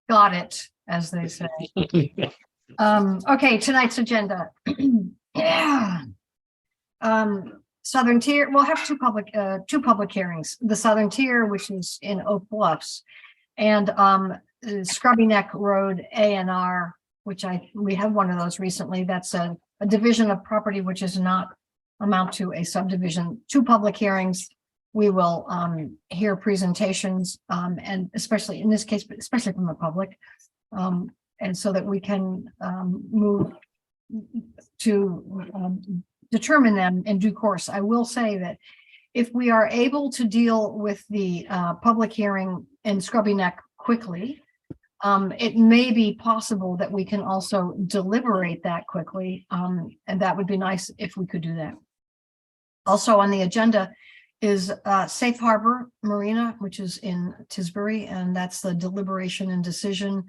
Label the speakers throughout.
Speaker 1: Got it, as they say. Okay, tonight's agenda. Yeah. Southern Tier, we'll have two public hearings. The Southern Tier, which is in Oak Bluffs, and Scrubby Neck Road A&R, which we have one of those recently. That's a division of property which is not amount to a subdivision. Two public hearings. We will hear presentations, and especially in this case, but especially from the public, and so that we can move to determine them in due course. I will say that if we are able to deal with the public hearing in Scrubby Neck quickly, it may be possible that we can also deliberate that quickly, and that would be nice if we could do that. Also on the agenda is Safe Harbor Marina, which is in Tisbury, and that's the deliberation and decision.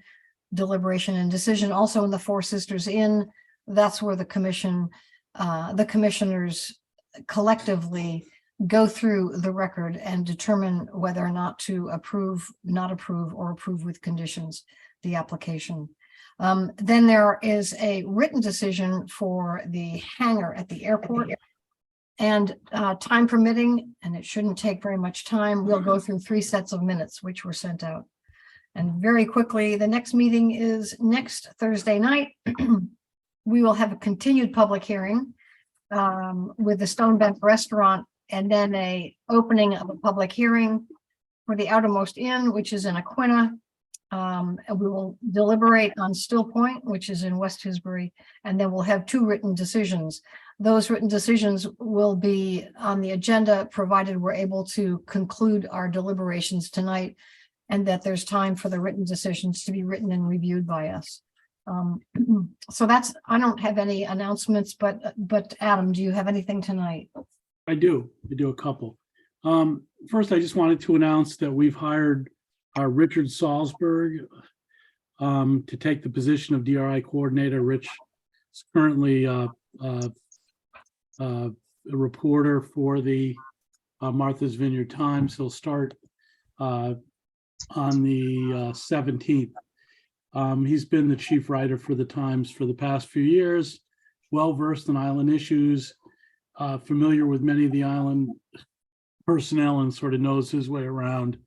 Speaker 1: Also in the Four Sisters Inn, that's where the commissioners collectively go through the record and determine whether or not to approve, not approve, or approve with conditions the application. Then there is a written decision for the hangar at the airport. And time permitting, and it shouldn't take very much time, we'll go through 3 sets of minutes which were sent out. And very quickly, the next meeting is next Thursday night. We will have a continued public hearing with the Stone Bend Restaurant, and then a opening of a public hearing for the Outermost Inn, which is in Aquina. And we will deliberate on Still Point, which is in West Tisbury, and then we'll have 2 written decisions. Those written decisions will be on the agenda, provided we're able to conclude our deliberations tonight, and that there's time for the written decisions to be written and reviewed by us. So that's, I don't have any announcements, but Adam, do you have anything tonight?
Speaker 2: I do a couple. First, I just wanted to announce that we've hired Richard Salzberg to take the position of DRI coordinator. Rich is currently a reporter for the Martha's Vineyard Times. He'll start on the 17th. He's been the chief writer for the Times for the past few years, well-versed in island issues, familiar with many of the island personnel, and sort of knows his way around.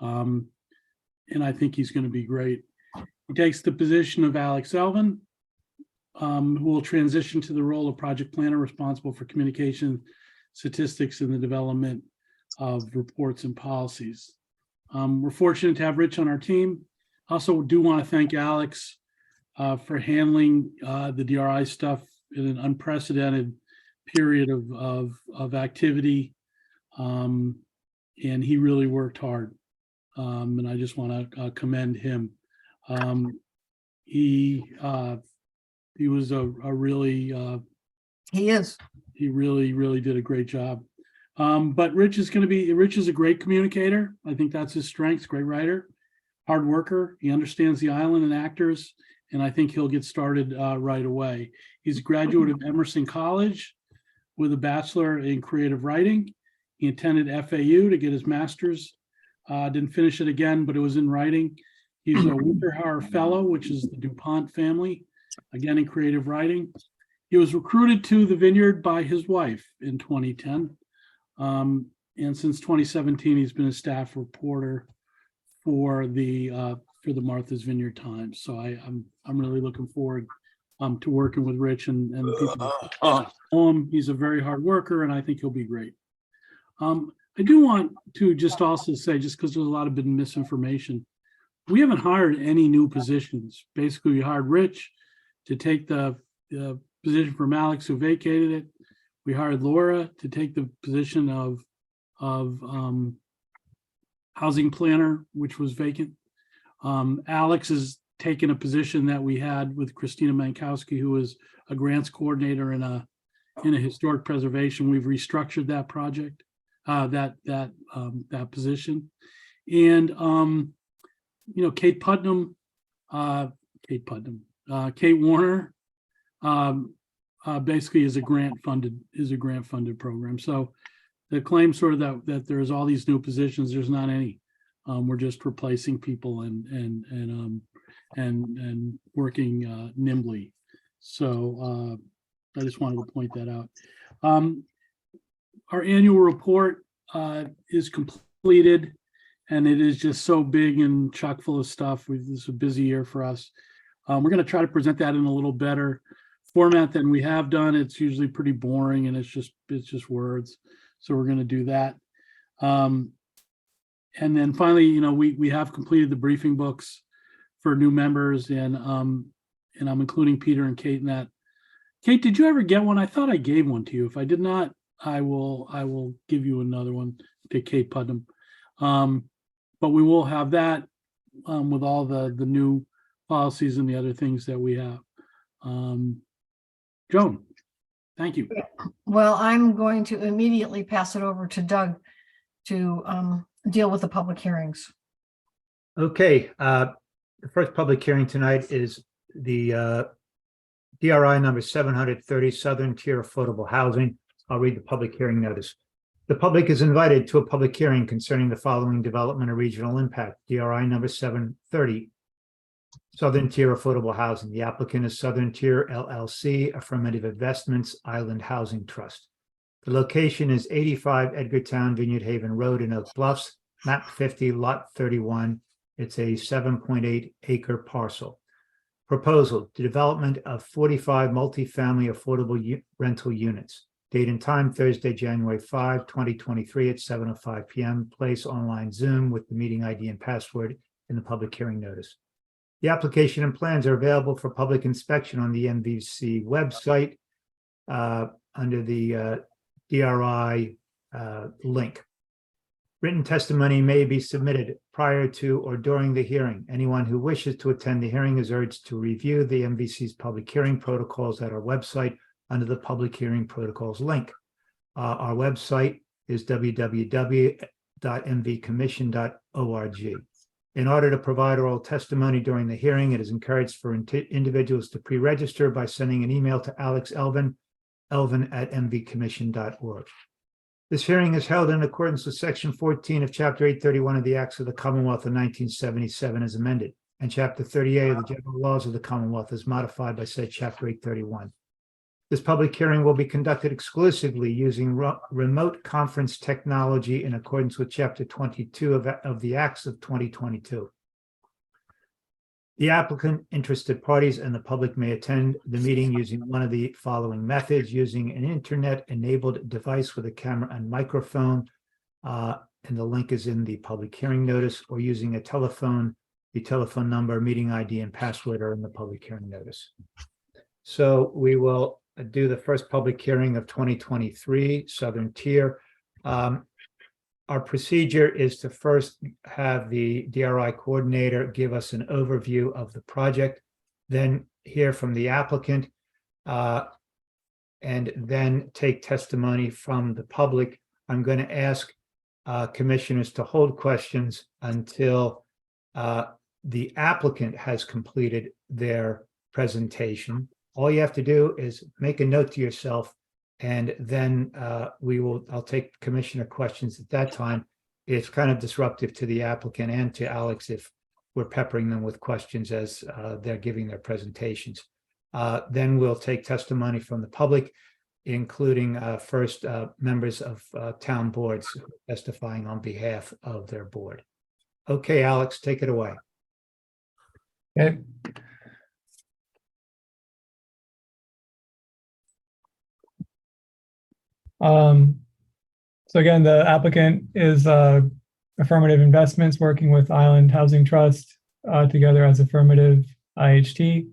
Speaker 2: And I think he's going to be great. He takes the position of Alex Elvin, who will transition to the role of project planner responsible for communication, statistics, and the development of reports and policies. We're fortunate to have Rich on our team. Also do want to thank Alex for handling the DRI stuff in an unprecedented period of activity. And he really worked hard. And I just want to commend him. He was a really he really did a great job. But Rich is a great communicator. I think that's his strength. Great writer, hard worker. He understands the island and actors, and I think he'll get started right away. He's a graduate of Emerson College with a bachelor in creative writing. He attended FAU to get his master's. Didn't finish it again, but it was in writing. He's a Winterhauer Fellow, which is the DuPont family, again in creative writing. He was recruited to the Vineyard by his wife in 2010. And since 2017, he's been a staff reporter for the Martha's Vineyard Times. So I'm really looking forward to working with Rich and the people that know him. He's a very hard worker, and I think he'll be great. I do want to just also say, just because there's a lot of bit of misinformation, we haven't hired any new positions. Basically, we hired Rich to take the position from Alex, who vacated it. We hired Laura to take the position of housing planner, which was vacant. Alex has taken a position that we had with Christina Mankowski, who was a grants coordinator in a historic preservation. We've restructured that project, that position, and Kate Warner basically is a grant funded program. So the claim sort of that there's all these new positions, there's not any. We're just replacing people and working nimbly. So I just wanted to point that out. Our annual report is completed, and it is just so big and chock full of stuff. This is a busy year for us. We're going to try to present that in a little better format than we have done. It's usually pretty boring, and it's just words. So we're going to do that. And then finally, we have completed the briefing books for new members, and I'm including Peter and Kate in that. Kate, did you ever get one? I thought I gave one to you. If I did not, I will give you another one to Kate Putnam. But we will have that with all the new policies and the other things that we have. Joan, thank you.
Speaker 1: Well, I'm going to immediately pass it over to Doug to deal with the public hearings.
Speaker 3: Okay, the first public hearing tonight is the DRI number 730, Southern Tier Affordable Housing. I'll read the public hearing notice. The public is invited to a public hearing concerning the following development of regional impact, DRI number 730, Southern Tier Affordable Housing. The applicant is Southern Tier LLC, Affirmative Investments, Island Housing Trust. The location is 85 Edgartown Vineyard Haven Road in Oak Bluffs, map 50, lot 31. It's a 7.8 acre parcel. Proposal: the development of 45 multifamily affordable rental units. Date and time: Thursday, January 5, 2023 at 7:05 p.m. Place: online Zoom with the meeting ID and password in the public hearing notice. The application and plans are available for public inspection on the MVC website under the DRI link. Written testimony may be submitted prior to or during the hearing. Anyone who wishes to attend the hearing is urged to review the MVC's public hearing protocols at our website under the public hearing protocols link. Our website is www.mvcommission.org. In order to provide oral testimony during the hearing, it is encouraged for individuals to pre-register by sending an email to Alex Elvin at.mvcommission.org. This hearing is held in accordance with Section 14 of Chapter 831 of the Acts of the Commonwealth of 1977 as amended, and Chapter 38 of the General Laws of the Commonwealth as modified by said Chapter 831. This public hearing will be conducted exclusively using remote conference technology in accordance with Chapter 22 of the Acts of 2022. The applicant, interested parties, and the public may attend the meeting using one of the following methods: using an internet-enabled device with a camera and microphone, and the link is in the public hearing notice, or using a telephone. The telephone number, meeting ID, and password are in the public hearing notice. So we will do the first public hearing of 2023, Southern Tier. Our procedure is to first have the DRI coordinator give us an overview of the project, then hear from the applicant, and then take testimony from the public. I'm going to ask commissioners to hold questions until the applicant has completed their presentation. All you have to do is make a note to yourself, and then I'll take commissioner questions at that time. It's kind of disruptive to the applicant and to Alex if we're peppering them with questions as they're giving their presentations. Then we'll take testimony from the public, including first members of town boards testifying on behalf of their board. Okay, Alex, take it away.
Speaker 4: Okay. So again, the applicant is Affirmative Investments, working with Island Housing Trust together as Affirmative IHT.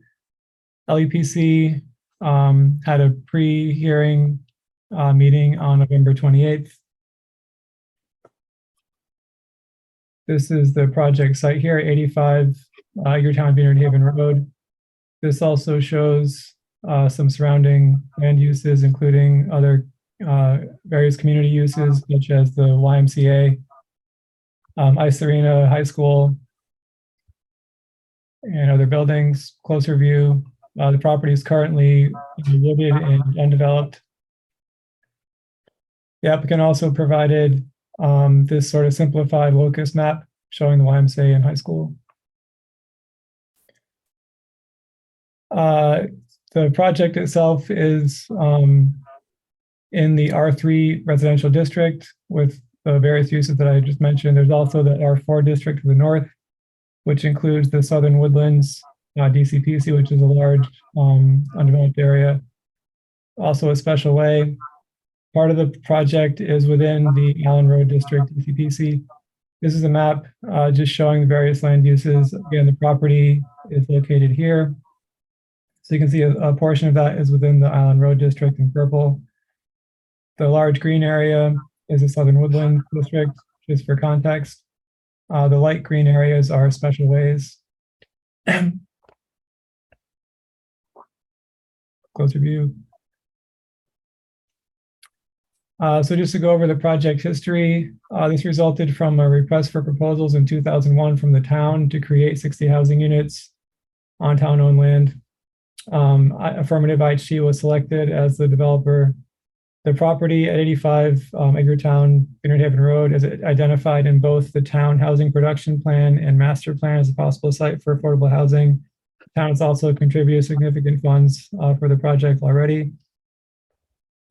Speaker 4: LEPC had a pre-hearing meeting on November 28th. This is the project site here, 85 Edgartown Vineyard Haven Road. This also shows some surrounding land uses, including other various community uses such as the YMCA, Ice Arena, high school, and other buildings. Closer view. The property is currently wooded and undeveloped. The applicant also provided this sort of simplified locus map showing the YMCA and high school. The project itself is in the R3 residential district with the various uses that I just mentioned. There's also the R4 district to the north, which includes the Southern Woodlands DCPC, which is a large undeveloped area. Also a special way. Part of the project is within the Allen Road District DCPC. This is a map just showing the various land uses. Again, the property is located here. So you can see a portion of that is within the Island Road District in purple. The large green area is the Southern Woodland District, just for context. The light green areas are special ways. Closer view. So just to go over the project history, this resulted from a request for proposals in 2001 from the town to create 60 housing units on town-owned land. Affirmative IHG was selected as the developer. The property at 85 Edgartown, Vineyard Haven Road is identified in both the town housing production plan and master plan as a possible site for affordable housing. The town has also contributed significant funds for the project already.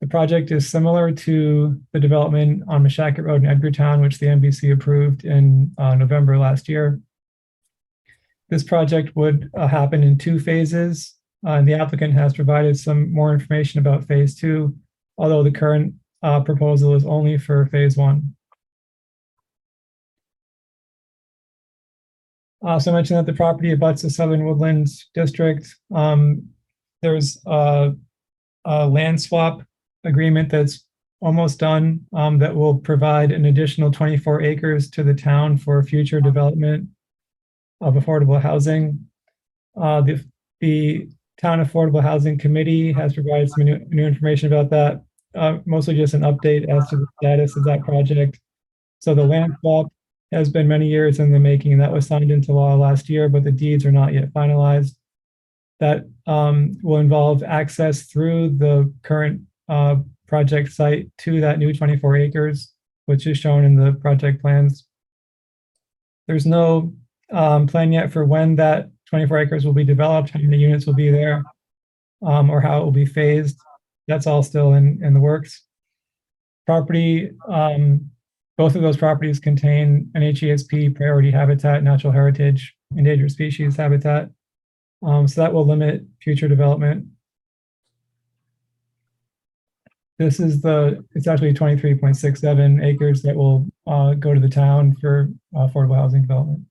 Speaker 4: The project is similar to the development on Mashacket Road in Edgartown, which the NBC approved in November last year. This project would happen in 2 phases. The applicant has provided some more information about phase 2, although the current proposal is only for phase 1. I also mentioned that the property abuts the Southern Woodlands District. There's a land swap agreement that's almost done that will provide an additional 24 acres to the town for future development of affordable housing. The Town Affordable Housing Committee has provided some new information about that, mostly just an update as to the status of that project. So the land swap has been many years in the making, and that was signed into law last year, but the deeds are not yet finalized. That will involve access through the current project site to that new 24 acres, which is shown in the project plans. There's no plan yet for when that 24 acres will be developed, how many units will be there, or how it will be phased. That's all still in the works. Property, both of those properties contain NHESP priority habitat, natural heritage, endangered species habitat. So that will limit future development. This is it's actually 23.67 acres that will go to the town for affordable housing development.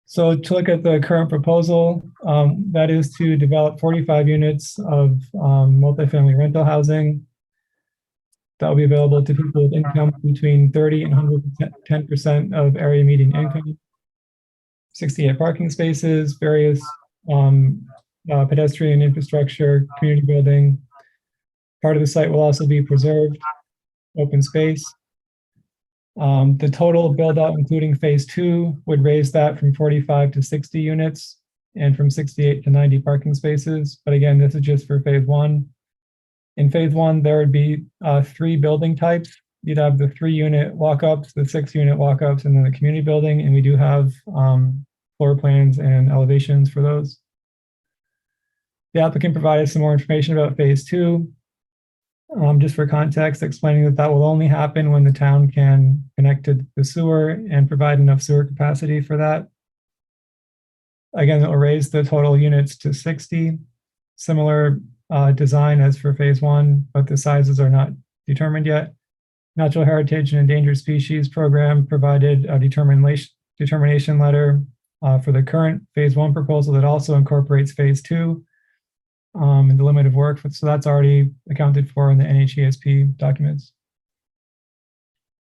Speaker 4: So to look at the current proposal, that is to develop 45 units of multifamily rental housing that will be available to people with income between 30 and 110% of area median income. 68 parking spaces, various pedestrian infrastructure, community building. Part of the site will also be preserved, open space. The total build out, including phase 2, would raise that from 45 to 60 units and from 68 to 90 parking spaces. But again, this is just for phase 1. In phase 1, there would be 3 building types. You'd have the 3-unit walk-ups, the 6-unit walk-ups, and then the community building. And we do have floor plans and elevations for those. The applicant provided some more information about phase 2. Just for context, explaining that that will only happen when the town can connect to the sewer and provide enough sewer capacity for that. Again, it will raise the total units to 60. Similar design as for phase 1, but the sizes are not determined yet. Natural Heritage and Endangered Species Program provided a determination letter for the current phase 1 proposal that also incorporates phase 2. And the limit of work, so that's already accounted for in the NHESP documents.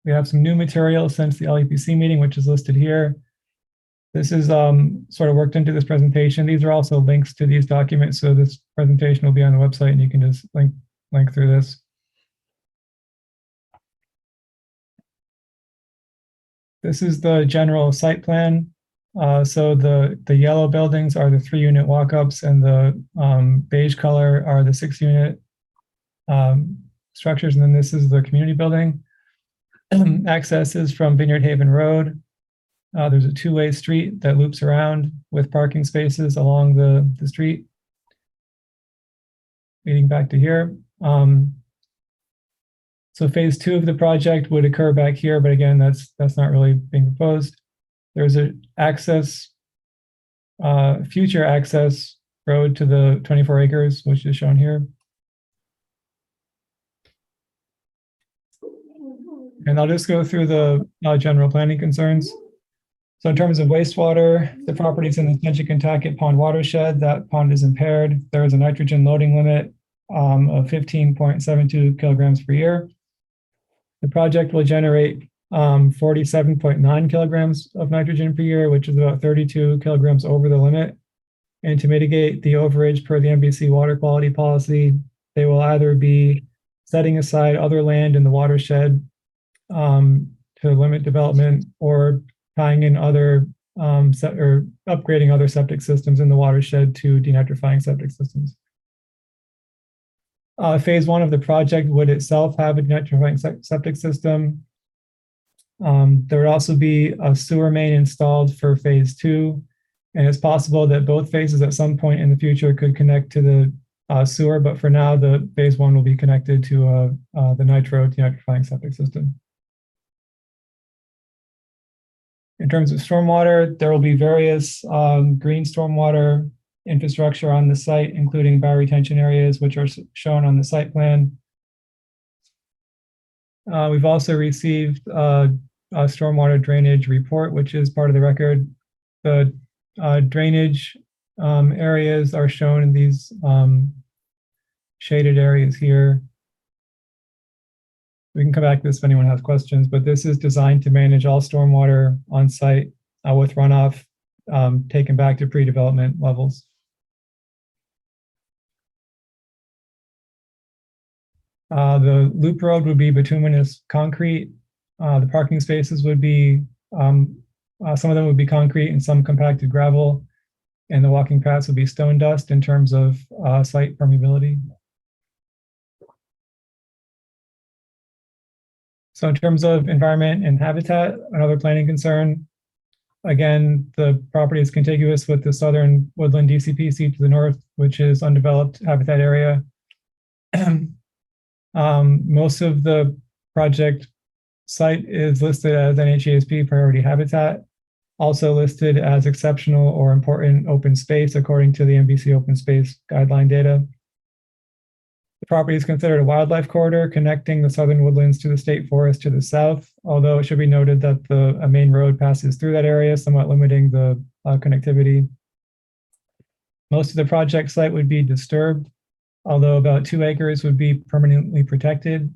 Speaker 4: We have some new material since the LEPC meeting, which is listed here. This is sort of worked into this presentation. These are also links to these documents, so this presentation will be on the website and you can just link through this. This is the general site plan. So the yellow buildings are the 3-unit walk-ups, and the beige color are the 6-unit structures. And then this is the community building. Access is from Vineyard Haven Road. There's a two-way street that loops around with parking spaces along the street, leading back to here. So phase 2 of the project would occur back here, but again, that's not really being proposed. There's a future access road to the 24 acres, which is shown here. And I'll just go through the general planning concerns. So in terms of wastewater, the property is in the Kentucky Pond watershed. That pond is impaired. There is a nitrogen loading limit of 15.72 kilograms per year. The project will generate 47.9 kilograms of nitrogen per year, which is about 32 kilograms over the limit. And to mitigate the overage per the NBC water quality policy, they will either be setting aside other land in the watershed to limit development, or tying in other or upgrading other septic systems in the watershed to denitrifying septic systems. Phase 1 of the project would itself have a denitrifying septic system. There would also be a sewer main installed for phase 2, and it's possible that both phases at some point in the future could connect to the sewer, but for now, the phase 1 will be connected to the nitro denitrifying septic system. In terms of stormwater, there will be various green stormwater infrastructure on the site, including bioretention areas, which are shown on the site plan. We've also received a stormwater drainage report, which is part of the record. The drainage areas are shown in these shaded areas here. We can come back to this if anyone has questions, but this is designed to manage all stormwater on site with runoff taken back to pre-development levels. The loop road would be bituminous concrete. The parking spaces would be, some of them would be concrete and some compacted gravel, and the walking paths would be stone dust in terms of site permeability. So in terms of environment and habitat, another planning concern, again, the property is contiguous with the southern woodland DCPC to the north, which is undeveloped habitat area. Most of the project site is listed as NHESP priority habitat, also listed as exceptional or important open space according to the NBC open space guideline data. The property is considered a wildlife corridor connecting the southern woodlands to the state forest to the south, although it should be noted that a main road passes through that area, somewhat limiting the connectivity. Most of the project site would be disturbed, although about 2 acres would be permanently protected.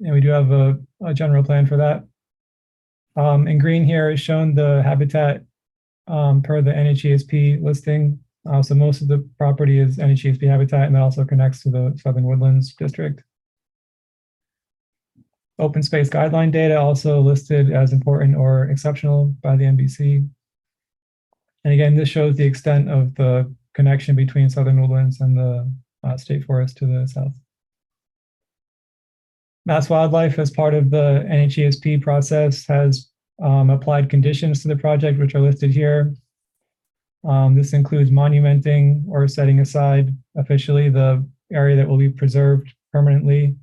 Speaker 4: And we do have a general plan for that. In green here is shown the habitat per the NHESP listing. So most of the property is NHESP habitat, and that also connects to the Southern Woodlands District. Open space guideline data also listed as important or exceptional by the NBC. And again, this shows the extent of the connection between Southern Woodlands and the state forest to the south. Mass Wildlife, as part of the NHESP process, has applied conditions to the project, which are listed here. This includes monumenting or setting aside officially the area that will be preserved permanently,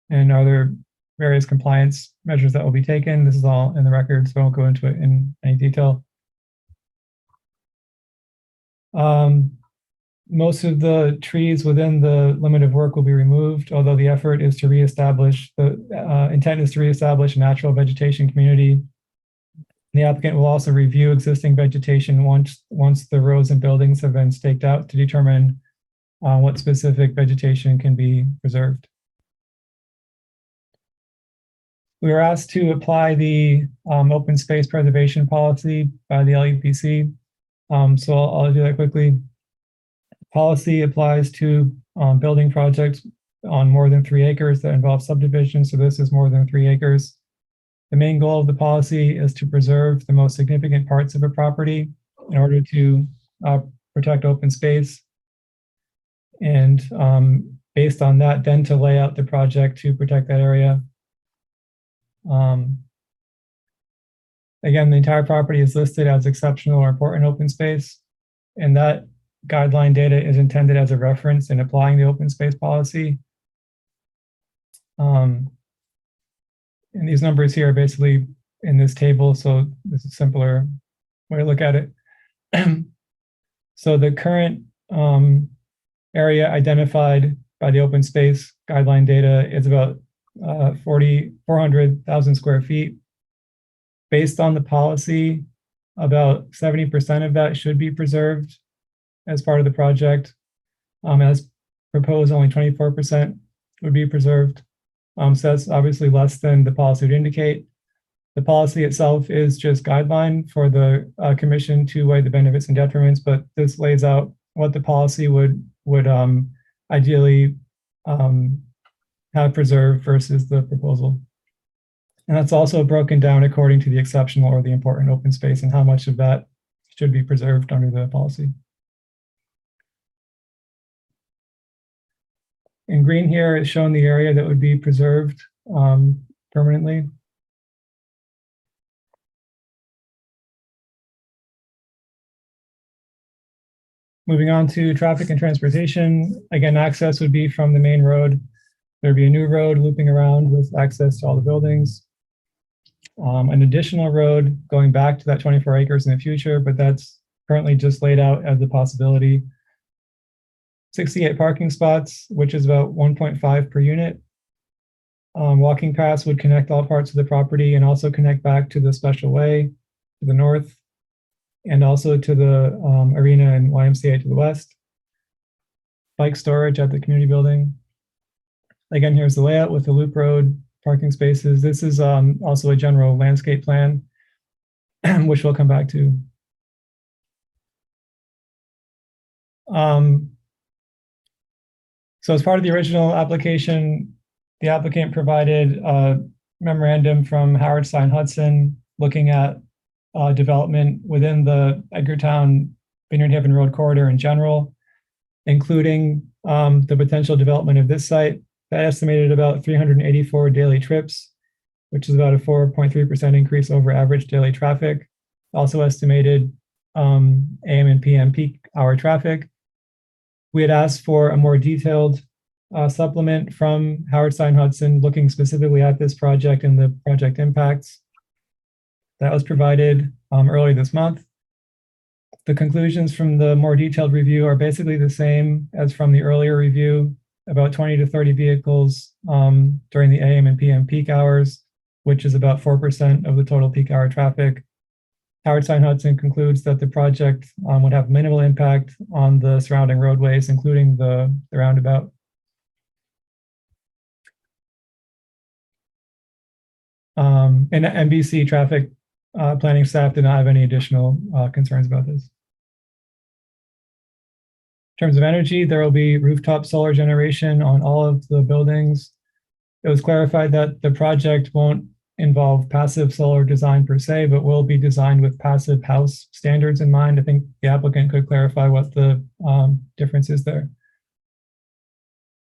Speaker 4: and other various compliance measures that will be taken. This is all in the record, so I won't go into it in any detail. Most of the trees within the limit of work will be removed, although the effort is to reestablish, the intent is to reestablish a natural vegetation community. The applicant will also review existing vegetation once the roads and buildings have been staked out to determine what specific vegetation can be preserved. We were asked to apply the open space preservation policy by the LUPC. So I'll do that quickly. Policy applies to building projects on more than 3 acres that involve subdivision. So this is more than 3 acres. The main goal of the policy is to preserve the most significant parts of a property in order to protect open space. And based on that, then to lay out the project to protect that area. Again, the entire property is listed as exceptional or important open space, and that guideline data is intended as a reference in applying the open space policy. And these numbers here are basically in this table, so this is a simpler way to look at it. So the current area identified by the open space guideline data is about 400,000 square feet. Based on the policy, about 70% of that should be preserved as part of the project. As proposed, only 24% would be preserved. So that's obviously less than the policy would indicate. The policy itself is just guideline for the commission to weigh the benefits and detriments, but this lays out what the policy would ideally have preserved versus the proposal. And that's also broken down according to the exceptional or the important open space and how much of that should be preserved under the policy. In green here is shown the area that would be preserved permanently. Moving on to traffic and transportation. Again, access would be from the main road. There'd be a new road looping around with access to all the buildings. An additional road going back to that 24 acres in the future, but that's currently just laid out as a possibility. 68 parking spots, which is about 1.5 per unit. Walking paths would connect all parts of the property and also connect back to the special way to the north, and also to the arena and YMCA to the west. Bike storage at the community building. Again, here's the layout with the loop road, parking spaces. This is also a general landscape plan, which we'll come back to. So as part of the original application, the applicant provided a memorandum from Howard Stein Hudson looking at development within the Edgartown Vineyard Haven Road corridor in general, including the potential development of this site. That estimated about 384 daily trips, which is about a 4.3% increase over average daily traffic. Also estimated AM and PM peak hour traffic. We had asked for a more detailed supplement from Howard Stein Hudson looking specifically at this project and the project impacts. That was provided early this month. The conclusions from the more detailed review are basically the same as from the earlier review, about 20 to 30 vehicles during the AM and PM peak hours, which is about 4% of the total peak hour traffic. Howard Stein Hudson concludes that the project would have minimal impact on the surrounding roadways, including the roundabout. And NBC traffic planning staff did not have any additional concerns about this. In terms of energy, there will be rooftop solar generation on all of the buildings. It was clarified that the project won't involve passive solar design per se, but will be designed with passive house standards in mind. I think the applicant could clarify what the difference is there.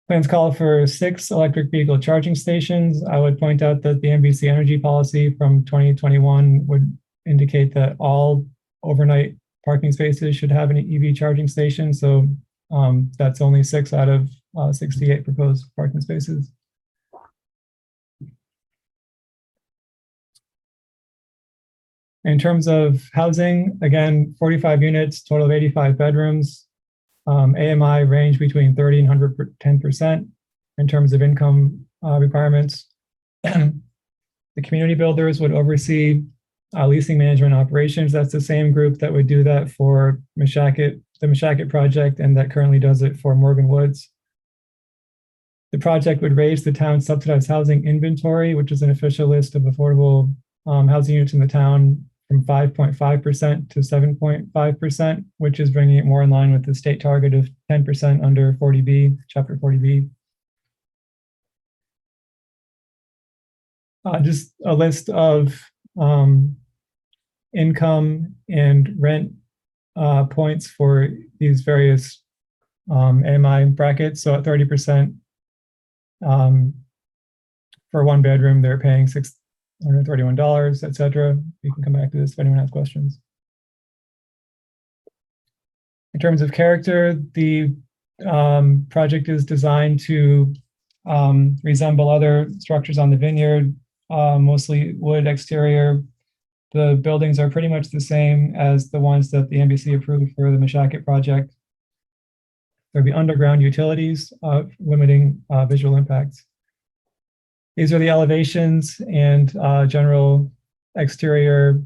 Speaker 4: Plans call for 6 electric vehicle charging stations. I would point out that the NBC energy policy from 2021 would indicate that all overnight parking spaces should have an EV charging station. So that's only 6 out of 68 proposed parking spaces. In terms of housing, again, 45 units, total of 85 bedrooms. AMI range between 30 and 110% in terms of income requirements. The community builders would oversee leasing management operations. That's the same group that would do that for the Mashakit project and that currently does it for Morgan Woods. The project would raise the town's subsidized housing inventory, which is an official list of affordable housing units in the town, from 5.5% to 7.5%, which is bringing it more in line with the state target of 10% under 40B, Chapter 40B. Just a list of income and rent points for these various AMI brackets. So at 30%, for one bedroom, they're paying $131, etc. We can come back to this if anyone has questions. In terms of character, the project is designed to resemble other structures on the vineyard, mostly wood exterior. The buildings are pretty much the same as the ones that the NBC approved for the Mashakit project. There'll be underground utilities, limiting visual impacts. These are the elevations and general exterior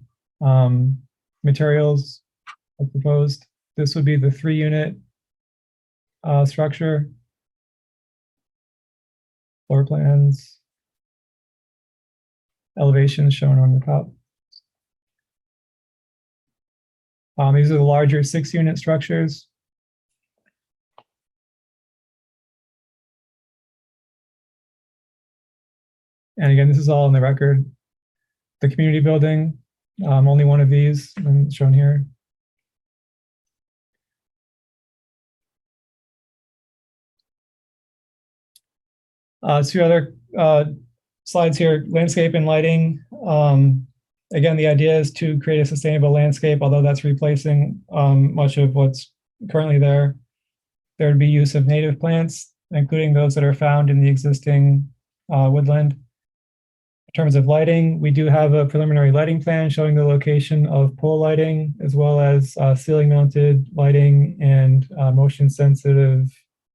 Speaker 4: materials proposed. This would be the 3-unit structure. Floor plans, elevations shown on the top. These are the larger 6-unit structures. And again, this is all in the record. The community building, only one of these shown here. Two other slides here, landscape and lighting. Again, the idea is to create a sustainable landscape, although that's replacing much of what's currently there. There would be use of native plants, including those that are found in the existing woodland. In terms of lighting, we do have a preliminary lighting plan showing the location of pole lighting, as well as ceiling mounted lighting and motion sensitive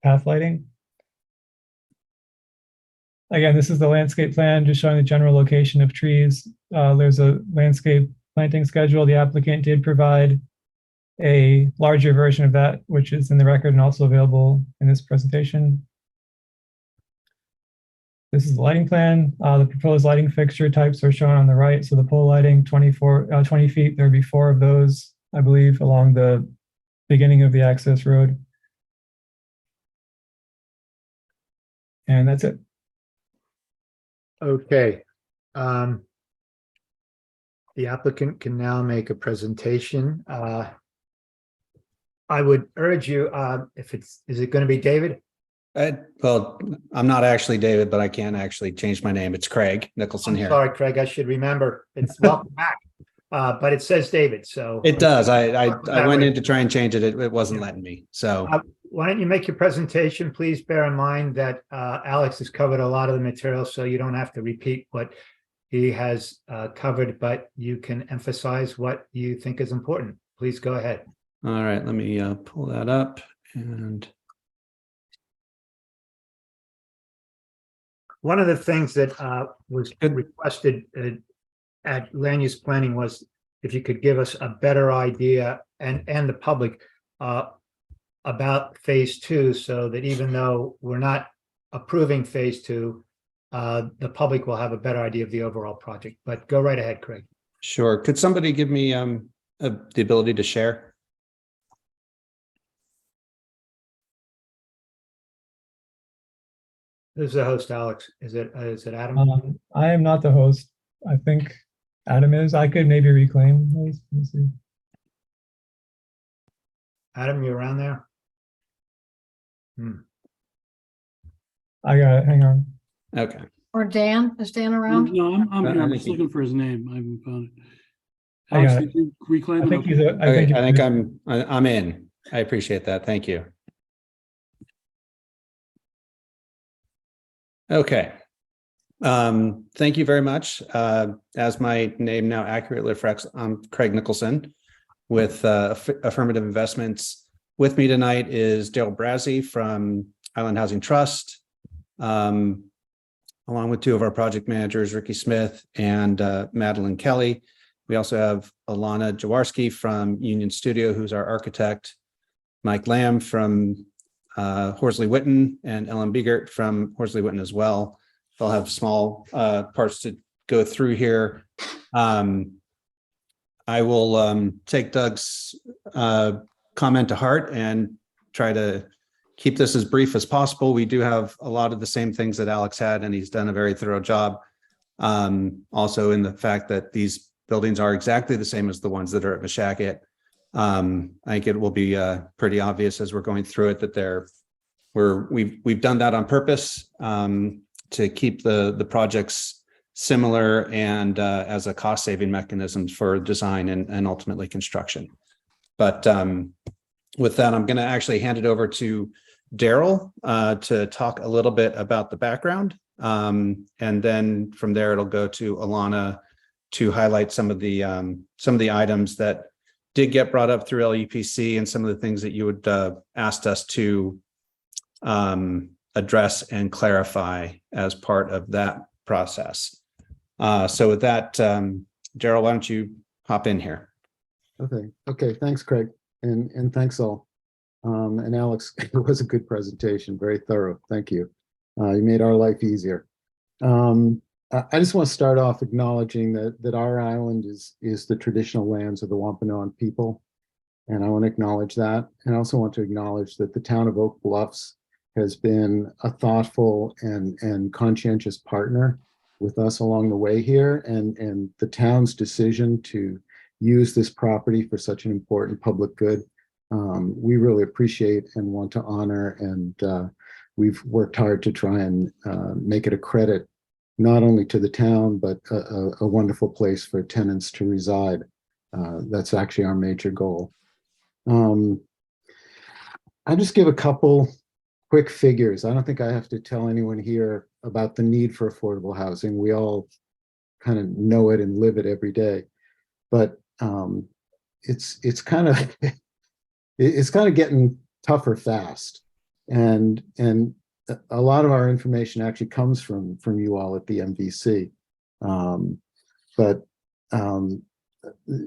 Speaker 4: path lighting. Again, this is the landscape plan, just showing the general location of trees. There's a landscape planting schedule. The applicant did provide a larger version of that, which is in the record and also available in this presentation. This is the lighting plan. The proposed lighting fixture types are shown on the right. So the pole lighting, 20 feet, there'd be 4 of those, I believe, along the beginning of the access road. And that's it.
Speaker 3: Okay. The applicant can now make a presentation. I would urge you, is it going to be David?
Speaker 5: Well, I'm not actually David, but I can actually change my name. It's Craig Nicholson
Speaker 3: I'm
Speaker 5: here.
Speaker 3: sorry, Craig, I should remember. It's welcome back. But it says David, so.
Speaker 5: It does. I
Speaker 3: That
Speaker 5: went
Speaker 3: way.
Speaker 5: in to try and change it. It wasn't letting me. So
Speaker 3: Why don't you make your presentation? Please bear in mind that Alex has covered a lot of the material, so you don't have to repeat what he has covered, but you can emphasize what you think is important. Please go ahead.
Speaker 5: all right, let me pull that up. And
Speaker 3: One of the things that was
Speaker 5: Good.
Speaker 3: requested at land use planning was if you could give us a better idea and the public about phase 2, so that even though we're not approving phase 2, the public will have a better idea of the overall project. But go right ahead, Craig.
Speaker 5: sure. Could somebody give me the ability to share?
Speaker 3: Who's the host, Alex? Is it Adam?
Speaker 4: I am not the host. I think Adam is. I could maybe reclaim those. Let me see.
Speaker 3: Adam, you around there?
Speaker 4: I got it. Hang on.
Speaker 5: Okay.
Speaker 1: Or Dan, is Dan around?
Speaker 2: No, I'm here.
Speaker 5: I
Speaker 2: I'm
Speaker 5: think
Speaker 2: just
Speaker 5: he-
Speaker 2: looking for his name. I haven't found it.
Speaker 4: I
Speaker 2: Alex,
Speaker 4: got
Speaker 2: did you reclaim
Speaker 4: I
Speaker 2: it?
Speaker 4: think
Speaker 2: Okay.
Speaker 4: he's.
Speaker 5: Okay, I think I'm in. I appreciate that. Thank you. Okay. Thank you very much. As my name now accurately reflects, I'm Craig Nicholson with Affirmative Investments. With me tonight is Daryl Brazzi from Island Housing Trust, along with 2 of our project managers, Ricky Smith and Madeline Kelly. We also have Alana Jaworski from Union Studio, who's our architect, Mike Lamb from Horsley Witten, and Ellen Biegert from Horsley Witten as well. They'll have small parts to go through here. I will take Doug's comment to heart and try to keep this as brief as possible. We do have a lot of the same things that Alex had, and he's done a very thorough job. Also in the fact that these buildings are exactly the same as the ones that are at Mashakit. I think it will be pretty obvious as we're going through it that we've done that on purpose to keep the projects similar and as a cost saving mechanism for design and ultimately construction. But with that, I'm going to actually hand it over to Daryl to talk a little bit about the background. And then from there, it'll go to Alana to highlight some of the items that did get brought up through LUPC and some of the things that you would asked us to address and clarify as part of that process. So with that, Daryl, why don't you hop in here?
Speaker 6: Okay. Thanks, Craig, and thanks all. And Alex, it was a good presentation, very thorough. Thank you. You made our life easier. I just want to start off acknowledging that our island is the traditional lands of the Wampanoag people, and I want to acknowledge that. And I also want to acknowledge that the town of Oak Bluffs has been a thoughtful and conscientious partner with us along the way here, and the town's decision to use this property for such an important public good, we really appreciate and want to honor, and we've worked hard to try and make it a credit not only to the town, but a wonderful place for tenants to reside. That's actually our major goal. I'll just give a couple quick figures. I don't think I have to tell anyone here about the need for affordable housing. We all kind of know it and live it every day, but it's kind of getting tougher fast, and a lot of our information actually comes from you all at the MVC. But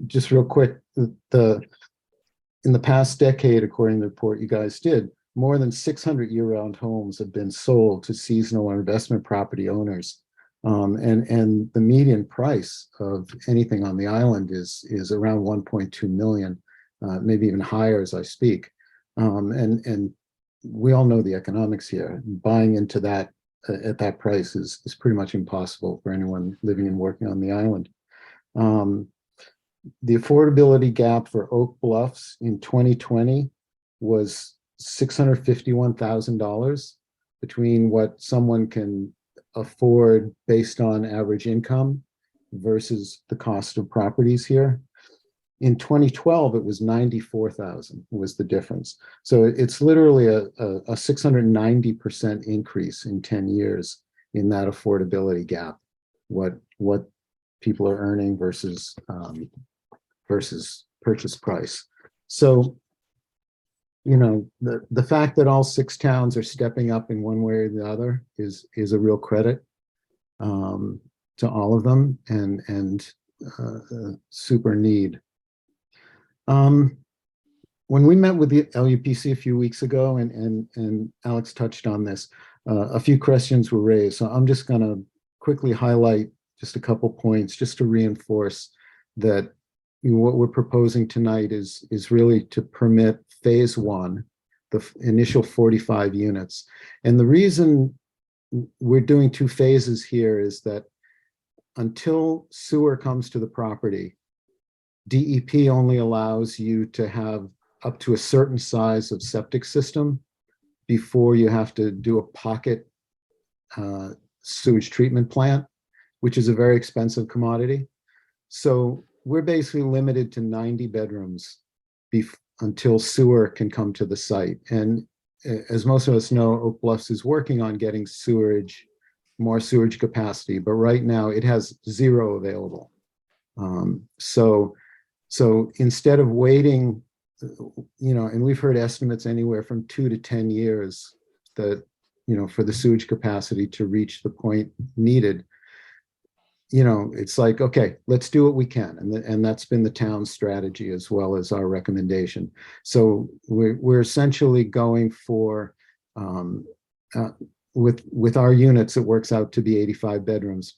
Speaker 6: just real quick, in the past decade, according to the report you guys did, more than 600 year-round homes have been sold to seasonal or investment property owners. And the median price of anything on the island is around 1.2 million, maybe even higher as I speak. And we all know the economics here. Buying into that at that price is pretty much impossible for anyone living and working on the island. The affordability gap for Oak Bluffs in 2020 was $651,000 between what someone can afford based on average income versus the cost of properties here. In 2012, it was 94,000 was the difference. So it's literally a 690% increase in 10 years in that affordability gap, what people are earning versus purchase price. So, you know, the fact that all 6 towns are stepping up in one way or the other is a real credit to all of them, and super need. When we met with the LUPC a few weeks ago, and Alex touched on this, a few questions were raised. So I'm just going to quickly highlight just a couple points just to reinforce that what we're proposing tonight is really to permit phase 1, the initial 45 units. And the reason we're doing 2 phases here is that until sewer comes to the property, DEP only allows you to have up to a certain size of septic system before you have to do a pocket sewage treatment plant, which is a very expensive commodity. So we're basically limited to 90 bedrooms until sewer can come to the site. And as most of us know, Oak Bluffs is working on getting more sewage capacity, but right now it has 0 available. So instead of waiting, you know, and we've heard estimates anywhere from 2 to 10 years that, you know, for the sewage capacity to reach the point needed, you know, it's like, okay, let's do what we can. And that's been the town's strategy as well as our recommendation. So we're essentially going for, with our units, it works out to be 85 bedrooms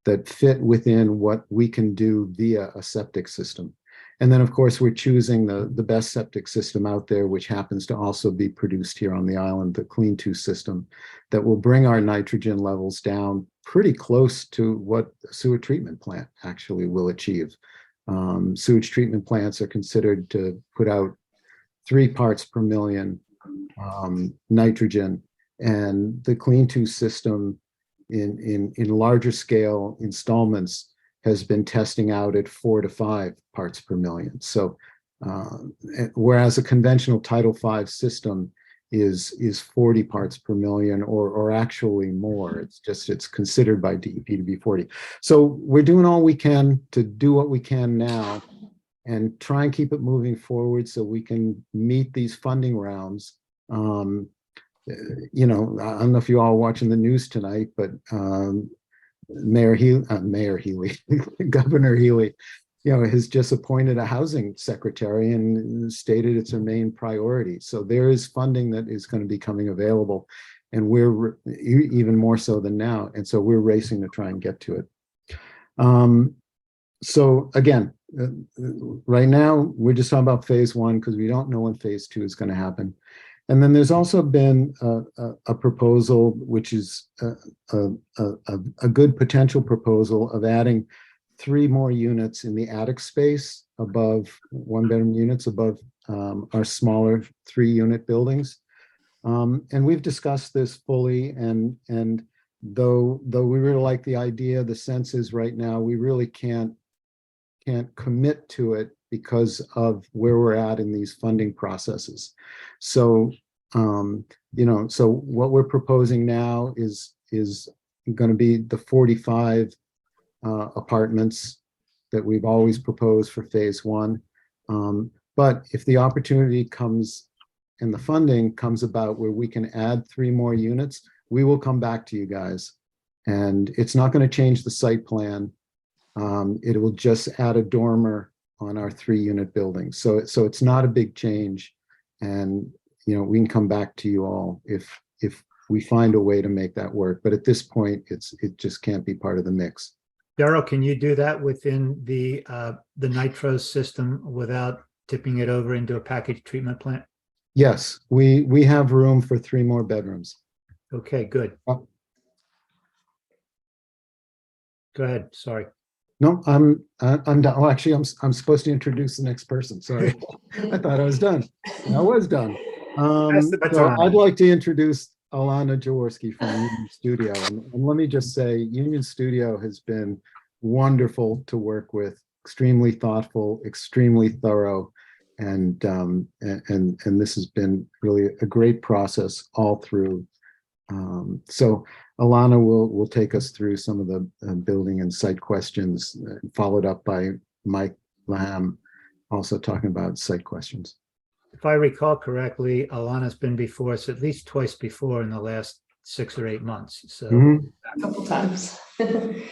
Speaker 6: that fit within what we can do via a septic system. And then, of course, we're choosing the best septic system out there, which happens to also be produced here on the island, the Clean 2 system, that will bring our nitrogen levels down pretty close to what a sewer treatment plant actually will achieve. Sewage treatment plants are considered to put out 3 parts per million nitrogen, and the Clean 2 system in larger scale installments has been testing out at 4 to 5 parts per million. So whereas a conventional Title V system is 40 parts per million or actually more. It's considered by DEP to be 40. So we're doing all we can to do what we can now and try and keep it moving forward so we can meet these funding rounds. You know, I don't know if you all watching the news tonight, but Mayor Healy, Governor Healy, you know, has just appointed a housing secretary and stated it's a main priority. So there is funding that is going to be coming available, and we're even more so than now. And so we're racing to try and get to it. So again, right now we're just talking about phase 1 because we don't know when phase 2 is going to happen. And then there's also been a proposal, which is a good potential proposal of adding 3 more units in the attic space above 1-bedroom units above our smaller 3-unit buildings. And we've discussed this fully, and though we really like the idea, the sense is right now we really can't commit to it because of where we're at in these funding processes. So, you know, so what we're proposing now is going to be the 45 apartments that we've always proposed for phase 1. But if the opportunity comes and the funding comes about where we can add 3 more units, we will come back to you guys. And it's not going to change the site plan. It will just add a dormer on our 3-unit building. So it's not a big change. And, you know, we can come back to you all if we find a way to make that work. But at this point, it just can't be part of the mix.
Speaker 3: Daryl, can you do that within the nitro system without tipping it over into a package treatment plant?
Speaker 6: Yes, we have room for 3 more bedrooms.
Speaker 3: Okay, good.
Speaker 6: Oh.
Speaker 3: Go ahead. Sorry.
Speaker 6: No, I'm done. Oh, actually, I'm supposed to introduce the next person. Sorry, I thought I was done. I was done. So I'd like to introduce Alana Jaworski from Union Studio. And let me just say, Union Studio has been wonderful to work with, extremely thoughtful, extremely thorough. And this has been really a great process all through. So Alana will take us through some of the building and site questions, followed up by Mike Lamb, also talking about site questions.
Speaker 3: If I recall correctly, Alana's been before us at least twice before in the last 6 or 8 months. So
Speaker 7: a couple times. Thank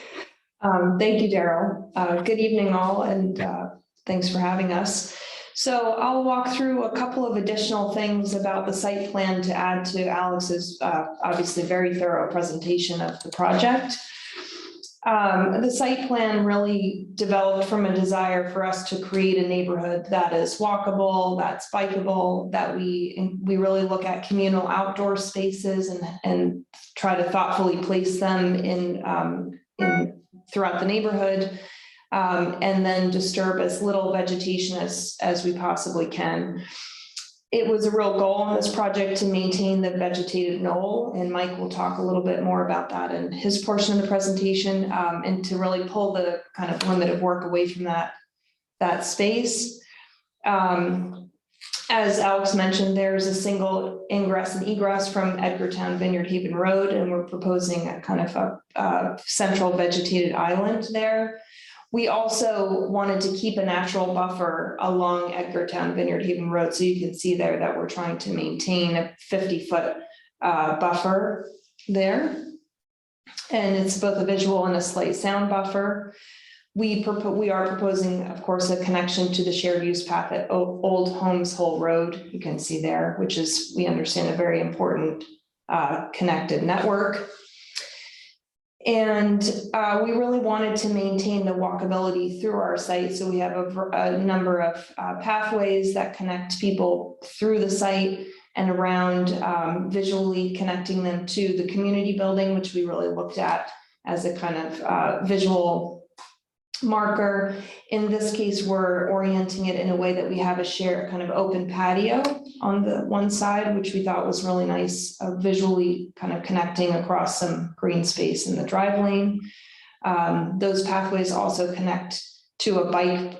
Speaker 7: you, Daryl. Good evening, all, and thanks for having us. So I'll walk through a couple of additional things about the site plan to add to Alex's obviously very thorough presentation of the project. The site plan really developed from a desire for us to create a neighborhood that is walkable, that's bikeable, that we really look at communal outdoor spaces and try to thoughtfully place them in throughout the neighborhood, and then disturb as little vegetation as we possibly can. It was a real goal in this project to maintain the vegetated knoll, and Mike will talk a little bit more about that in his portion of the presentation, and to really pull the kind of limit of work away from that space. As Alex mentioned, there's a single ingress and egress from Edgartown Vineyard Haven Road, and we're proposing a kind of a central vegetated island there. We also wanted to keep a natural buffer along Edgartown Vineyard Haven Road. So you can see there that we're trying to maintain a 50-foot buffer there. And it's both a visual and a slight sound buffer. We are proposing, of course, a connection to the shared use path at Old Holmes Hole Road. You can see there, which is, we understand, a very important connected network. And we really wanted to maintain the walkability through our site. So we have a number of pathways that connect people through the site and around, visually connecting them to the community building, which we really looked at as a kind of visual marker. In this case, we're orienting it in a way that we have a shared kind of open patio on the one side, which we thought was really nice, visually kind of connecting across some green space in the drive lane. Those pathways also connect to a bike,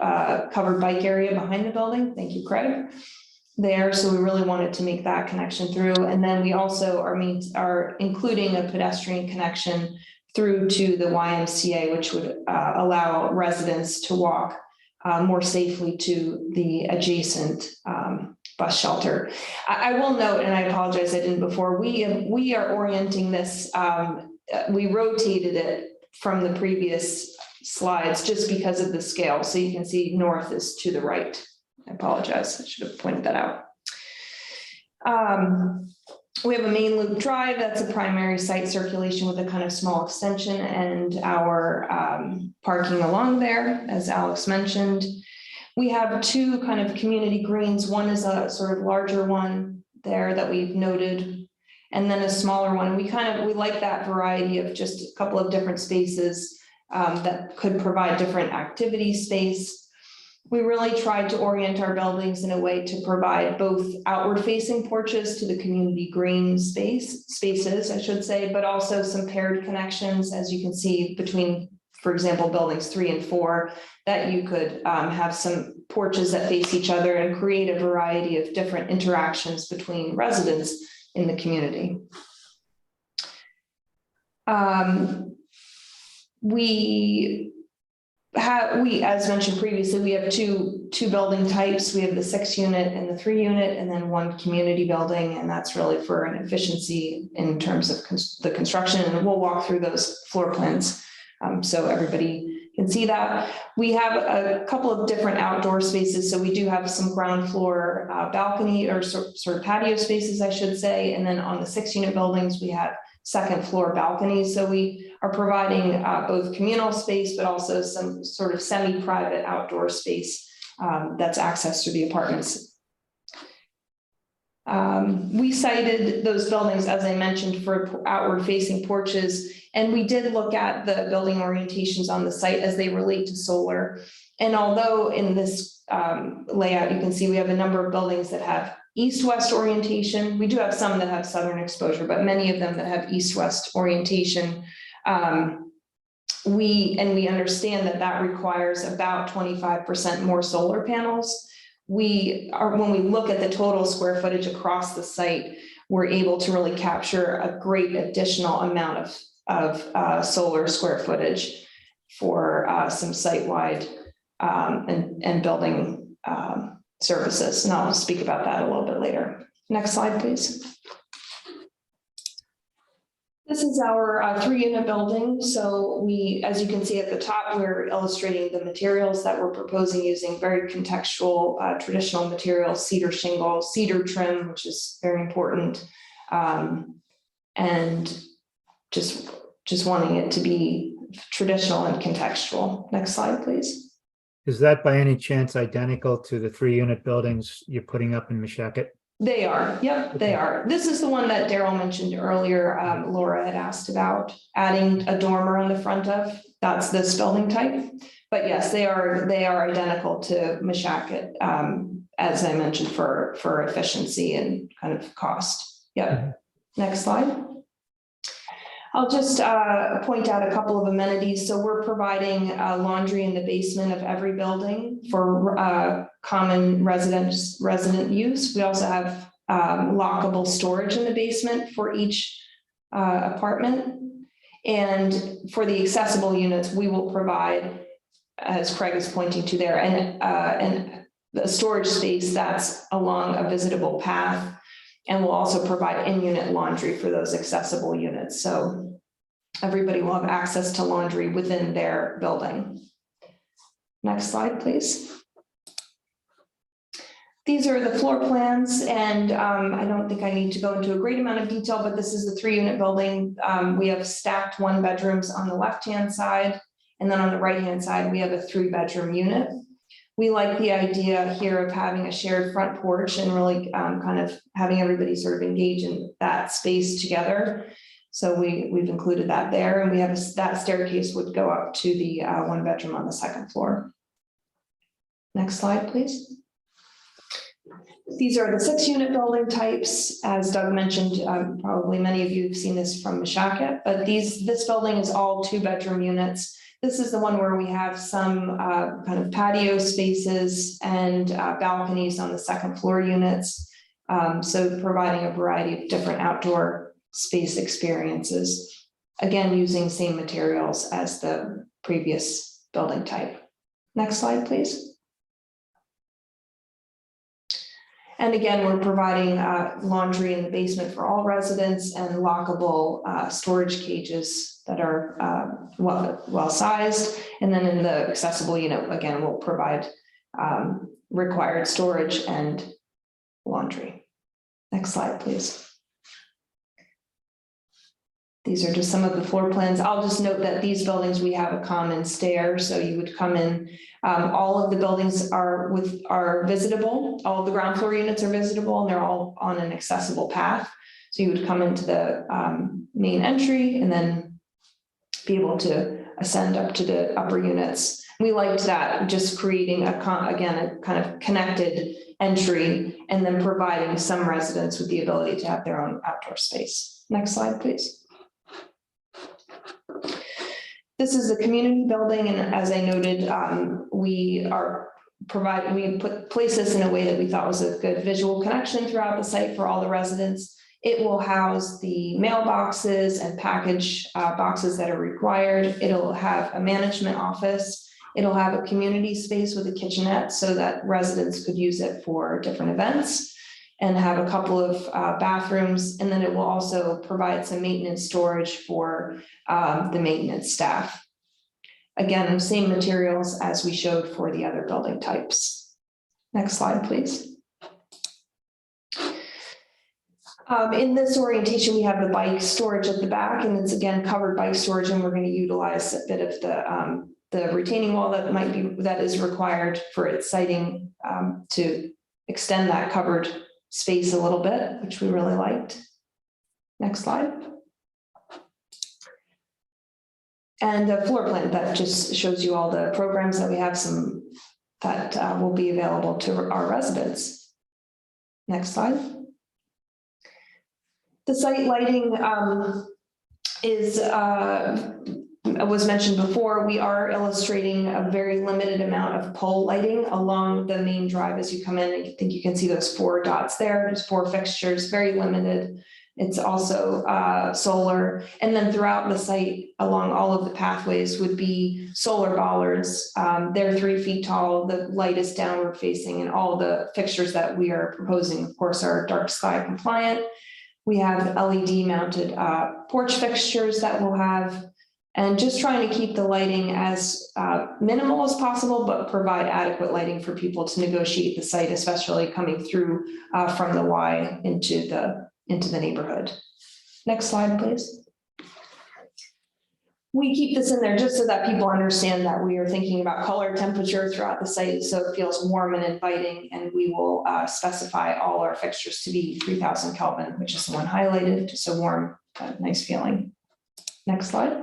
Speaker 7: covered bike area behind the building. Thank you, Craig. There, so we really wanted to make that connection through. And then we also are including a pedestrian connection through to the YMCA, which would allow residents to walk more safely to the adjacent bus shelter. I will note, and I apologize I didn't before, we are orienting this, we rotated it from the previous slides just because of the scale. So you can see north is to the right. I apologize, I should have pointed that out. We have a main loop drive, that's a primary site circulation with a kind of small extension, and our parking along there, as Alex mentioned. We have two kind of community greens. One is a sort of larger one there that we've noted, and then a smaller one. We like that variety of just a couple of different spaces that could provide different activity space. We really tried to orient our buildings in a way to provide both outward facing porches to the community green spaces, I should say, but also some paired connections, as you can see between, for example, buildings 3 and 4, that you could have some porches that face each other and create a variety of different interactions between residents in the community. As mentioned previously, we have two building types. We have the 6-unit and the 3-unit, and then one community building, and that's really for an efficiency in terms of the construction. And we'll walk through those floor plans so everybody can see that. We have a couple of different outdoor spaces. So we do have some ground floor balcony or sort of patio spaces, I should say. And then on the 6-unit buildings, we have second floor balconies. So we are providing both communal space, but also some sort of semi-private outdoor space that's accessed through the apartments. We cited those buildings, as I mentioned, for outward facing porches, and we did look at the building orientations on the site as they relate to solar. And although in this layout, you can see we have a number of buildings that have east-west orientation. We do have some that have southern exposure, but many of them that have east-west orientation. We understand that requires about 25% more solar panels. When we look at the total square footage across the site, we're able to really capture a great additional amount of solar square footage for some site-wide and building services. And I'll speak about that a little bit later. Next slide, please. This is our 3-unit building. So as you can see at the top, we're illustrating the materials that we're proposing using very contextual, traditional materials, cedar shingle, cedar trim, which is very important. And just wanting it to be traditional and contextual. Next slide, please.
Speaker 3: Is that by any chance identical to the 3-unit buildings you're putting up in Meshacket?
Speaker 7: They are. Yep, they are. This is the one that Daryl mentioned earlier. Laura had asked about adding a dormer on the front of. That's this building type. But yes, they are identical to Meshacket, as I mentioned, for efficiency and kind of cost. Yep. Next slide. I'll just point out a couple of amenities. So we're providing laundry in the basement of every building for common resident use. We also have lockable storage in the basement for each apartment. And for the accessible units, we will provide, as Craig is pointing to there, and a storage space that's along a visitable path. And we'll also provide in-unit laundry for those accessible units. So everybody will have access to laundry within their building. Next slide, please. These are the floor plans, and I don't think I need to go into a great amount of detail, but this is the 3-unit building. We have stacked 1-bedrooms on the left-hand side, and then on the right-hand side, we have a 3-bedroom unit. We like the idea here of having a shared front porch and really kind of having everybody sort of engage in that space together. So we've included that there, and we have that staircase would go up to the 1-bedroom on the 2nd floor. Next slide, please. These are the 6-unit building types. As Doug mentioned, probably many of you have seen this from Mashaka, but this building is all 2-bedroom units. This is the one where we have some kind of patio spaces and balconies on the 2nd floor units. So providing a variety of different outdoor space experiences, again, using same materials as the previous building type. Next slide, please. And again, we're providing laundry in the basement for all residents and lockable storage cages that are well sized. And then in the accessible unit, again, we'll provide required storage and laundry. Next slide, please. These are just some of the floor plans. I'll just note that these buildings, we have a common stair, so you would come in. All of the buildings are visitable. All of the ground floor units are visitable, and they're all on an accessible path. So you would come into the main entry and then be able to ascend up to the upper units. We liked that, just creating a kind of connected entry, and then providing some residents with the ability to have their own outdoor space. Next slide, please. This is a community building, and as I noted, we place this in a way that we thought was a good visual connection throughout the site for all the residents. It will house the mailboxes and package boxes that are required. It'll have a management office. It'll have a community space with a kitchenette so that residents could use it for different events, and have a couple of bathrooms. And then it will also provide some maintenance storage for the maintenance staff. Again, same materials as we showed for the other building types. Next slide, please. In this orientation, we have the bike storage at the back, and it's again covered bike storage, and we're going to utilize a bit of the retaining wall that is required for its siting to extend that covered space a little bit, which we really liked. Next slide. And a floor plan that just shows you all the programs that we have, some that will be available to our residents. Next slide. The site lighting was mentioned before. We are illustrating a very limited amount of pole lighting along the main drive as you come in. I think you can see those 4 dots there. There's 4 fixtures, very limited. It's also solar. And then throughout the site, along all of the pathways, would be solar bollards. They're 3 feet tall. The light is downward facing, and all the fixtures that we are proposing, of course, are dark sky compliant. We have LED mounted porch fixtures that we'll have, and just trying to keep the lighting as minimal as possible, but provide adequate lighting for people to negotiate the site, especially coming through from the Y into the neighborhood. Next slide, please. We keep this in there just so that people understand that we are thinking about color, temperature throughout the site, so it feels warm and inviting, and we will specify all our fixtures to be 3000 Kelvin, which is the one highlighted, just a warm, nice feeling. Next slide.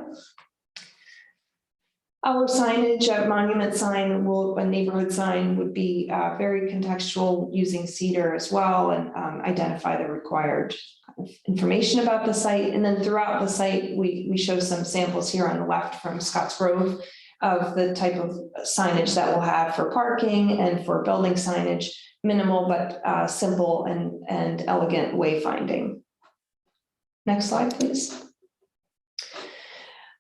Speaker 7: Our signage, a monument sign, a neighborhood sign would be very contextual, using cedar as well, and identify the required information about the site. And then throughout the site, we show some samples here on the left from Scotts Grove of the type of signage that we'll have for parking and for building signage, minimal but simple and elegant wayfinding. Next slide, please.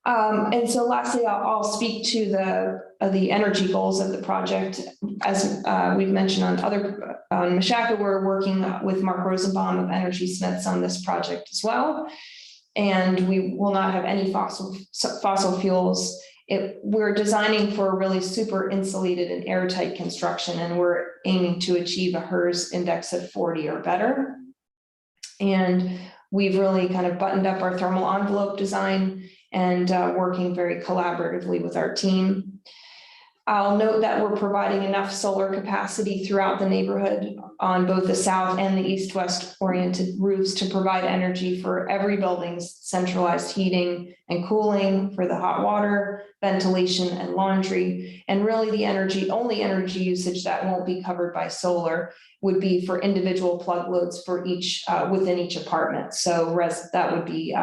Speaker 7: And so lastly, I'll speak to the energy goals of the project. As we've mentioned on Mashaka, we're working with Mark Rosenbaum of Energy Smiths on this project as well. And we will not have any fossil fuels. We're designing for a really super insulated and airtight construction, and we're aiming to achieve a HERS index of 40 or better. And we've really kind of buttoned up our thermal envelope design and working very collaboratively with our team. I'll note that we're providing enough solar capacity throughout the neighborhood on both the south and the east-west oriented roofs to provide energy for every building's centralized heating and cooling, for the hot water, ventilation, and laundry. And really the only energy usage that won't be covered by solar would be for individual plug loads for each within each apartment. So that would be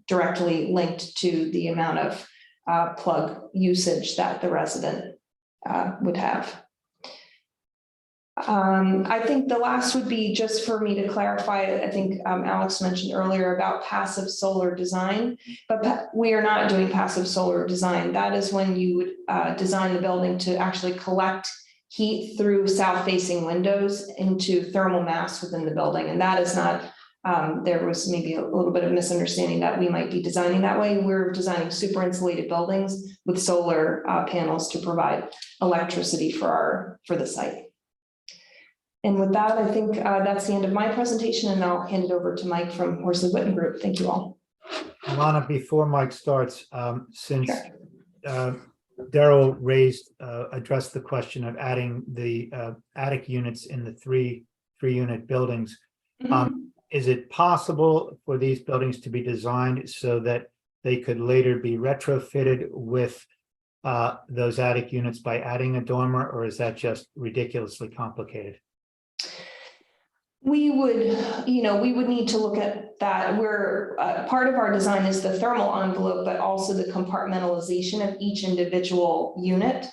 Speaker 7: directly linked to the amount of plug usage that the resident would have. I think the last would be just for me to clarify. I think Alex mentioned earlier about passive solar design, but we are not doing passive solar design. That is when you would design the building to actually collect heat through south-facing windows into thermal mass within the building. And that is not, there was maybe a little bit of misunderstanding that we might be designing that way. We're designing super insulated buildings with solar panels to provide electricity for the site. And with that, I think that's the end of my presentation, and I'll hand it over to Mike from Horsley Witten Group. Thank you all.
Speaker 3: Alana, before Mike starts, since Daryl addressed the question of adding the attic units in the three unit buildings. Is it possible for these buildings to be designed so that they could later be retrofitted with those attic units by adding a dormer, or is that just ridiculously complicated?
Speaker 7: We would need to look at that. We're part of our design is the thermal envelope, but also the compartmentalization of each individual unit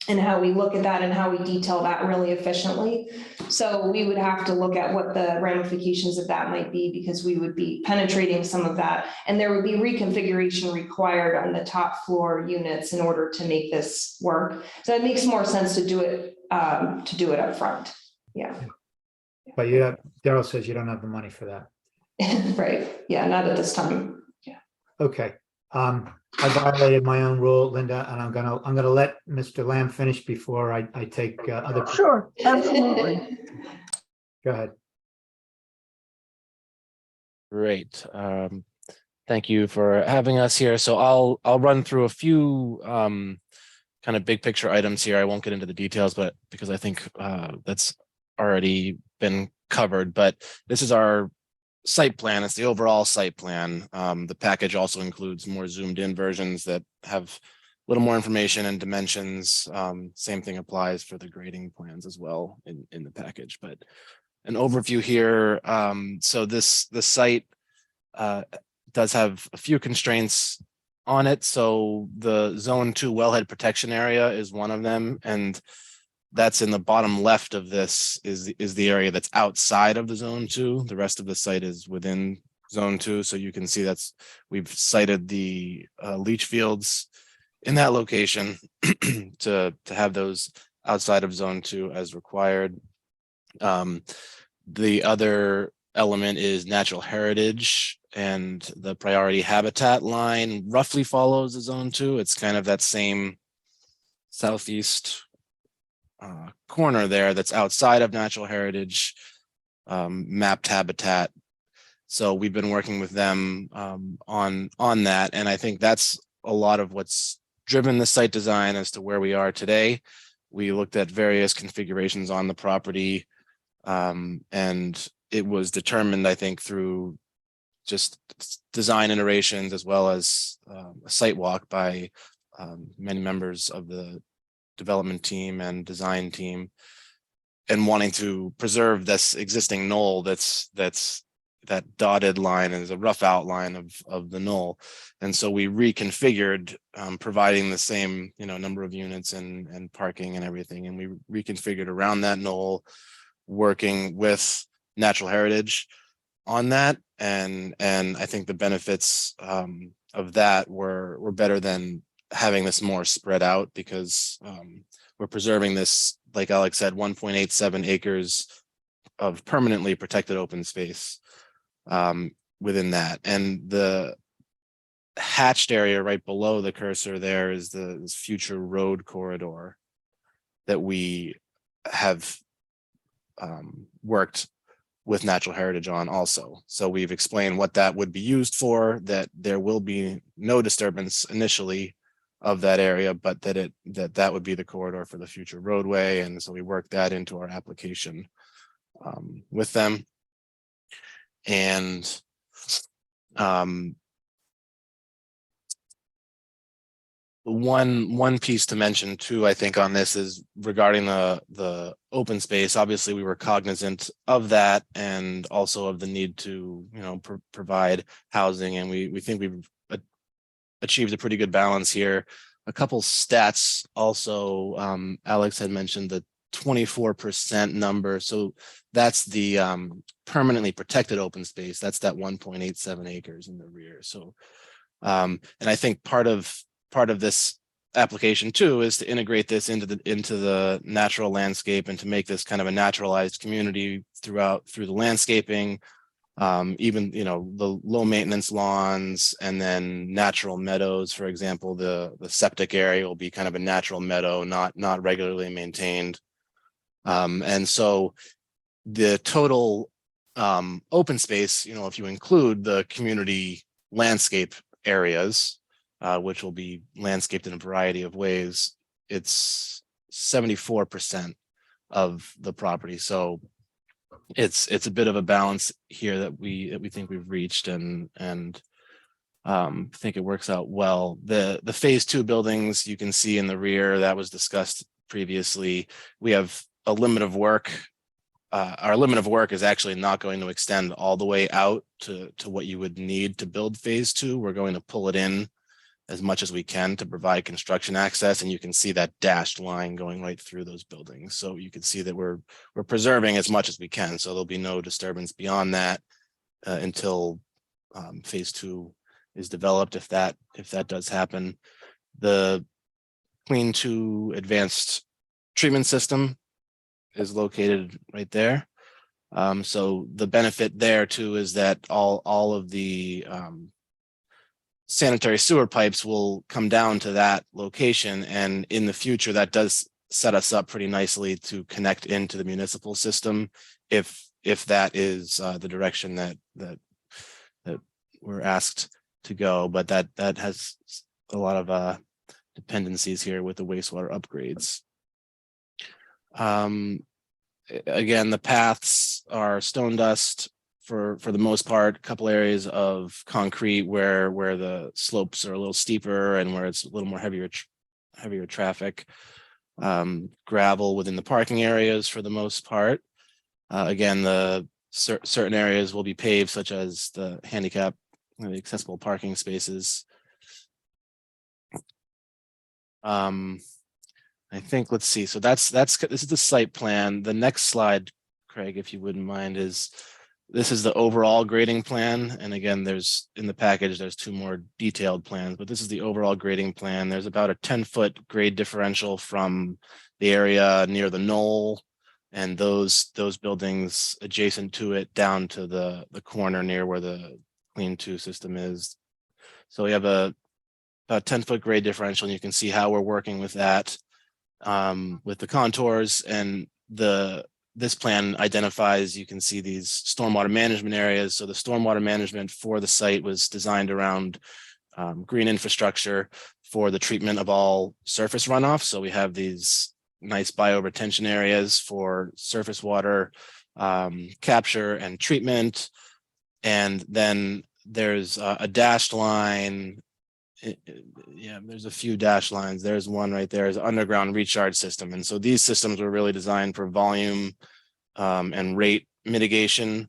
Speaker 7: and how we look at that and how we detail that really efficiently. So we would have to look at what the ramifications of that might be, because we would be penetrating some of that, and there would be reconfiguration required on the top floor units in order to make this work. So it makes more sense to do it up front. Yeah.
Speaker 3: But Daryl says you don't have the money for that.
Speaker 7: Right. Yeah, not at this time. Yeah.
Speaker 3: Okay. I violated my own rule, Linda, and I'm gonna let Mr. Lamb finish before I take other.
Speaker 1: Sure, absolutely.
Speaker 3: Go ahead.
Speaker 8: Great. Thank you for having us here. So I'll run through a few kind of big picture items here. I won't get into the details, but because I think that's already been covered. But this is our site plan. It's the overall site plan. The package also includes more zoomed in versions that have a little more information and dimensions. Same thing applies for the grading plans as well in the package. But an overview here. So the site does have a few constraints on it. So the zone 2 wellhead protection area is one of them, and that's in the bottom left of this is the area that's outside of the zone 2. The rest of the site is within zone 2. So you can see we've cited the leach fields in that location to have those outside of zone 2 as required. The other element is natural heritage, and the priority habitat line roughly follows the zone 2. It's kind of that same southeast corner there that's outside of natural heritage mapped habitat. So we've been working with them on that, and I think that's a lot of what's driven the site design as to where we are today. We looked at various configurations on the property, and it was determined, I think, through just design iterations as well as a site walk by many members of the development team and design team, and wanting to preserve this existing knoll that dotted line is a rough outline of the knoll. And so we reconfigured, providing the same number of units and parking and everything, and we reconfigured around that knoll, working with natural heritage on that, and I think the benefits of that were better than having this more spread out, because we're preserving this, like Alex said, 1.87 acres of permanently protected open space within that. And the hatched area right below the cursor there is this future road corridor that we have worked with natural heritage on also. So we've explained what that would be used for, that there will be no disturbance initially of that area, but that would be the corridor for the future roadway. And so we worked that into our application with them. And one piece to mention too, I think, on this is regarding the open space. Obviously, we were cognizant of that and also of the need to, provide housing, and we think we've achieved a pretty good balance here. A couple stats also, Alex had mentioned the 24% number. So that's the permanently protected open space. That's that 1.87 acres in the rear. So, and I think part of this application too is to integrate this into the natural landscape and to make this kind of a naturalized community through the landscaping, even the low maintenance lawns, and then natural meadows. For example, the septic area will be kind of a natural meadow, not regularly maintained, and so the total open space, if you include the community landscape areas, which will be landscaped in a variety of ways, it's 74% of the property. So it's a bit of a balance here that we think we've reached, and think it works out well. The phase 2 buildings you can see in the rear, that was discussed previously. We have a limit of work. Our limit of work is actually not going to extend all the way out to what you would need to build phase 2. We're going to pull it in as much as we can to provide construction access, and you can see that dashed line going right through those buildings. So you can see that we're preserving as much as we can. So there'll be no disturbance beyond that until phase 2 is developed, if that does happen. The Clean 2 advanced treatment system is located right there. So the benefit there too is that all of the sanitary sewer pipes will come down to that location, and in the future that does set us up pretty nicely to connect into the municipal system if that is the direction that we're asked to go. But that has a lot of dependencies here with the wastewater upgrades. Again, the paths are stone dust for the most part. A couple areas of concrete where the slopes are a little steeper and where it's a little more heavier traffic. Gravel within the parking areas for the most part. Again, the certain areas will be paved, such as the handicap, the accessible parking spaces. I think, let's see. So this is the site plan. The next slide, Craig, if you wouldn't mind, this is the overall grading plan. And again, in the package, there's 2 more detailed plans, but this is the overall grading plan. There's about a 10-foot grade differential from the area near the knoll and those buildings adjacent to it down to the corner near where the Clean 2 system is. So we have about 10-foot grade differential, and you can see how we're working with that. With the contours, and this plan identifies, you can see these stormwater management areas. So the stormwater management for the site was designed around green infrastructure for the treatment of all surface runoff. So we have these nice bioretention areas for surface water capture and treatment. And then there's a dashed line. Yeah, there's a few dash lines. There's one right there, is underground recharge system. And so these systems were really designed for volume and rate mitigation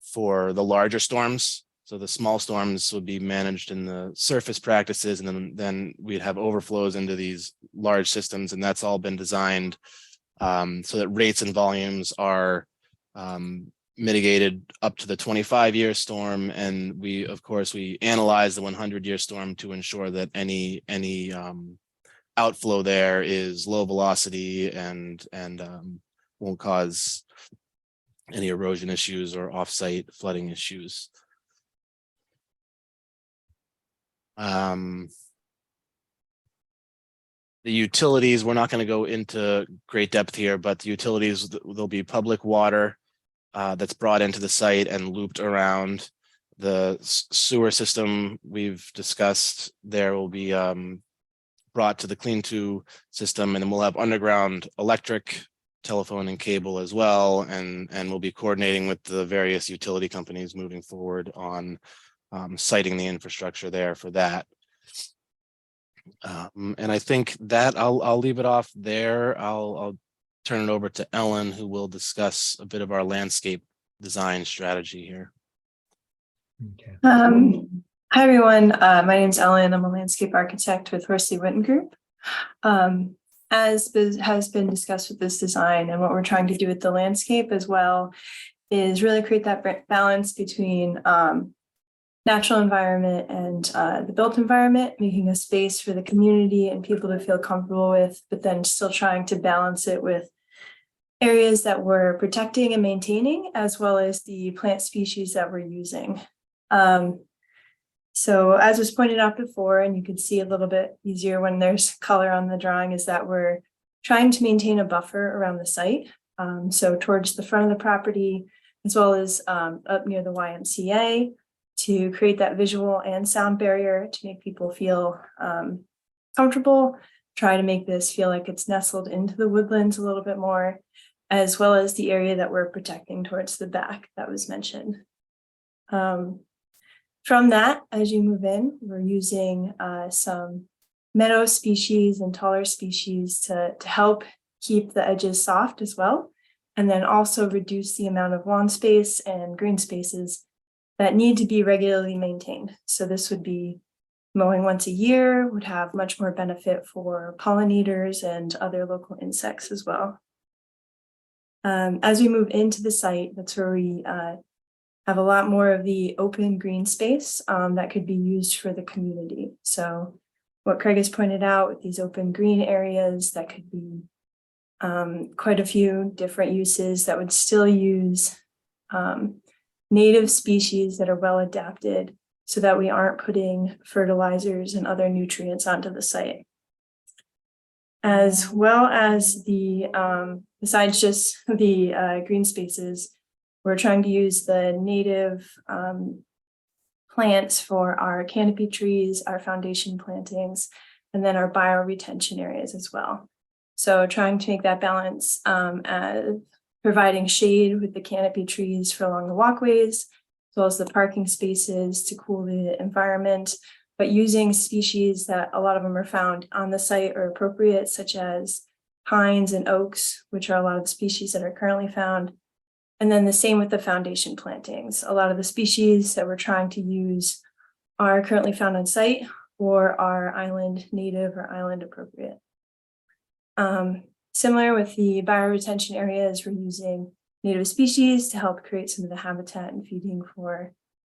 Speaker 8: for the larger storms. So the small storms would be managed in the surface practices, and then we'd have overflows into these large systems. And that's all been designed so that rates and volumes are mitigated up to the 25-year storm. And we analyze the 100-year storm to ensure that any outflow there is low velocity and won't cause any erosion issues or offsite flooding issues. The utilities, we're not going to go into great depth here, but the utilities, there'll be public water that's brought into the site and looped around. The sewer system we've discussed, there will be brought to the Clean 2 system, and then we'll have underground electric, telephone, and cable as well, and we'll be coordinating with the various utility companies moving forward on siting the infrastructure there for that. And I think that I'll leave it off there. I'll turn it over to Ellen, who will discuss a bit of our landscape design strategy here.
Speaker 3: Okay.
Speaker 9: Hi, everyone. My name's Ellen. I'm a landscape architect with Horsley Witten Group. As has been discussed with this design, and what we're trying to do with the landscape as well is really create that balance between natural environment and the built environment, making a space for the community and people to feel comfortable with, but then still trying to balance it with areas that we're protecting and maintaining, as well as the plant species that we're using. So as was pointed out before, and you can see a little bit easier when there's color on the drawing, is that we're trying to maintain a buffer around the site. So towards the front of the property, as well as up near the YMCA, to create that visual and sound barrier to make people feel comfortable, try to make this feel like it's nestled into the woodlands a little bit more, as well as the area that we're protecting towards the back that was mentioned. From that, as you move in, we're using some meadow species and taller species to help keep the edges soft as well, and then also reduce the amount of lawn space and green spaces that need to be regularly maintained. So this would be mowing once a year, would have much more benefit for pollinators and other local insects as well. As we move into the site, that's where we have a lot more of the open green space that could be used for the community. So what Craig has pointed out with these open green areas, that could be quite a few different uses that would still use native species that are well adapted so that we aren't putting fertilizers and other nutrients onto the site. As well as the, besides just the green spaces, we're trying to use the native plants for our canopy trees, our foundation plantings, and then our bioretention areas as well. So trying to make that balance as providing shade with the canopy trees for along the walkways, as well as the parking spaces to cool the environment, but using species that a lot of them are found on the site or appropriate, such as pines and oaks, which are a lot of the species that are currently found. And then the same with the foundation plantings. A lot of the species that we're trying to use are currently found on site or are island native or island appropriate. Similar with the bioretention areas, we're using native species to help create some of the habitat and feeding for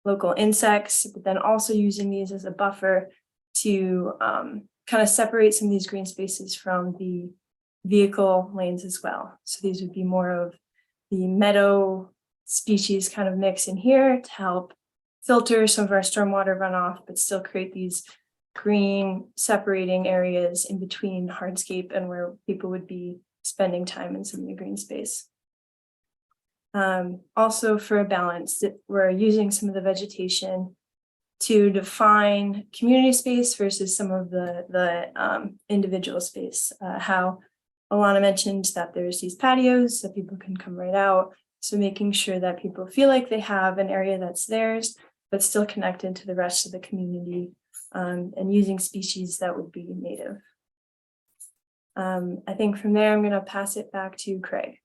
Speaker 9: local insects, but then also using these as a buffer to kind of separate some of these green spaces from the vehicle lanes as well. So these would be more of the meadow species kind of mix in here to help filter some of our stormwater runoff, but still create these green separating areas in between hardscape and where people would be spending time in some of the green space. Also for a balance, we're using some of the vegetation to define community space versus some of the individual space. How Alana mentioned that there's these patios that people can come right out. So making sure that people feel like they have an area that's theirs, but still connected to the rest of the community, and using species that would be native. I think from there, I'm going to pass it back to Craig.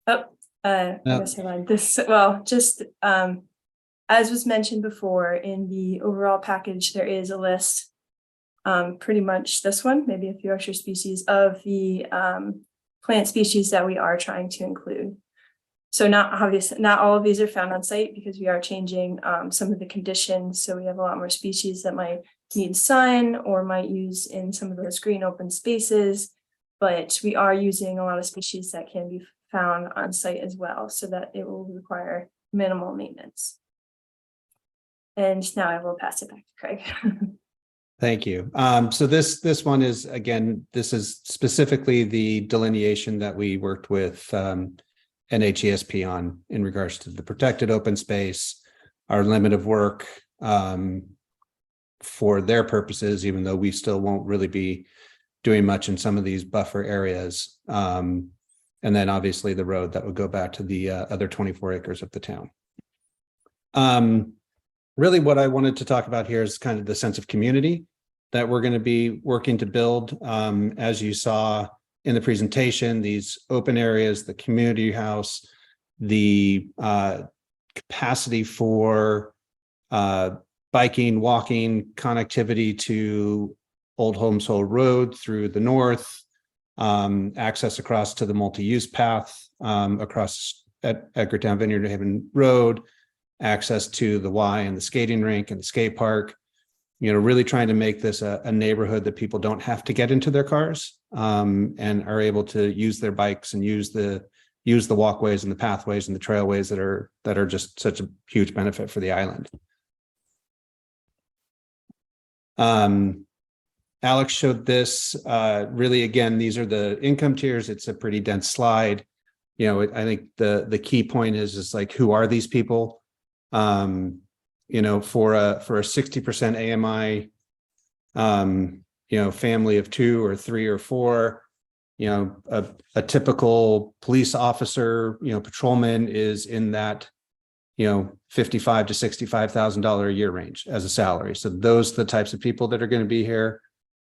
Speaker 9: Oh, I guess I lied. This, well, just as was mentioned before, in the overall package, there is a list, pretty much this one, maybe a few extra species of the plant species that we are trying to include. So not all of these are found on site because we are changing some of the conditions. So we have a lot more species that might need sun or might use in some of those green open spaces, but we are using a lot of species that can be found on site as well, so that it will require minimal maintenance. And now I will pass it back to Craig.
Speaker 5: Thank you. So this one is, again, this is specifically the delineation that we worked with NHESP on in regards to the protected open space, our limit of work, for their purposes, even though we still won't really be doing much in some of these buffer areas. And then obviously the road that would go back to the other 24 acres of the town. Really what I wanted to talk about here is kind of the sense of community that we're going to be working to build. As you saw in the presentation, these open areas, the community house, the capacity for biking, walking, connectivity to Old Homes Hole Road through the north, access across to the multi-use path across at Edgartown Vineyard Haven Road, access to the Y and the skating rink and the skate park. You know, really trying to make this a neighborhood that people don't have to get into their cars and are able to use their bikes and use the walkways and the pathways and the trailways that are just such a huge benefit for the island. Alex showed this really, again, these are the income tiers. It's a pretty dense slide. You know, I think the key point is like, who are these people? You know, for a 60% AMI, you know, family of 2 or 3 or 4, you know, a typical police officer, you know, patrolman is in that, you know, $55,000 to $65,000 a year range as a salary. So those are the types of people that are going to be here.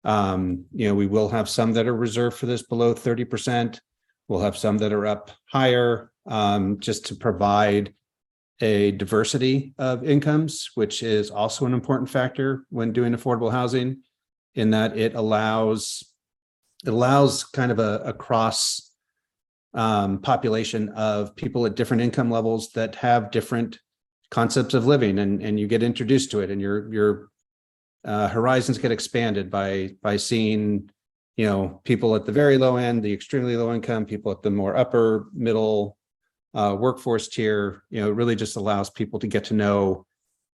Speaker 5: You know, we will have some that are reserved for this below 30%. We'll have some that are up higher, just to provide a diversity of incomes, which is also an important factor when doing affordable housing, in that it allows kind of a cross population of people at different income levels that have different concepts of living, and you get introduced to it, and your horizons get expanded by seeing, you know, people at the very low end, the extremely low income, people at the more upper middle workforce tier. You know, it really just allows people to get to know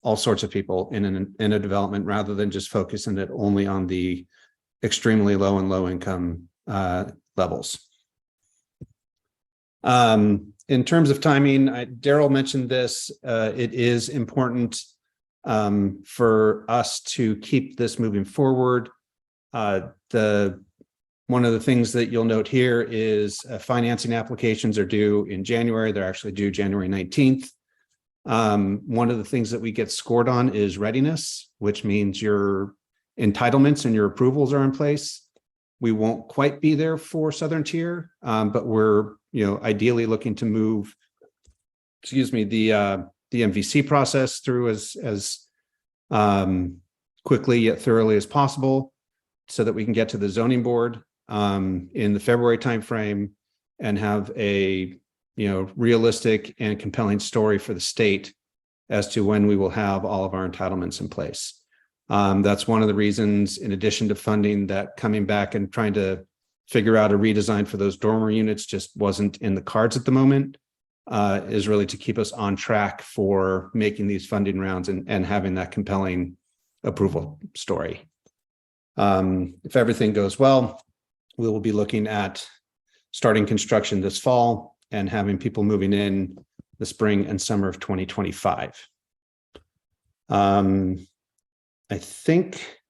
Speaker 5: all sorts of people in a development, rather than just focusing it only on the extremely low and low income levels. In terms of timing, Daryl mentioned this. It is important for us to keep this moving forward. One of the things that you'll note here is financing applications are due in January. They're actually due January 19th. One of the things that we get scored on is readiness, which means your entitlements and your approvals are in place. We won't quite be there for Southern Tier, but we're, you know, ideally looking to move, the MVC process through as quickly yet thoroughly as possible, so that we can get to the zoning board in the February timeframe and have a, you know, realistic and compelling story for the state as to when we will have all of our entitlements in place. That's one of the reasons, in addition to funding, that coming back and trying to figure out a redesign for those dormer units just wasn't in the cards at the moment, is really to keep us on track for making these funding rounds and having that compelling approval story. If everything goes well, we will be looking at starting construction this fall and having people moving in the spring and summer of 2025. I think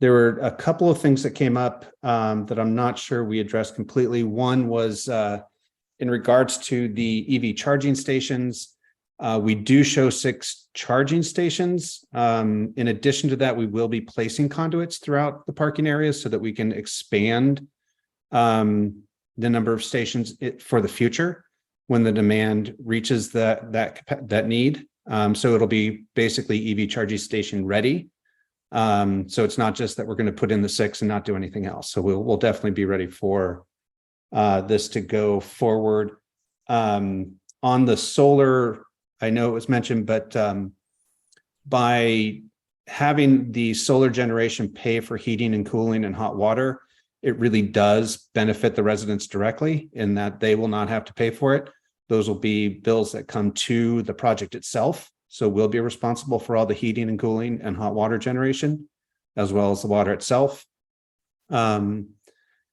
Speaker 5: there were a couple of things that came up that I'm not sure we addressed completely. One was in regards to the EV charging stations. We do show 6 charging stations. In addition to that, we will be placing conduits throughout the parking areas so that we can expand the number of stations for the future when the demand reaches that need. So it'll be basically EV charging station ready. So it's not just that we're going to put in the 6 and not do anything else. So we'll definitely be ready for this to go forward. On the solar, I know it was mentioned, but by having the solar generation pay for heating and cooling and hot water, it really does benefit the residents directly in that they will not have to pay for it. Those will be bills that come to the project itself. So we'll be responsible for all the heating and cooling and hot water generation, as well as the water itself. And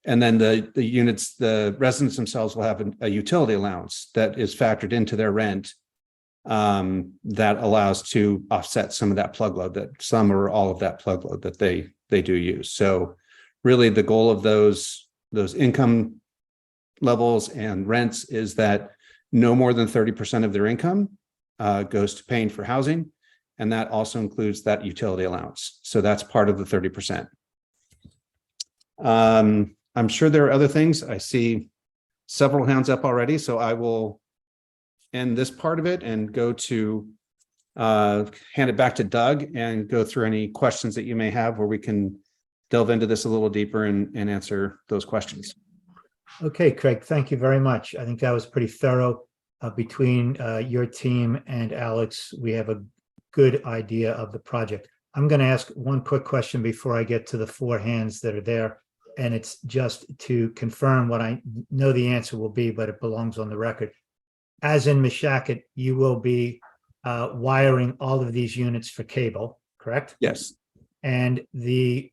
Speaker 5: then the units, the residents themselves will have a utility allowance that is factored into their rent that allows to offset some of that plug load, that some or all of that plug load that they do use. So really the goal of those income levels and rents is that no more than 30% of their income goes to paying for housing. And that also includes that utility allowance. So that's part of the 30%. I'm sure there are other things. I see several hands up already, so I will end this part of it and go to hand it back to Doug and go through any questions that you may have where we can delve into this a little deeper and answer those questions.
Speaker 3: Okay, Craig, thank you very much. I think that was pretty thorough. Between your team and Alex, we have a good idea of the project. I'm going to ask one quick question before I get to the four hands that are there. And it's just to confirm what I know the answer will be, but it belongs on the record. As in Mishakut, you will be wiring all of these units for cable, correct?
Speaker 5: Yes.
Speaker 3: And the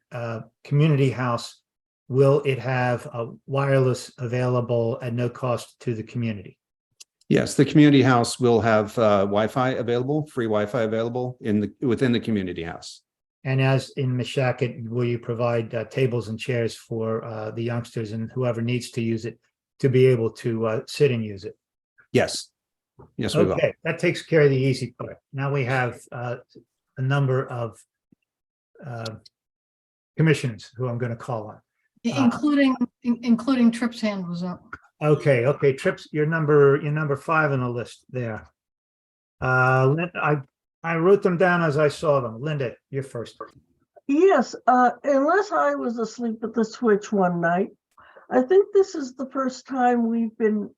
Speaker 3: community house, will it have a wireless available at no cost to the community?
Speaker 5: Yes, the community house will have Wi-Fi available, free Wi-Fi available within the community house.
Speaker 3: And as in Mishakut, will you provide tables and chairs for the youngsters and whoever needs to use it to be able to sit and use it?
Speaker 5: Yes. Yes, we will.
Speaker 3: Okay, that takes care of the easy part. Now we have a number of commissioners who I'm going to call on.
Speaker 1: Including Tripp's hand was up.
Speaker 3: Okay, Trips, you're number 5 on the list there. I wrote them down as I saw them. Linda, you're first.
Speaker 10: Yes, unless I was asleep at the switch one night, I think this is the first time we've been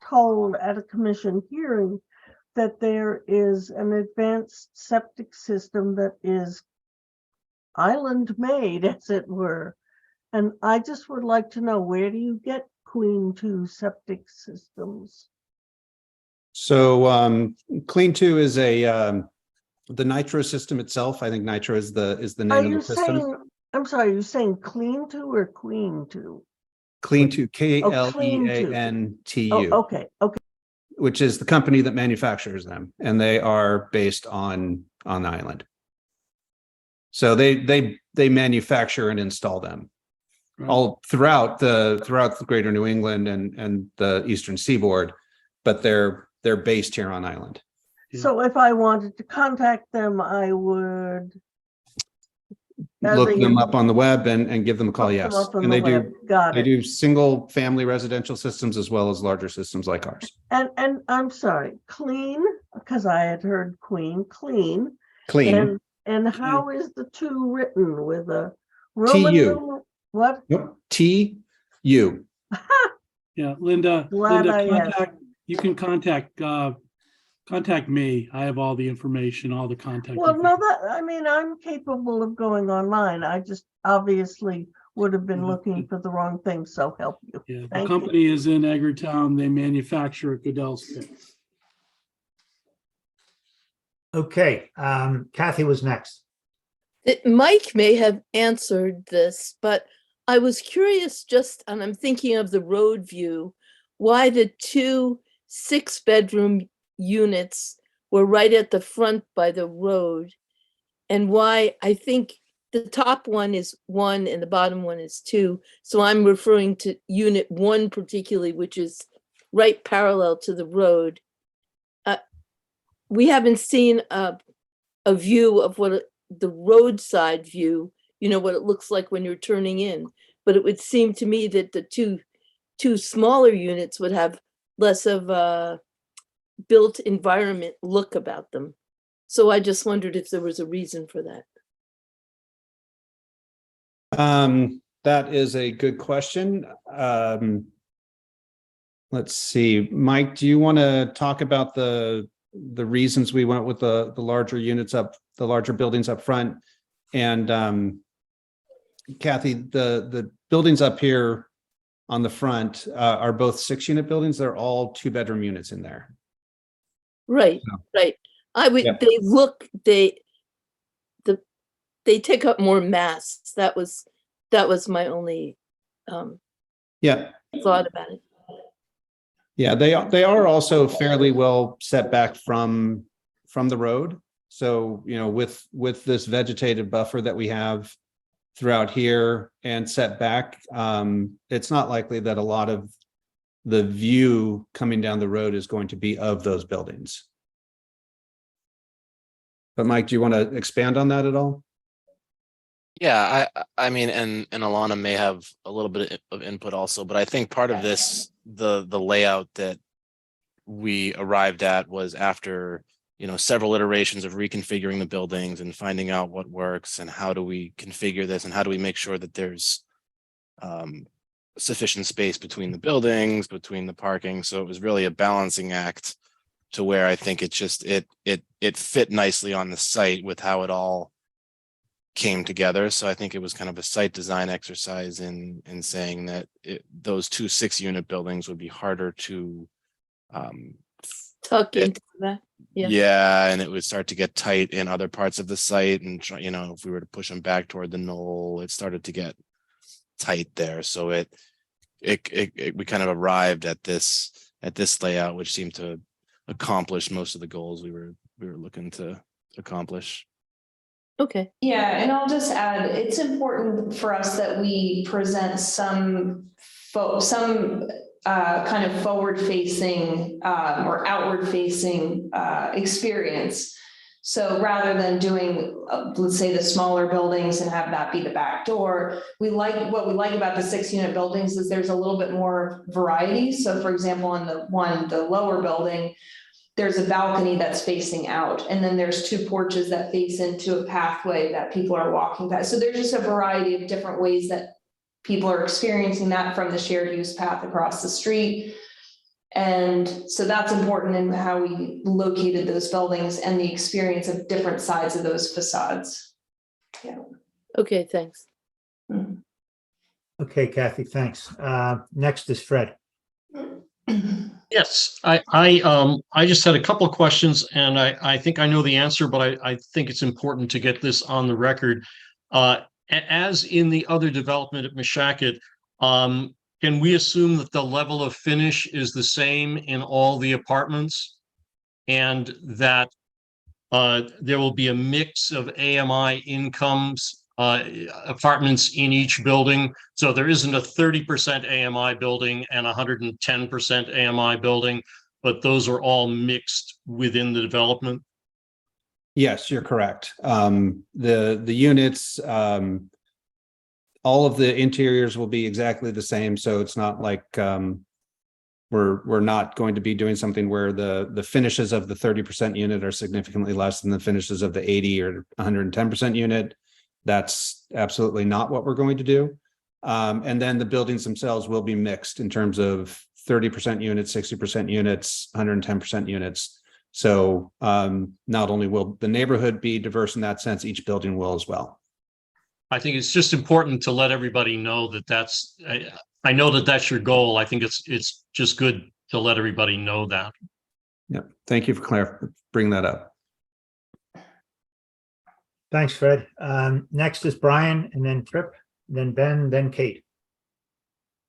Speaker 10: told at a commission hearing that there is an advanced septic system that is island made, as it were. And I just would like to know, where do you get Clean 2 septic systems?
Speaker 5: So Clean 2 is the Nitro system itself. I think Nitro is the name of the system.
Speaker 10: I'm sorry, you're saying Clean 2 or Queen 2?
Speaker 5: Clean 2,
Speaker 10: Clean 2.
Speaker 5: KLEANTU.
Speaker 10: Oh, okay.
Speaker 5: Which is the company that manufactures them, and they are based on the island. So they manufacture and install them all throughout the greater New England and the eastern seaboard, but they're based here on island.
Speaker 10: So if I wanted to contact them, I would
Speaker 5: look them up on the web and give them a call. Yes, and they do single family residential systems as well as larger systems like ours.
Speaker 10: And I'm sorry, Clean, because I had heard Queen, Clean. And how is the 2 written, with a Roman numeral? What?
Speaker 5: Nope. TU.
Speaker 2: Yeah, Linda, you can contact me. I have all the information, all the contact.
Speaker 10: Well, no, I'm capable of going online. I just obviously would have been looking for the wrong thing, so help you.
Speaker 2: Yeah, the company is in Edgartown. They manufacture at Goodell's.
Speaker 3: Okay, Kathy was next.
Speaker 11: Mike may have answered this, but I was curious and I'm thinking of the road view, why the 2 6-bedroom units were right at the front by the road, and why I think the top one is 1 and the bottom one is 2. So I'm referring to unit 1 particularly, which is right parallel to the road. We haven't seen a view of the roadside view, what it looks like when you're turning in. But it would seem to me that the two smaller units would have less of a built environment look about them. So I just wondered if there was a reason for that.
Speaker 5: That is a good question. Let's see, Mike, do you want to talk about the reasons we went with the larger units the larger buildings up front? And Kathy, the buildings up here on the front are both 6-unit buildings. They're all 2-bedroom units in there.
Speaker 11: Right, right. They take up more mass. That was my only thought about it.
Speaker 5: Yeah, they are also fairly well set back from the road. So, you know, with this vegetative buffer that we have throughout here and set back, it's not likely that a lot of the view coming down the road is going to be of those buildings. But Mike, do you want to expand on that at all?
Speaker 8: Yeah, I mean, and Alana may have a little bit of input also, but I think part of this, the layout that we arrived at was after, you know, several iterations of reconfiguring the buildings and finding out what works and how do we configure this and how do we make sure that there's sufficient space between the buildings, between the parking. So it was really a balancing act to where I think it just it fit nicely on the site with how it all came together. So I think it was kind of a site design exercise in saying that those 2 6-unit buildings would be harder to
Speaker 11: Tuck into that. Yeah.
Speaker 8: yeah, and it would start to get tight in other parts of the site, and you know, if we were to push them back toward the knoll, it started to get tight there. So we kind of arrived at this layout, which seemed to accomplish most of the goals we were looking to accomplish.
Speaker 11: Okay.
Speaker 7: Yeah, and I'll just add, it's important for us that we present some kind of forward-facing or outward-facing experience. So rather than doing, let's say, the smaller buildings and have that be the back door, what we like about the 6-unit buildings is there's a little bit more variety. So for example, in the lower building, there's a balcony that's facing out, and then there's 2 porches that face into a pathway that people are walking past. So there's just a variety of different ways that people are experiencing that from the shared use path across the street. And so that's important in how we located those buildings and the experience of different sides of those facades. Yeah.
Speaker 11: Okay, thanks.
Speaker 3: Okay, Kathy, thanks. Next is Fred.
Speaker 12: Yes, I just had a couple of questions, and I think I know the answer, but I think it's important to get this on the record. As in the other development at Meshacket, can we assume that the level of finish is the same in all the apartments, and that there will be a mix of AMI incomes apartments in each building? So there isn't a 30% AMI building and 110% AMI building, but those are all mixed within the development?
Speaker 5: Yes, you're correct. The units, all of the interiors will be exactly the same. So it's not like we're not going to be doing something where the finishes of the 30% unit are significantly less than the finishes of the 80 or 110% unit. That's absolutely not what we're going to do. And then the buildings themselves will be mixed in terms of 30% units, 60% units, 110% units. So not only will the neighborhood be diverse in that sense, each building will as well.
Speaker 12: I think it's just important to let everybody know that I know that that's your goal. I think it's just good to let everybody know that.
Speaker 5: Yeah, thank you for bringing that up.
Speaker 3: Thanks, Fred. Next is Brian, and then Tripp, then Ben, then Kate.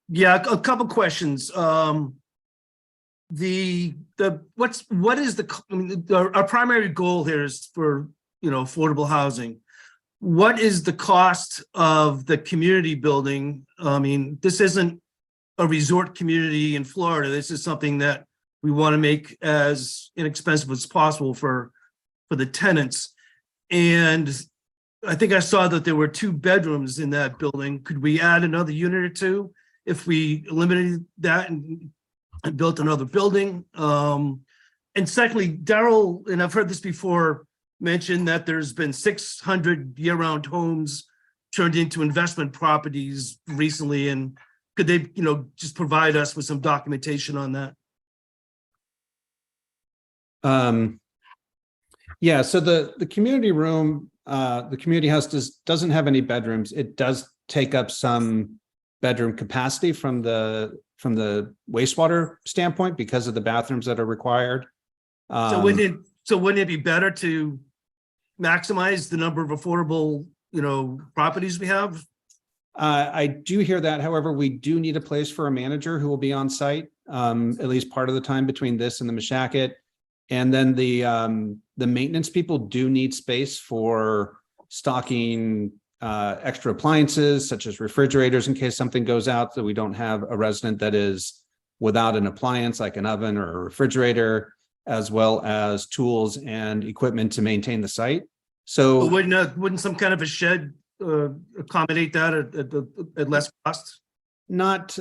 Speaker 13: Yeah, a couple questions. Our primary goal here is for, affordable housing. What is the cost of the community building? I mean, this isn't a resort community in Florida. This is something that we want to make as inexpensive as possible for the tenants. And I think I saw that there were 2 bedrooms in that building. Could we add another unit or 2 if we eliminated that and built another building? And secondly, Daryl, and I've heard this before, mentioned that there's been 600 year-round homes turned into investment properties recently. And could they, just provide us with some documentation on that?
Speaker 5: Yeah, so the community room, the community house doesn't have any bedrooms. It does take up some bedroom capacity from the wastewater standpoint because of the bathrooms that are required.
Speaker 13: So wouldn't it be better to maximize the number of affordable, properties we have?
Speaker 5: I do hear that. However, we do need a place for a manager who will be on site. at least part of the time between this and the Mashakit. And then the maintenance people do need space for stocking extra appliances such as refrigerators in case something goes out, so we don't have a resident that is without an appliance like an oven or a refrigerator, as well as tools and equipment to maintain the site. So
Speaker 13: Wouldn't some kind of a shed accommodate that at less cost?
Speaker 5: not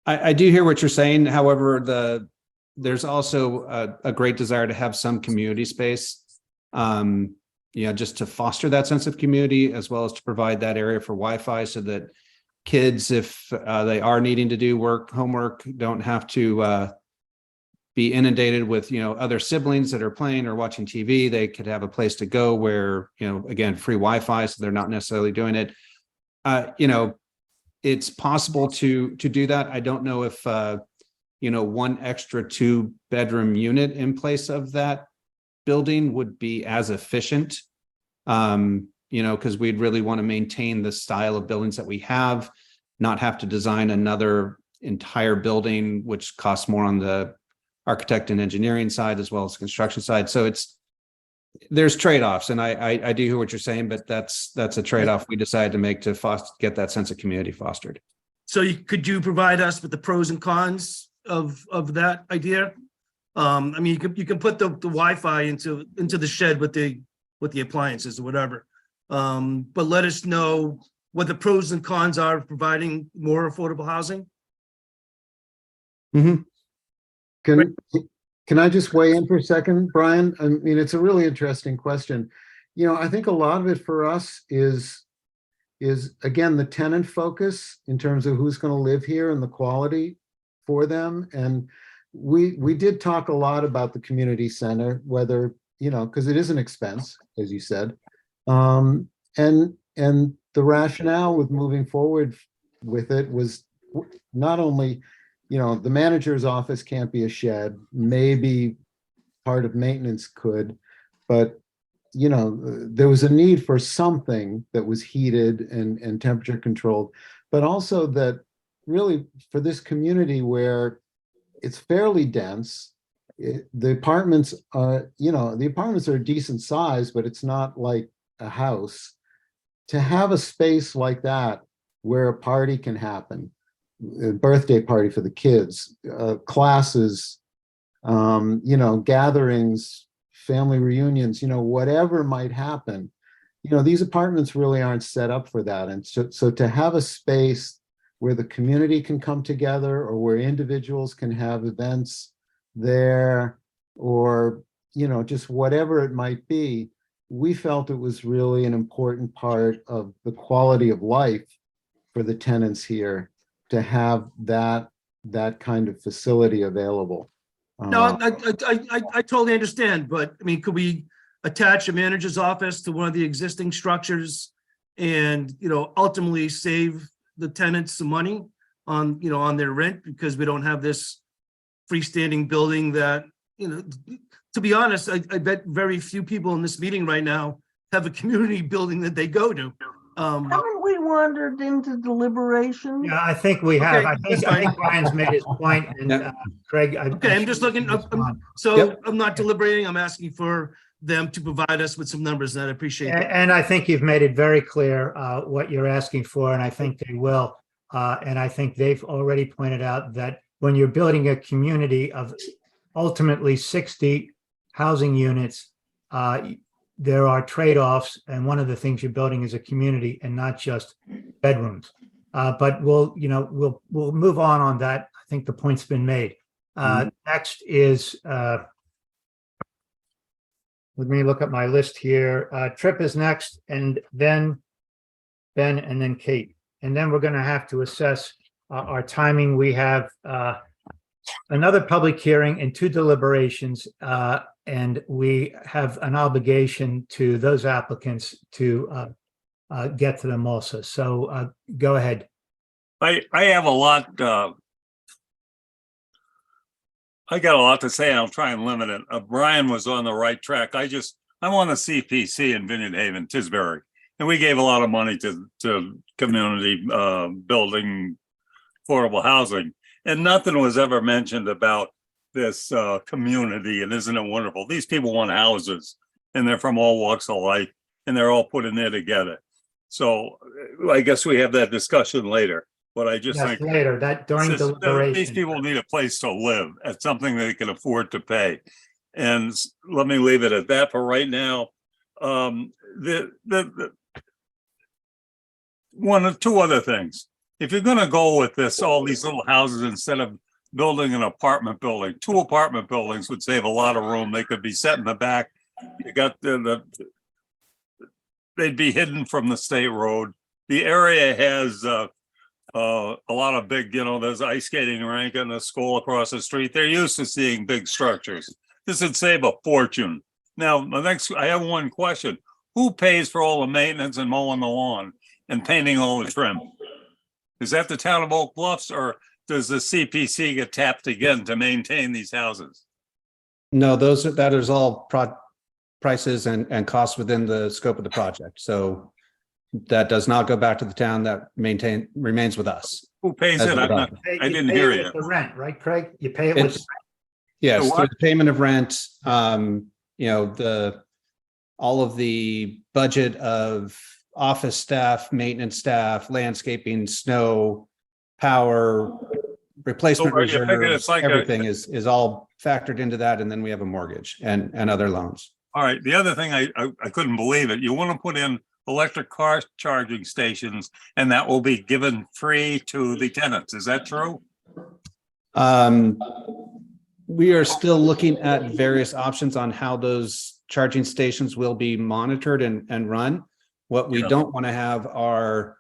Speaker 5: I do hear what you're saying. However, there's also a great desire to have some community space, just to foster that sense of community, as well as to provide that area for Wi-Fi so that kids, if they are needing to do homework, don't have to be inundated with, other siblings that are playing or watching TV. They could have a place to go where, again, free Wi-Fi, so they're not necessarily doing it. It's possible to do that. I don't know if, one extra 2-bedroom unit in place of that building would be as efficient, because we'd really want to maintain the style of buildings that we have, not have to design another entire building, which costs more on the architect and engineering side as well as construction side. So there's trade-offs, and I do hear what you're saying, but that's a trade-off we decided to make to get that sense of community fostered.
Speaker 13: So could you provide us with the pros and cons of that idea? You can put the Wi-Fi into the shed with the appliances or whatever. But let us know what the pros and cons are of providing more affordable housing.
Speaker 5: Mm-hmm.
Speaker 6: Can I just weigh in for a second, Brian? I mean, it's a really interesting question. I think a lot of it for us is again, the tenant focus in terms of who's going to live here and the quality for them. And we did talk a lot about the community center, whether, because it is an expense, as you said. And the rationale with moving forward with it was not only, the manager's office can't be a shed, maybe part of maintenance could, but there was a need for something that was heated and temperature controlled, but also that really for this community where it's fairly dense, the apartments are a decent size, but it's not like a house. To have a space like that where a party can happen, a birthday party for the kids, classes, gatherings, family reunions, whatever might happen, these apartments really aren't set up for that. And so to have a space where the community can come together or where individuals can have events there or, just whatever it might be, we felt it was really an important part of the quality of life for the tenants here to have that kind of facility available.
Speaker 13: No, I totally understand, but could we attach a manager's office to one of the existing structures and, ultimately save the tenants some money on their rent, because we don't have this freestanding building that, to be honest, I bet very few people in this meeting right now have a community building that they go to.
Speaker 10: Haven't we wandered into deliberation?
Speaker 3: Yeah, I think we have.
Speaker 13: Okay,
Speaker 3: I think Brian's made his point, and Craig.
Speaker 13: Okay, I'm just looking, I'm not deliberating, I'm asking for them to provide us with some numbers, and I appreciate that.
Speaker 3: And I think you've made it very clear what you're asking for, and I think they will. And I think they've already pointed out that when you're building a community of ultimately 60 housing units, there are trade-offs, and one of the things you're building is a community and not just bedrooms. But we'll move on that. I think the point's been made. Next is let me look at my list here. Trip is next, and then Ben, and then Kate. And then we're going to have to assess our timing. We have another public hearing and 2 deliberations, and we have an obligation to those applicants to get to them also. So go ahead.
Speaker 14: I have a lot. I got a lot to say, and I'll try and limit it. Brian was on the right track. I'm on the CPC in Vineyard Haven, Tisbury, and we gave a lot of money to community building affordable housing. And nothing was ever mentioned about this community. And isn't it wonderful? These people want houses and they're from all walks of life and they're all put in there together. So I guess we have that discussion later, but I just
Speaker 3: Yes,
Speaker 14: think
Speaker 3: later, that during
Speaker 14: these
Speaker 3: deliberation.
Speaker 14: people need a place to live at something they can afford to pay. And let me leave it at that for right now. One of two other things. If you're going to go with this, all these little houses, instead of building an apartment building, 2 apartment buildings would save a lot of room. They could be set in the back. You got they'd be hidden from the state road. The area has a lot of big, there's an ice skating rink and a school across the street. They're used to seeing big structures. This would save a fortune. Now, I have one question. Who pays for all the maintenance and mowing the lawn and painting all the trim? Is that the town of Oak Bluffs, or does the CPC get tapped again to maintain these houses?
Speaker 5: No, that is all prices and costs within the scope of the project. So that does not go back to the town. That remains with us.
Speaker 14: Who pays
Speaker 5: As
Speaker 14: it?
Speaker 5: a
Speaker 14: I didn't hear you.
Speaker 3: The rent, right, Craig? You pay it with.
Speaker 5: Yes,
Speaker 14: what?
Speaker 5: through the payment of rent, all of the budget of office staff, maintenance staff, landscaping, snow, power, replacement
Speaker 14: So are you thinking
Speaker 5: reserves,
Speaker 14: it's like
Speaker 5: everything is all factored into that. And then we have a mortgage and other loans.
Speaker 14: All right. The other thing, I couldn't believe it. You want to put in electric car charging stations and that will be given free to the tenants. Is that true?
Speaker 5: We are still looking at various options on how those charging stations will be monitored and run. What we don't want to have are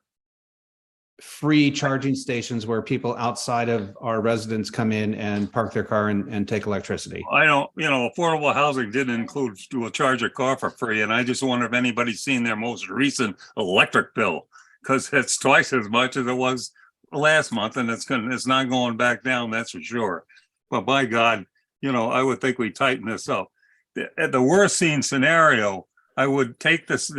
Speaker 5: free charging stations where people outside of our residents come in and park their car and take electricity.
Speaker 14: I don't, affordable housing didn't include to charge a car for free. And I just wonder if anybody's seen their most recent electric bill, because it's twice as much as it was last month, and it's not going back down, that's for sure. But by God, I would think we tighten this up. At the worst scene scenario, I would take this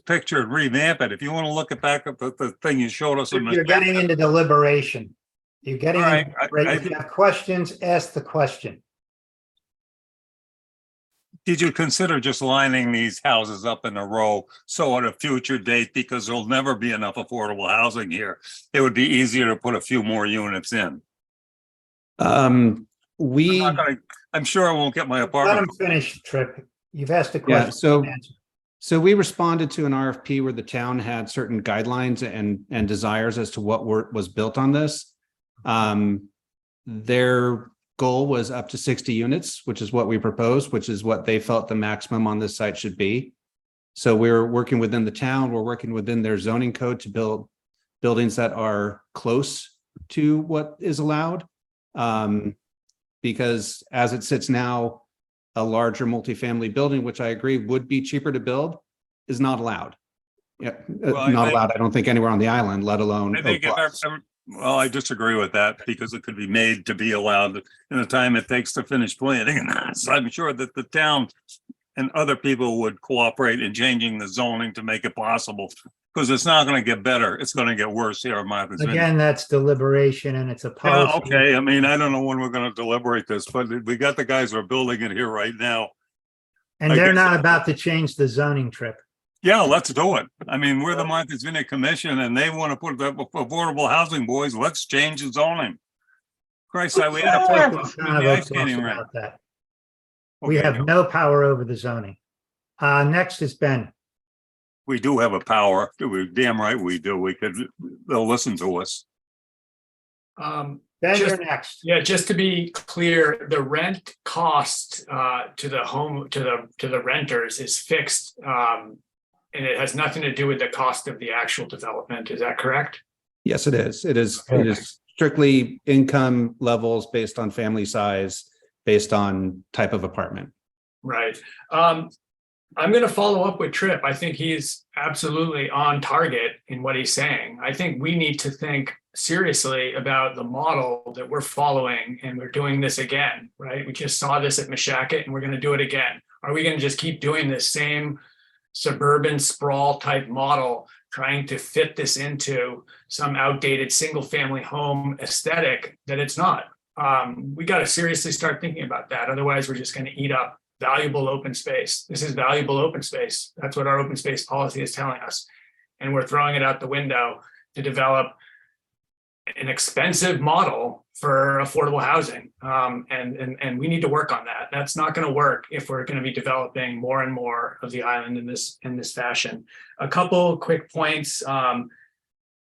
Speaker 14: picture and revamp it. If you want to look back at the thing you showed us.
Speaker 3: You're getting into deliberation. You're getting, if you have questions, ask the question.
Speaker 14: Did you consider just lining these houses up in a row so at a future date, because there'll never be enough affordable housing here, it would be easier to put a few more units in? I'm sure I won't get my apartment.
Speaker 3: Let him finish, Tripp. You've asked a question.
Speaker 5: Yeah, so we responded to an RFP where the town had certain guidelines and desires as to what was built on this. Their goal was up to 60 units, which is what we proposed, which is what they felt the maximum on this site should be. So we're working within the town, we're working within their zoning code to build buildings that are close to what is allowed. Because as it sits now, a larger multifamily building, which I agree would be cheaper to build, is not allowed. Yeah, not allowed. I don't think anywhere on the island, let alone.
Speaker 14: Well, I disagree with that, because it could be made to be allowed in the time it takes to finish planning. So I'm sure that the town and other people would cooperate in changing the zoning to make it possible, because it's not going to get better. It's going to get worse here in Martha's Vineyard.
Speaker 3: Again, that's deliberation and it's a policy.
Speaker 14: Yeah, okay. I mean, I don't know when we're going to deliberate this, but we got the guys who are building it here right now.
Speaker 3: And they're not about to change the zoning, Tripp.
Speaker 14: Yeah, let's do it. I mean, we're the Martha's Vineyard Commission and they want to put the affordable housing boys. Let's change the zoning. Christ, we had a place in the ice skating rink.
Speaker 3: We have no power over the zoning. Next is Ben.
Speaker 14: We do have a power. We're damn right we do. They'll listen to us.
Speaker 3: Ben, you're next.
Speaker 15: Yeah, just to be clear, the rent cost to the renters is fixed, and it has nothing to do with the cost of the actual development. Is that correct?
Speaker 5: Yes, it is. It is strictly income levels based on family size, based on type of apartment.
Speaker 15: Right. I'm going to follow up with Tripp. I think he's absolutely on target in what he's saying. I think we need to think seriously about the model that we're following, and we're doing this again, right? We just saw this at Mashakit and we're going to do it again. Are we going to just keep doing this same suburban sprawl type model trying to fit this into some outdated single-family home aesthetic that it's not. We got to seriously start thinking about that. Otherwise, we're just going to eat up valuable open space. This is valuable open space. That's what our open space policy is telling us. And we're throwing it out the window to develop an expensive model for affordable housing. And we need to work on that. That's not going to work if we're going to be developing more and more of the island in this fashion. A couple quick points.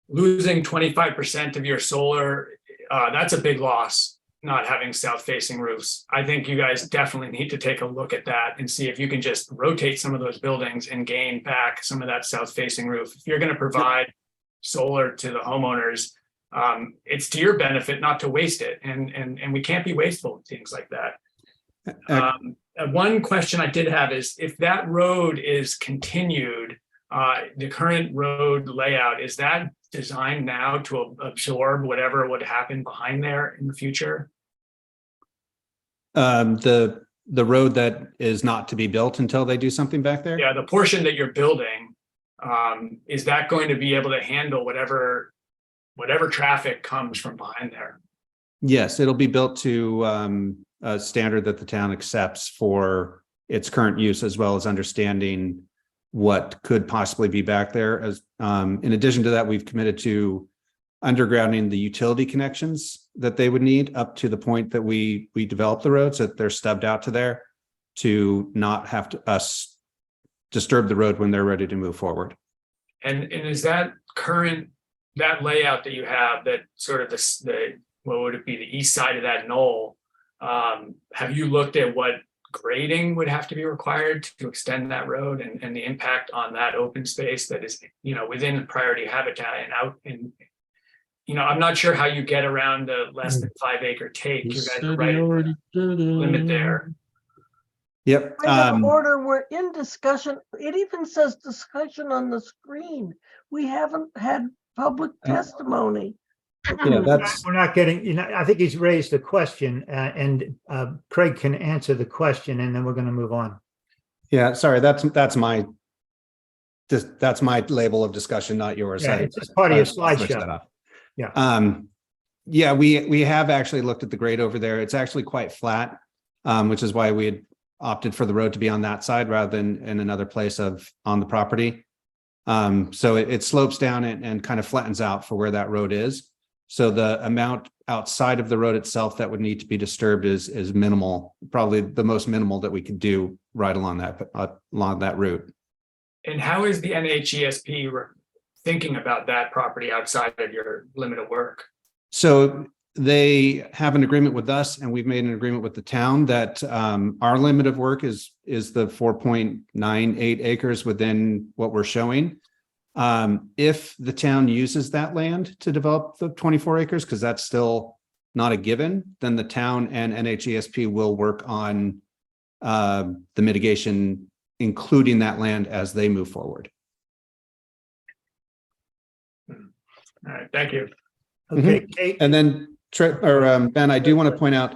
Speaker 15: Losing 25% of your solar, that's a big loss, not having south-facing roofs. I think you guys definitely need to take a look at that and see if you can just rotate some of those buildings and gain back some of that south-facing roof. If you're going to provide solar to the homeowners, it's to your benefit not to waste it. And we can't be wasteful with things like that. One question I did have is if that road is continued, the current road layout, is that designed now to absorb whatever would happen behind there in the future?
Speaker 5: The road that is not to be built until they do something back there?
Speaker 15: Yeah, the portion that you're building, is that going to be able to handle whatever traffic comes from behind there?
Speaker 5: Yes, it'll be built to a standard that the town accepts for its current use, as well as understanding what could possibly be back there. As in addition to that, we've committed to undergrounding the utility connections that they would need up to the point that we develop the roads, that they're stubbed out to there, to not have to us disturb the road when they're ready to move forward.
Speaker 15: And is that that layout that you have, that sort of the what would it be, the east side of that knoll, have you looked at what grading would have to be required to extend that road and the impact on that open space that is, within the priority habitat and out in, I'm not sure how you get around the less than 5 acre take. You guys are right at the limit there.
Speaker 5: Yep.
Speaker 10: Point of order, we're in discussion. It even says discussion on the screen. We haven't had public testimony.
Speaker 5: Yeah, that's
Speaker 3: We're not getting, I think he's raised a question and Craig can answer the question and then we're going to move on.
Speaker 5: yeah. Sorry, that's my label of discussion, not yours.
Speaker 3: Yeah, it's just part of your slideshow.
Speaker 5: That up.
Speaker 3: Yeah.
Speaker 5: Yeah, we have actually looked at the grade over there. It's actually quite flat, which is why we had opted for the road to be on that side rather than in another place on the property. So it slopes down and kind of flattens out for where that road is. So the amount outside of the road itself that would need to be disturbed is minimal, probably the most minimal that we could do right along that route.
Speaker 15: And how is the NHESP thinking about that property outside of your limit of work?
Speaker 5: So they have an agreement with us, and we've made an agreement with the town that our limit of work is the 4.98 acres within what we're showing. If the town uses that land to develop the 24 acres, because that's still not a given, then the town and NHESP will work on the mitigation, including that land as they move forward.
Speaker 15: All right, thank you.
Speaker 3: Okay, Kate.
Speaker 5: And then Ben, I do want to point out,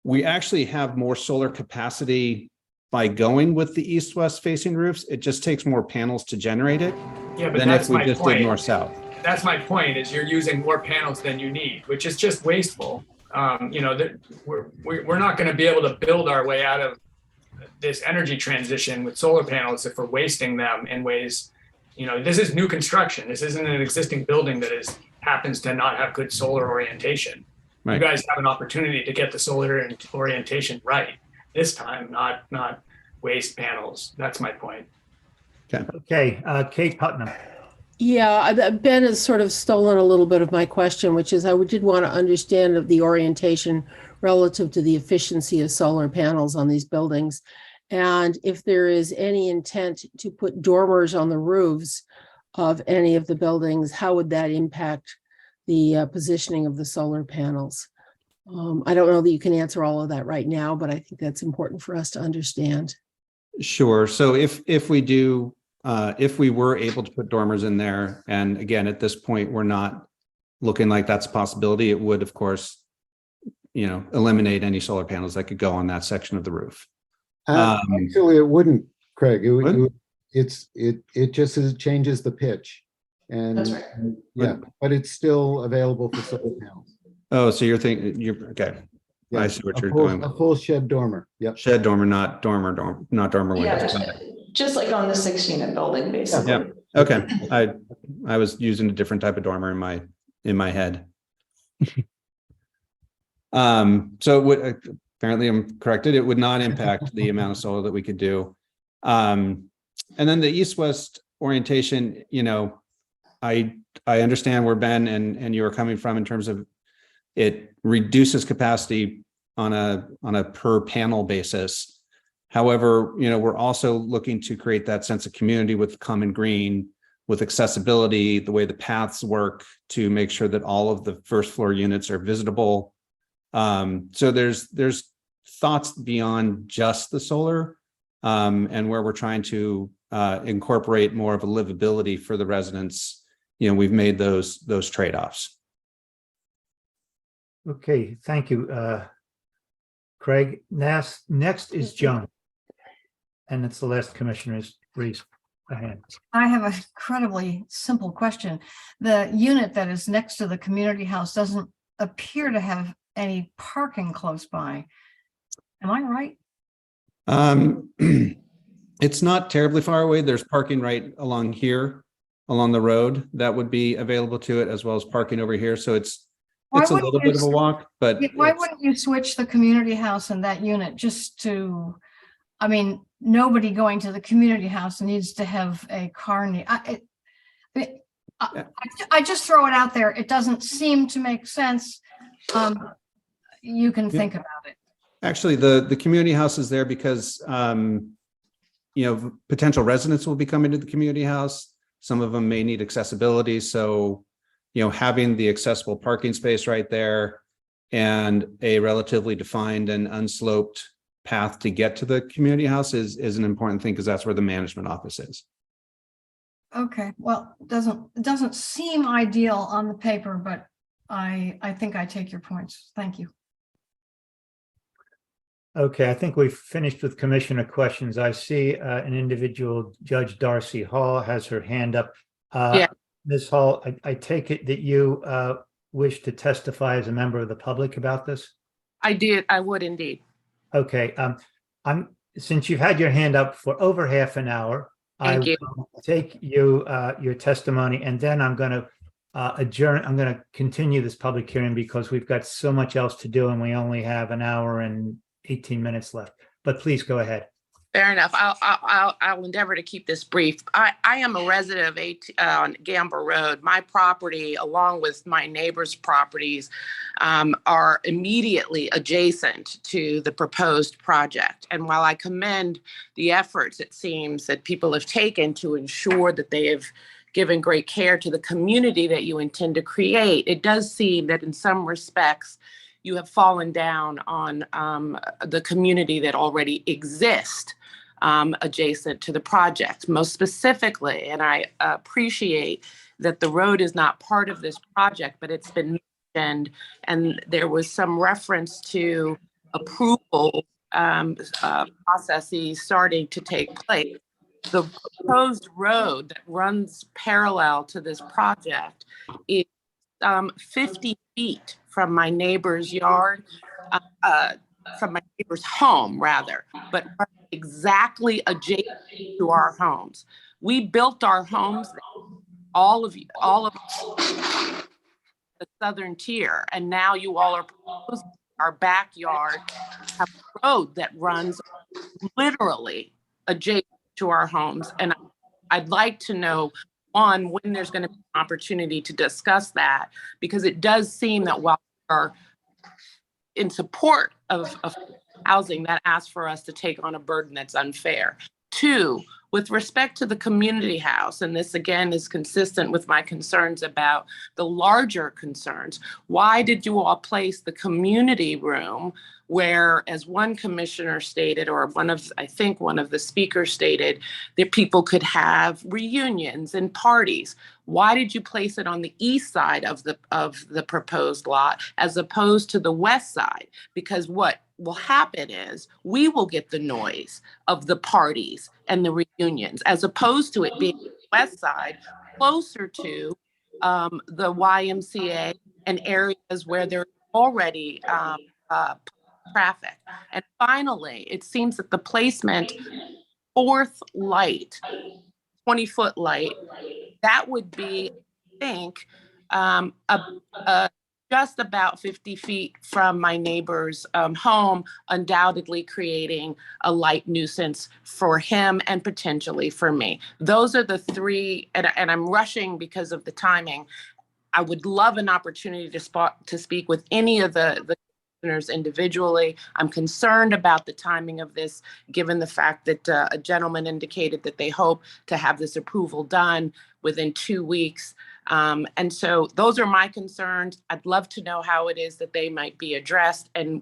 Speaker 5: we actually have more solar capacity by going with the east-west facing roofs. It just takes more panels to generate it than if we just did north-south.
Speaker 15: That's my point, is you're using more panels than you need, which is just wasteful. We're not going to be able to build our way out of this energy transition with solar panels if we're wasting them in ways, this is new construction. This isn't an existing building that happens to not have good solar orientation. Right. You guys have an opportunity to get the solar orientation right this time, not waste panels. That's my point.
Speaker 3: Okay, Kate Putnam.
Speaker 16: Yeah, Ben has sort of stolen a little bit of my question, which is I did want to understand the orientation relative to the efficiency of solar panels on these buildings. And if there is any intent to put dormers on the roofs of any of the buildings, how would that impact the positioning of the solar panels? I don't know that you can answer all of that right now, but I think that's important for us to understand.
Speaker 5: Sure. So if we do, if we were able to put dormers in there, and again, at this point, we're not looking like that's a possibility, it would, of course, eliminate any solar panels that could go on that section of the roof.
Speaker 6: Actually, it wouldn't, Craig. It just changes the pitch. And
Speaker 7: That's right.
Speaker 6: yeah, but it's still available for solar panels.
Speaker 5: Oh, so you're thinking, you're, okay. I
Speaker 6: Yeah,
Speaker 5: see what
Speaker 6: a
Speaker 5: you're
Speaker 6: full-
Speaker 5: going
Speaker 6: A
Speaker 5: with.
Speaker 6: full shed dormer. Yep.
Speaker 5: Shed dormer, not dormer
Speaker 7: Yeah,
Speaker 5: windows.
Speaker 7: just like on the 6-unit building, basically.
Speaker 5: Yeah, okay. I was using a different type of dormer in my head. So it would, apparently I'm corrected, it would not impact the amount of solar that we could do. And then the east-west orientation, you know, I understand where Ben and you are coming from in terms of it reduces capacity on a per panel basis. However, you know, we're also looking to create that sense of community with common green, with accessibility, the way the paths work to make sure that all of the first floor units are visitable. So there's thoughts beyond just the solar, and where we're trying to incorporate more of a livability for the residents. You know, we've made those trade-offs.
Speaker 3: Okay, thank you, Craig. Next is Joan. And it's the last commissioner's raised a hand.
Speaker 1: I have an incredibly simple question. The unit that is next to the community house doesn't appear to have any parking close by. Am I right?
Speaker 5: It's not terribly far away. There's parking right along here, along the road that would be available to it, as well as parking over here. So it's a little bit of a walk, but
Speaker 1: Why wouldn't you switch the community house and that unit just to, I mean, nobody going to the community house needs to have a car. I just throw it out there. It doesn't seem to make sense. You can think about it.
Speaker 5: actually the community house is there because you know, potential residents will be coming to the community house. Some of them may need accessibility. So, you know, having the accessible parking space right there and a relatively defined and unsloped path to get to the community house is an important thing, because that's where the management office is.
Speaker 1: Okay, well, it doesn't seem ideal on the paper, but I think I take your points. Thank you.
Speaker 3: Okay, I think we've finished with commissioner questions. I see an individual, Judge Darcy Hall, has her hand up.
Speaker 16: Yeah.
Speaker 3: Ms. Hall, I take it that you wish to testify as a member of the public about this?
Speaker 16: I would indeed.
Speaker 3: Okay, since you've had your hand up for over half an hour,
Speaker 16: Thank you.
Speaker 3: will take you your testimony, and then I'm going to adjourn. I'm going to continue this public hearing because we've got so much else to do, and we only have an hour and 18 minutes left. But please go ahead.
Speaker 17: Fair enough. I'll endeavor to keep this brief. I am a resident of on Gamble Road. My property, along with my neighbors' properties, are immediately adjacent to the proposed project. And while I commend the efforts, it seems, that people have taken to ensure that they have given great care to the community that you intend to create, it does seem that in some respects, you have fallen down on the community that already exists adjacent to the project. Most specifically, and I appreciate that the road is not part of this project, but it's been mentioned, and there was some reference to approval processes starting to take place. The proposed road that runs parallel to this project is 50 feet from my neighbor's yard, from my neighbor's home, rather, but exactly adjacent to our homes. We built our homes, all of the southern tier, and now you all are proposing our backyard have a road that runs literally adjacent to our homes. And I'd like to know, one, when there's going to be an opportunity to discuss that, because it does seem that while we are in support of housing, that asks for us to take on a burden that's unfair. Two, with respect to the community house, and this again is consistent with my concerns about the larger concerns, why did you all place the community room where, as one commissioner stated, or I think one of the speakers stated, that people could have reunions and parties? Why did you place it on the east side of the proposed lot as opposed to the west side? Because what will happen is we will get the noise of the parties and the reunions, as opposed to it being the west side closer to the YMCA and areas where there's already traffic. And finally, it seems that the placement fourth light, 20-foot light, that would be, I think, just about 50 feet from my neighbor's home, undoubtedly creating a light nuisance for him and potentially for me. Those are the three, and I'm rushing because of the timing. I would love an opportunity to speak with any of the commissioners individually. I'm concerned about the timing of this, given the fact that a gentleman indicated that they hope to have this approval done within 2 weeks. And so those are my concerns. I'd love to know how it is that they might be addressed and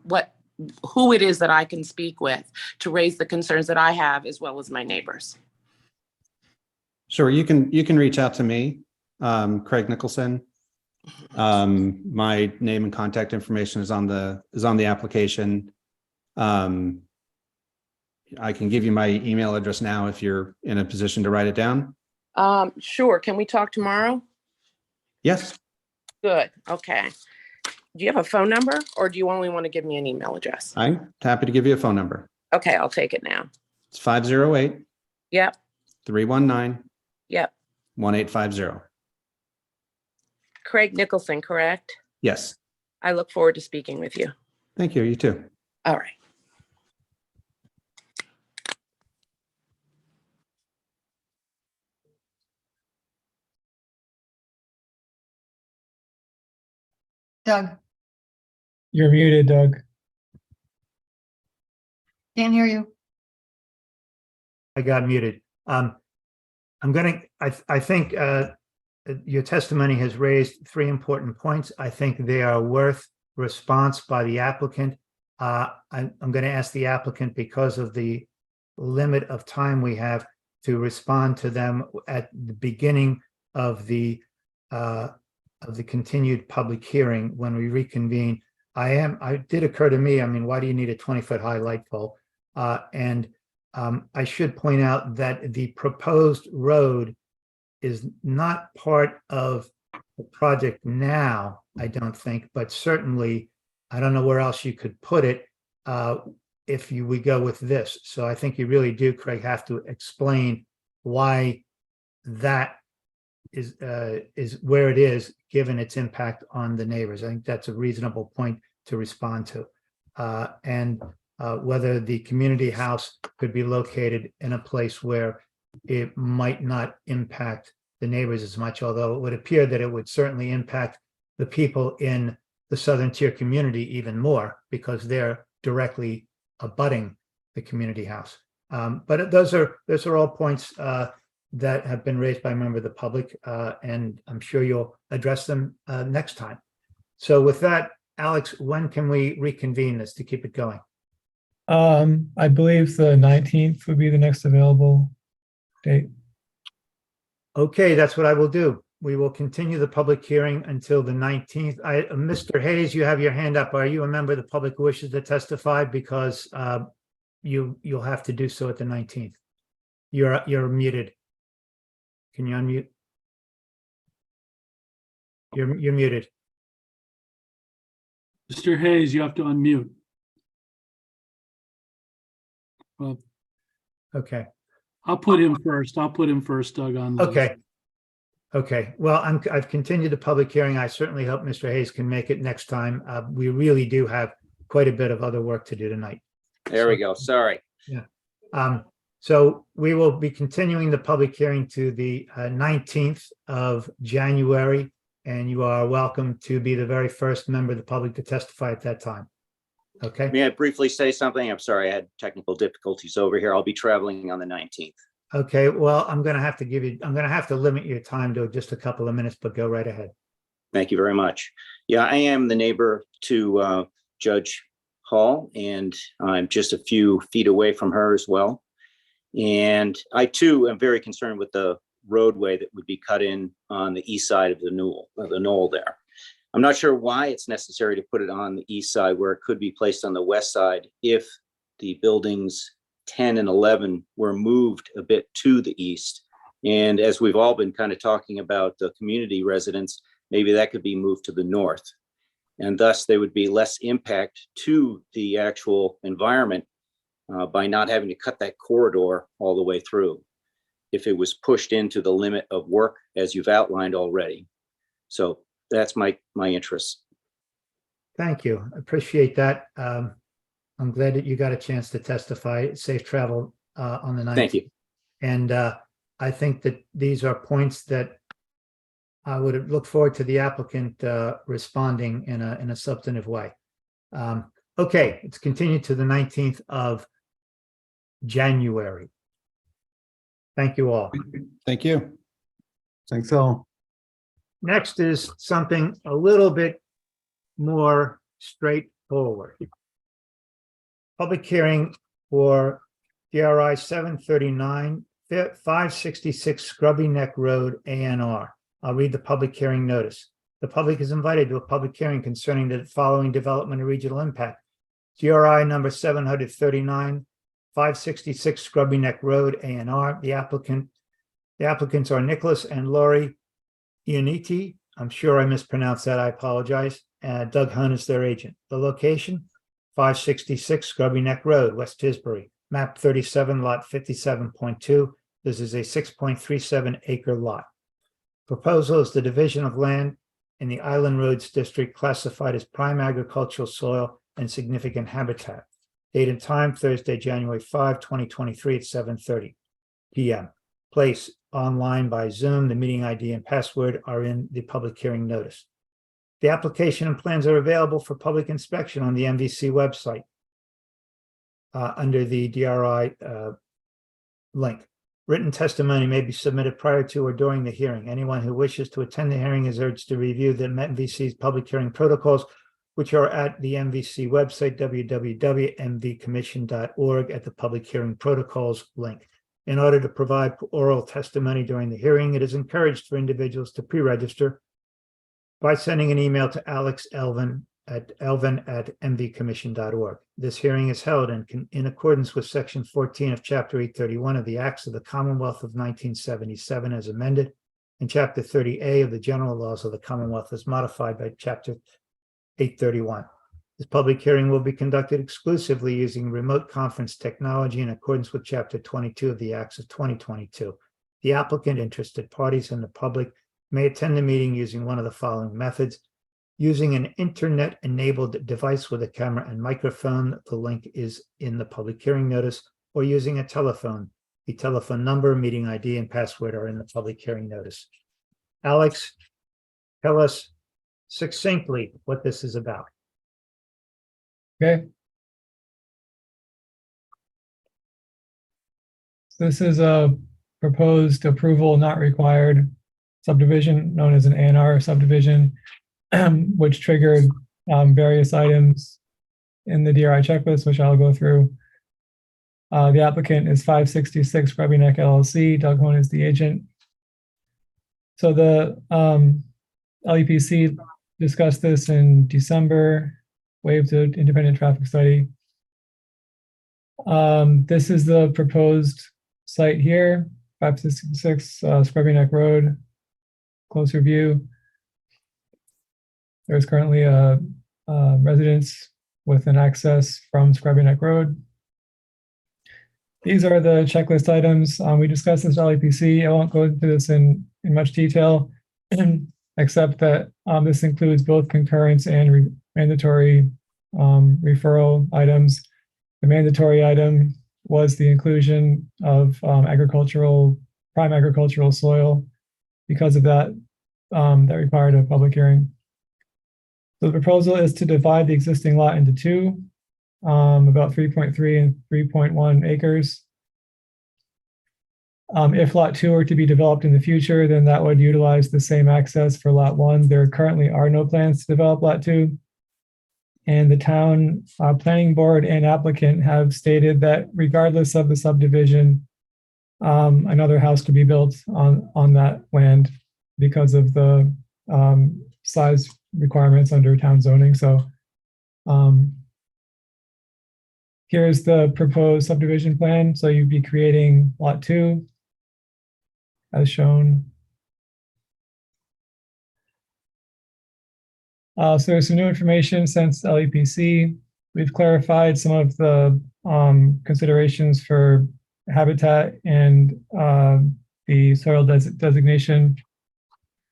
Speaker 17: who it is that I can speak with to raise the concerns that I have, as well as my neighbors.
Speaker 5: Sure, you can reach out to me, Craig Nicholson. My name and contact information is on the application. I can give you my email address now if you're in a position to write it down.
Speaker 17: Sure. Can we talk tomorrow?
Speaker 5: Yes.
Speaker 17: Good. Okay. Do you have a phone number, or do you only want to give me an email address?
Speaker 5: I'm happy to give you a phone number.
Speaker 17: Okay, I'll take it now.
Speaker 5: It's 508
Speaker 17: Yep.
Speaker 5: 319
Speaker 17: Yep.
Speaker 5: 1850.
Speaker 17: Craig Nicholson, correct?
Speaker 5: Yes.
Speaker 17: I look forward to speaking with you.
Speaker 5: Thank you. You too.
Speaker 17: All right.
Speaker 1: Doug,
Speaker 4: You're muted, Doug.
Speaker 1: can't hear you.
Speaker 3: I got muted. I think your testimony has raised three important points. I think they are worth response by the applicant. I'm going to ask the applicant, because of the limit of time we have, to respond to them at the beginning of the continued public hearing when we reconvene. It did occur to me, I mean, why do you need a 20-foot high light pole? I should point out that the proposed road is not part of the project now, I don't think, but certainly, I don't know where else you could put it if we go with this. So I think you really do, Craig, have to explain why that is where it is, given its impact on the neighbors. I think that's a reasonable point to respond to. And whether the community house could be located in a place where it might not impact the neighbors as much, although it would appear that it would certainly impact the people in the Southern Tier community even more, because they're directly abutting the community house. But those are all points that have been raised by a member of the public, and I'm sure you'll address them next time. So with that, Alex, when can we reconvene this to keep it going?
Speaker 4: I believe the 19th would be the next available date.
Speaker 3: Okay, that's what I will do. We will continue the public hearing until the 19th. Mr. Hayes, you have your hand up. Are you a member of the public who wishes to testify? Because you'll have to do so at the 19th. You're muted. Can you unmute? You're muted.
Speaker 2: Mr. Hayes, you have to unmute. Well,
Speaker 3: Okay.
Speaker 2: I'll put him first. Doug, on the list.
Speaker 3: Okay. Well, I've continued the public hearing. I certainly hope Mr. Hayes can make it next time. We really do have quite a bit of other work to do tonight.
Speaker 18: There we go. Sorry.
Speaker 3: Yeah. So we will be continuing the public hearing to the 19th of January, and you are welcome to be the very first member of the public to testify at that time. Okay.
Speaker 18: May I briefly say something? I'm sorry, I had technical difficulties over here. I'll be traveling on the 19th.
Speaker 3: Okay. Well, I'm going to have to limit your time to just a couple of minutes, but go right ahead.
Speaker 18: Thank you very much. Yeah, I am the neighbor to Judge Hall, and I'm just a few feet away from her as well. And I too am very concerned with the roadway that would be cut in on the east side of the knoll there. I'm not sure why it's necessary to put it on the east side where it could be placed on the west side if the buildings 10 and 11 were moved a bit to the east And as we've all been kind of talking about the community residents, maybe that could be moved to the north. And thus there would be less impact to the actual environment by not having to cut that corridor all the way through if it was pushed into the limit of work as you've outlined already. So that's my interest.
Speaker 3: Thank you. Appreciate that. I'm glad that you got a chance to testify. Safe travel on the 19th.
Speaker 18: Thank you.
Speaker 3: And I think that these are points that I would look forward to the applicant responding in a substantive way. Okay, let's continue to the 19th of January. Thank you all.
Speaker 5: Thank you.
Speaker 6: Thanks all.
Speaker 3: Next is something a little bit more straightforward. Public hearing for DRI 739, 566 Scrubby Neck Road, ANR. I'll read the public hearing notice. The public is invited to a public hearing concerning the following development of regional impact. DRI number 739, 566 Scrubby Neck Road, ANR. The applicants are Nicholas and Lori Ioniti. I'm sure I mispronounced that. I apologize. Doug Hunt is their agent. The location, 566 Scrubby Neck Road, West Tisbury, map 37, lot 57.2. This is a 6.37 acre lot. Proposal is the division of land in the Island Roads District classified as prime agricultural soil and significant habitat. Date and time, Thursday, January 5, 2023 at 7:30 p.m. Place online by Zoom. The meeting ID and password are in the public hearing notice. The application and plans are available for public inspection on the MVC website under the DRI link. Written testimony may be submitted prior to or during the hearing. Anyone who wishes to attend the hearing is urged to review the MVC's public hearing protocols, which are at the MVC website, www.mvcommission.org, at the public hearing protocols link. In order to provide oral testimony during the hearing, it is encouraged for individuals to pre-register by sending an email to Alex Elvin at mvcommission.org. This hearing is held in accordance with Section 14 of Chapter 831 of the Acts of the Commonwealth of 1977 as amended, and Chapter 30A of the General Laws of the Commonwealth as modified by Chapter 831. This public hearing will be conducted exclusively using remote conference technology in accordance with Chapter 22 of the Acts of 2022. The applicant, interested parties, and the public may attend the meeting using one of the following methods: using an internet-enabled device with a camera and microphone. The link is in the public hearing notice, or using a telephone. The telephone number, meeting ID, and password are in the public hearing notice. Alex, tell us succinctly what this is about.
Speaker 4: Okay. This is a proposed approval not required subdivision known as an ANR subdivision, which triggered various items in the DRI checklist, which I'll go through. The applicant is 566 Scrubby Neck LLC. Doug Hunt is the agent. So the LEPC discussed this in December, waived an independent traffic study. This is the proposed site here, 566 Scrubby Neck Road. Closer view. There's currently a residence with an access from Scrubby Neck Road. These are the checklist items. We discussed this at LEPC. I won't go into this in much detail, except that this includes both concurrence and mandatory referral items. The mandatory item was the inclusion of prime agricultural soil. Because of that, that required a public hearing. So the proposal is to divide the existing lot into two, about 3.3 and 3.1 acres. If lot 2 were to be developed in the future, then that would utilize the same access for lot 1. There currently are no plans to develop lot 2. And the town planning board and applicant have stated that regardless of the subdivision, another house could be built on that land because of the size requirements under town zoning. So here's the proposed subdivision plan. So you'd be creating lot 2. as shown. So there's some new information since LEPC. We've clarified some of the considerations for habitat and the soil designation.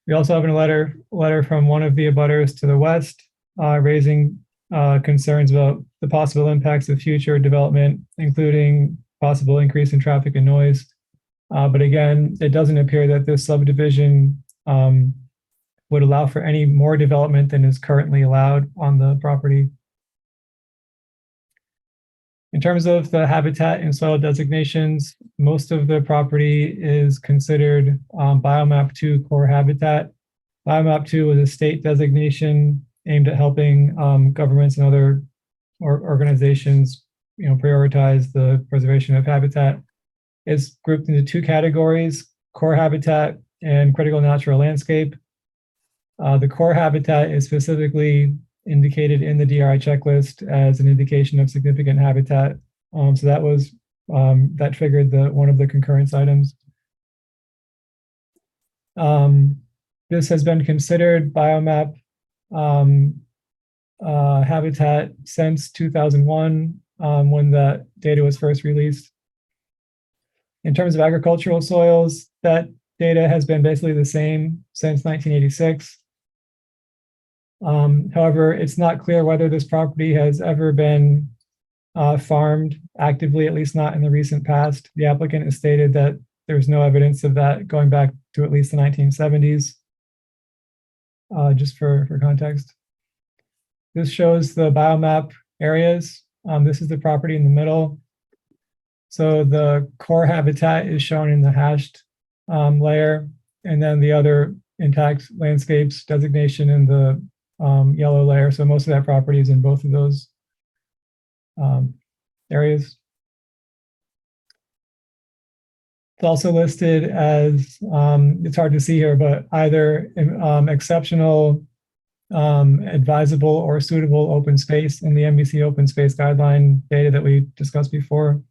Speaker 4: We also have a letter from one of the abutters to the west, raising concerns about the possible impacts of future development, including possible increase in traffic and noise. But again, it doesn't appear that this subdivision would allow for any more development than is currently allowed on the property. In terms of the habitat and soil designations, most of the property is considered Biomap 2 core habitat. Biomap 2 was a state designation aimed at helping governments and other organizations, prioritize the preservation of habitat. It's grouped into two categories: core habitat and critical natural landscape. The core habitat is specifically indicated in the DRI checklist as an indication of significant habitat. So that was that triggered one of the concurrence items. This has been considered biomap habitat since 2001, when that data was first released. In terms of agricultural soils, that data has been basically the same since 1986. However, it's not clear whether this property has ever been farmed actively, at least not in the recent past. The applicant has stated that there's no evidence of that going back to at least the 1970s, just for context. This shows the biomap areas. This is the property in the middle. So the core habitat is shown in the hashed layer, and then the other intact landscapes designation in the yellow layer. So most of that property is in both of those areas. It's also listed as, it's hard to see here, but either exceptional, advisable, or suitable open space in the NBC open space guideline data that we discussed before.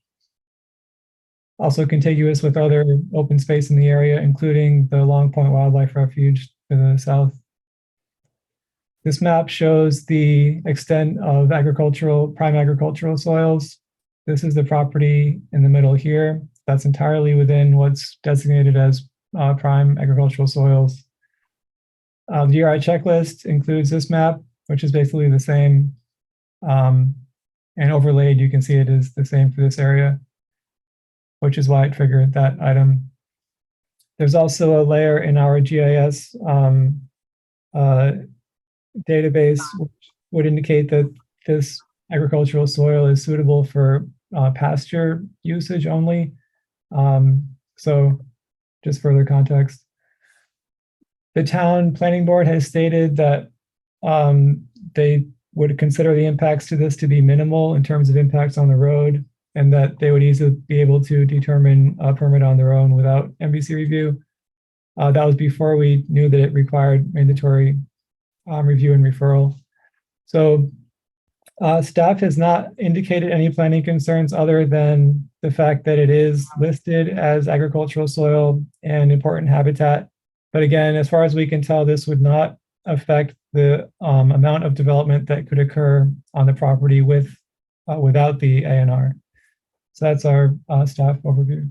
Speaker 4: Also contiguous with other open space in the area, including the Long Point Wildlife Refuge to the south. This map shows the extent of prime agricultural soils. This is the property in the middle here. That's entirely within what's designated as prime agricultural soils. The DRI checklist includes this map, which is basically the same. And overlaid, you can see it is the same for this area, which is why it triggered that item. There's also a layer in our GIS database, which would indicate that this agricultural soil is suitable for pasture usage only. So just further context. The town planning board has stated that they would consider the impacts to this to be minimal in terms of impacts on the road, and that they would easily be able to determine a permit on their own without NBC review. That was before we knew that it required mandatory review and referral. So staff has not indicated any planning concerns other than the fact that it is listed as agricultural soil and important habitat. But again, as far as we can tell, this would not affect the amount of development that could occur on the property without the A&R. So that's our staff overview.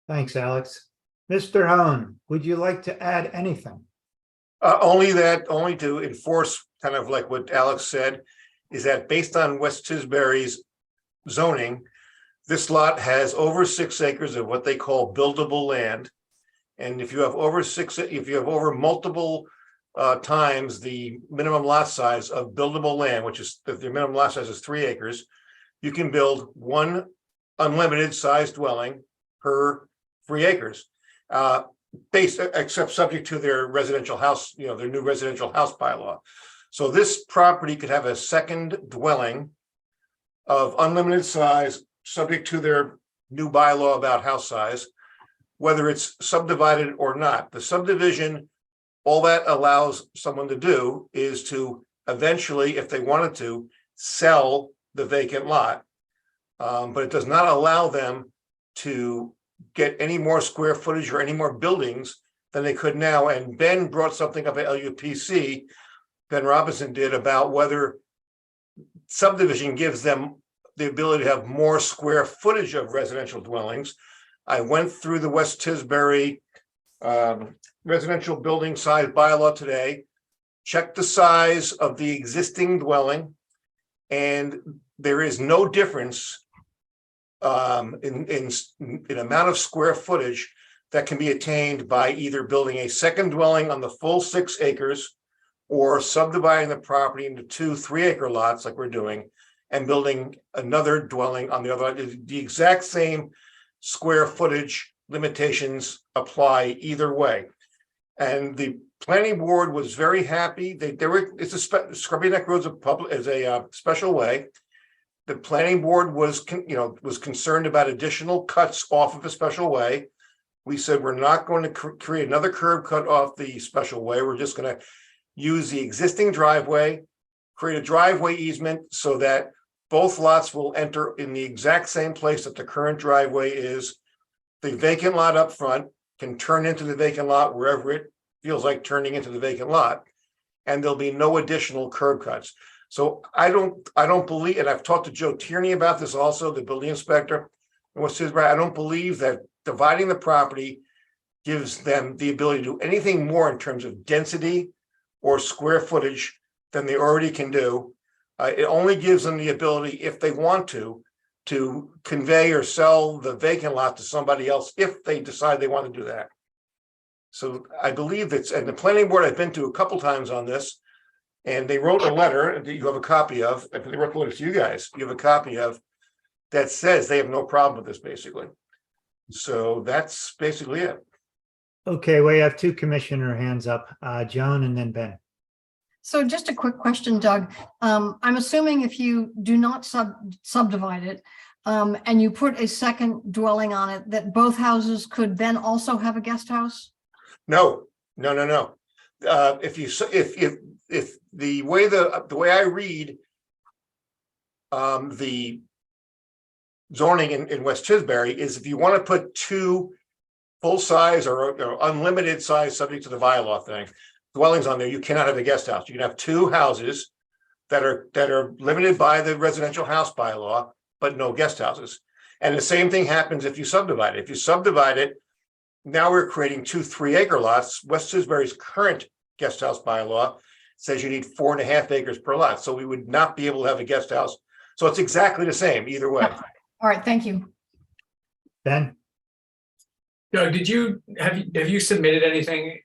Speaker 3: Thanks, Alex. Mr. Hone, would you like to add anything?
Speaker 19: Only to enforce kind of like what Alex said, is that based on West Tisbury's zoning, this lot has over 6 acres of what they call buildable land. And if you have over multiple times the minimum lot size of buildable land, which is the minimum lot size is 3 acres, you can build one unlimited size dwelling per 3 acres. Except subject to their residential house, their new residential house bylaw. So this property could have a second dwelling of unlimited size, subject to their new bylaw about house size, whether it's subdivided or not. The subdivision, all that allows someone to do is to eventually, if they wanted to, sell the vacant lot. But it does not allow them to get any more square footage or any more buildings than they could now. And Ben brought something up at LUPC, Ben Robinson did, about whether subdivision gives them the ability to have more square footage of residential dwellings. I went through the West Tisbury residential building size bylaw today, checked the size of the existing dwelling, and there is no difference in amount of square footage that can be attained by either building a second dwelling on the full 6 acres or subdividing the property into 2 3-acre lots like we're doing and building another dwelling on the other. The exact same square footage limitations apply either way. And the planning board was very happy. Scrubby Neck Road's a special way. The planning board was concerned about additional cuts off of a special way. We said, we're not going to create another curb cut off the special way. We're just going to use the existing driveway, create a driveway easement so that both lots will enter in the exact same place that the current driveway is. The vacant lot up front can turn into the vacant lot wherever it feels like turning into the vacant lot, and there'll be no additional curb cuts. So I don't believe, and I've talked to Joe Tierney about this also, the building inspector, and what's his, I don't believe that dividing the property gives them the ability to do anything more in terms of density or square footage than they already can do. It only gives them the ability, if they want to convey or sell the vacant lot to somebody else if they decide they want to do that. So I believe that's, and the planning board I've been to a couple times on this, and they wrote a letter that you have a copy of. They wrote a letter to you guys. You have a copy of that says they have no problem with this, basically. So that's basically it.
Speaker 3: Okay, we have 2 commissioner hands up, Joan and then Ben.
Speaker 1: So just a quick question, Doug. I'm assuming if you do not subdivide it and you put a second dwelling on it, that both houses could then also have a guest house?
Speaker 19: No. If the way I read the zoning in West Tisbury is, if you want to put 2 full size or unlimited size, subject to the bylaw thing, dwellings on there, you cannot have a guest house. You can have 2 houses that are limited by the residential house bylaw, but no guest houses. And the same thing happens if you subdivide it. If you subdivide it, now we're creating 2 3-acre lots. West Tisbury's current guest house bylaw says you need 4.5 acres per lot. So we would not be able to have a guest house. So it's exactly the same either way.
Speaker 1: All right, thank you.
Speaker 3: Ben?
Speaker 15: Doug, have you submitted anything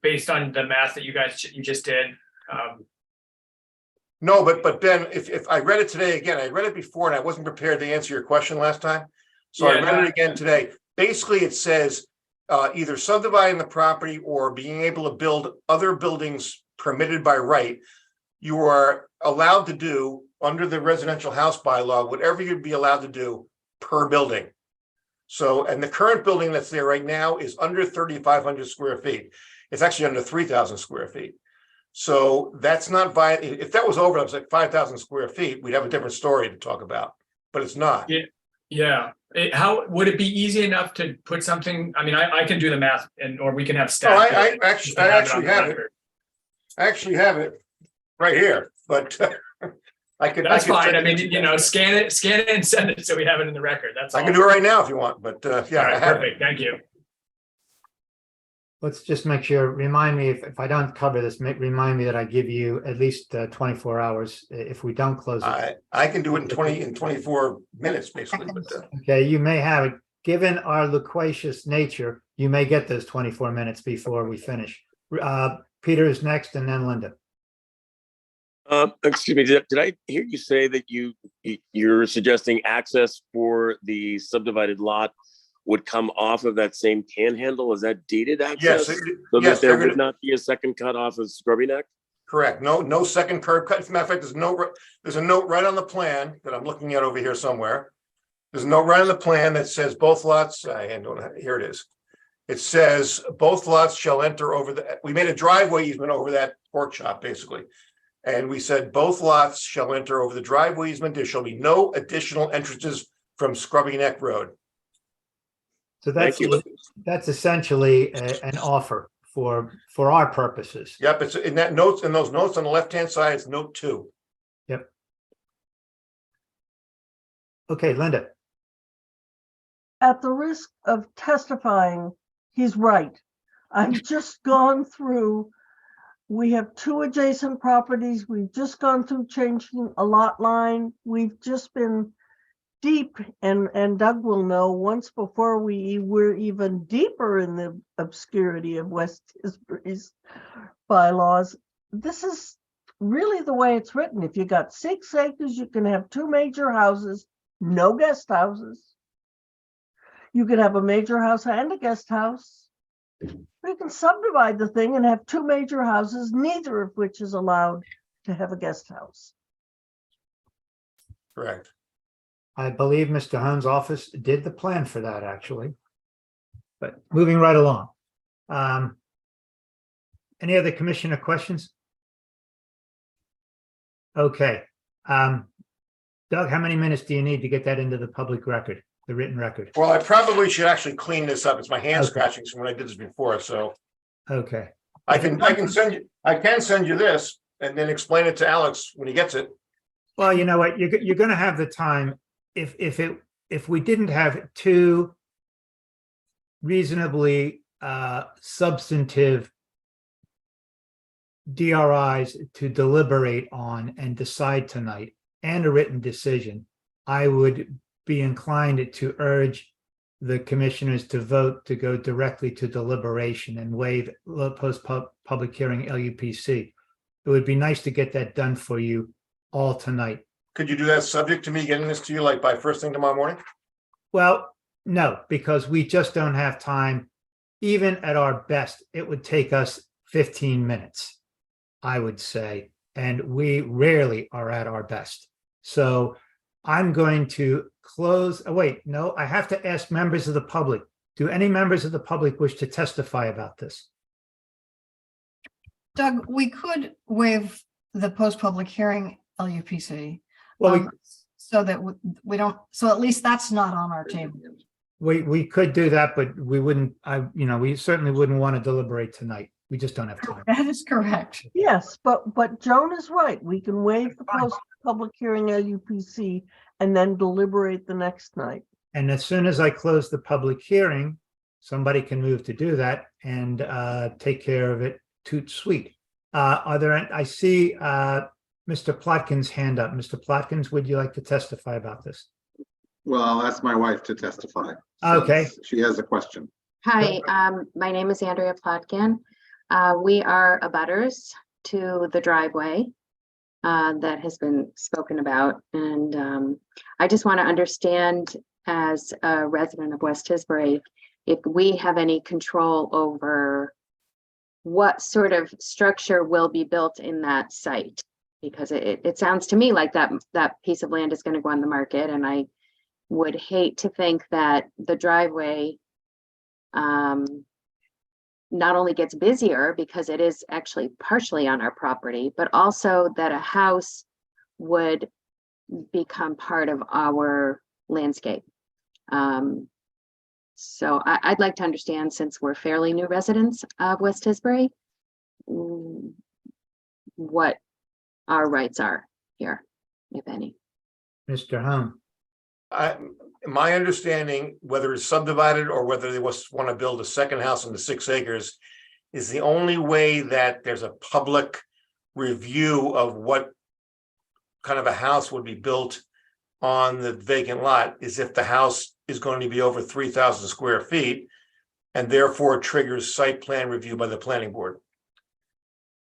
Speaker 15: based on the math that you just did?
Speaker 19: No, but Ben, if I read it today again, I read it before and I wasn't prepared to answer your question last time. So I read it again today. Basically, it says either subdividing the property or being able to build other buildings permitted by right. You are allowed to do under the residential house bylaw whatever you'd be allowed to do per building. So, and the current building that's there right now is under 3,500 square feet. It's actually under 3,000 square feet. So that's not viable. If that was over, it was like 5,000 square feet, we'd have a different story to talk about, but it's not.
Speaker 15: Yeah. How would it be easy enough to put something? I mean, I can do the math, or we can have staff.
Speaker 19: I actually have it. I actually have it right here, but I could.
Speaker 15: That's fine. I mean, scan it and send it so we have it in the record. That's all.
Speaker 19: I can do it right now if you want, but yeah.
Speaker 15: All right, perfect. Thank you.
Speaker 3: Let's just make sure, remind me if I don't cover this, remind me that I give you at least 24 hours if we don't close it.
Speaker 19: I can do it in 24 minutes, basically. But,
Speaker 3: okay, you may have it. Given our loquacious nature, you may get those 24 minutes before we finish. Peter is next and then Linda.
Speaker 20: Excuse me, did I hear you say that you're suggesting access for the subdivided lot would come off of that same panhandle? Is that deeded access?
Speaker 19: Yes.
Speaker 20: So that there would not be a second cut off of Scrubby Neck?
Speaker 19: Correct. No second curb cut. As a matter of fact, there's a note right on the plan that I'm looking at over here somewhere. There's a note right on the plan that says both lots, here it is. It says both lots shall enter over we made a driveway easement over that pork chop, basically. And we said both lots shall enter over the driveway easement. There shall be no additional entrances from Scrubby Neck Road.
Speaker 3: So
Speaker 20: Thank you.
Speaker 3: that's essentially an offer for our purposes.
Speaker 19: Yep, it's in those notes on the left-hand side, it's note 2.
Speaker 3: Yep. Okay, Linda.
Speaker 10: At the risk of testifying, he's right. I've just gone through, we have 2 adjacent properties. We've just gone through changing a lot line. We've just been deep, and Doug will know, once before we were even deeper in the obscurity of West Tisbury's bylaws. This is really the way it's written. If you got 6 acres, you can have 2 major houses, no guest houses. You could have a major house and a guest house. You can subdivide the thing and have 2 major houses, neither of which is allowed to have a guest house.
Speaker 19: Correct.
Speaker 3: I believe Mr. Hunn's office did the plan for that, actually. But moving right along. Any other commissioner questions? Okay. Doug, how many minutes do you need to get that into the public record, the written record?
Speaker 19: Well, I probably should actually clean this up. It's my hand
Speaker 3: Okay.
Speaker 19: scratching from when I did this before, so
Speaker 3: Okay.
Speaker 19: I can send you this and then explain it to Alex when he gets it.
Speaker 3: Well, you know what, you're going to have the time. If we didn't have 2 reasonably substantive DRIs to deliberate on and decide tonight, and a written decision, I would be inclined to urge the commissioners to vote to go directly to deliberation and waive public hearing LUPC. It would be nice to get that done for you all tonight.
Speaker 19: Could you do that subject to me getting this to you like by first thing tomorrow morning?
Speaker 3: Well, no, because we just don't have time. Even at our best, it would take us 15 minutes, I would say, and we rarely are at our best. So I'm going to close. Oh, wait, no, I have to ask members of the public. Do any members of the public wish to testify about this?
Speaker 1: Doug, we could waive the post-public hearing LUPC.
Speaker 3: Well,
Speaker 1: so that we don't, so at least that's not on our table.
Speaker 3: we could do that, but we wouldn't, we certainly wouldn't want to deliberate tonight. We just don't have time.
Speaker 1: That is correct.
Speaker 10: Yes, but Joan is right. We can waive the post-public hearing LUPC and then deliberate the next night.
Speaker 3: And as soon as I close the public hearing, somebody can move to do that and take care of it toot sweet. I see Mr. Plotkin's hand up. Mr. Plotkins, would you like to testify about this?
Speaker 21: Well, I'll ask my wife to testify.
Speaker 3: Okay.
Speaker 21: She has a question.
Speaker 22: Hi, my name is Andrea Plotkin. We are abutters to the driveway that has been spoken about. And I just want to understand, as a resident of West Tisbury, if we have any control over what sort of structure will be built in that site. Because it sounds to me like that piece of land is going to go on the market, and I would hate to think that the driveway not only gets busier because it is actually partially on our property, but also that a house would become part of our landscape. So I'd like to understand, since we're fairly new residents of West Tisbury, what our rights are here, if any.
Speaker 3: Mr. Hum.
Speaker 19: My understanding, whether it's subdivided or whether they want to build a second house on the 6 acres, is the only way that there's a public review of what kind of a house would be built on the vacant lot is if the house is going to be over 3,000 square feet and therefore triggers site plan review by the planning board.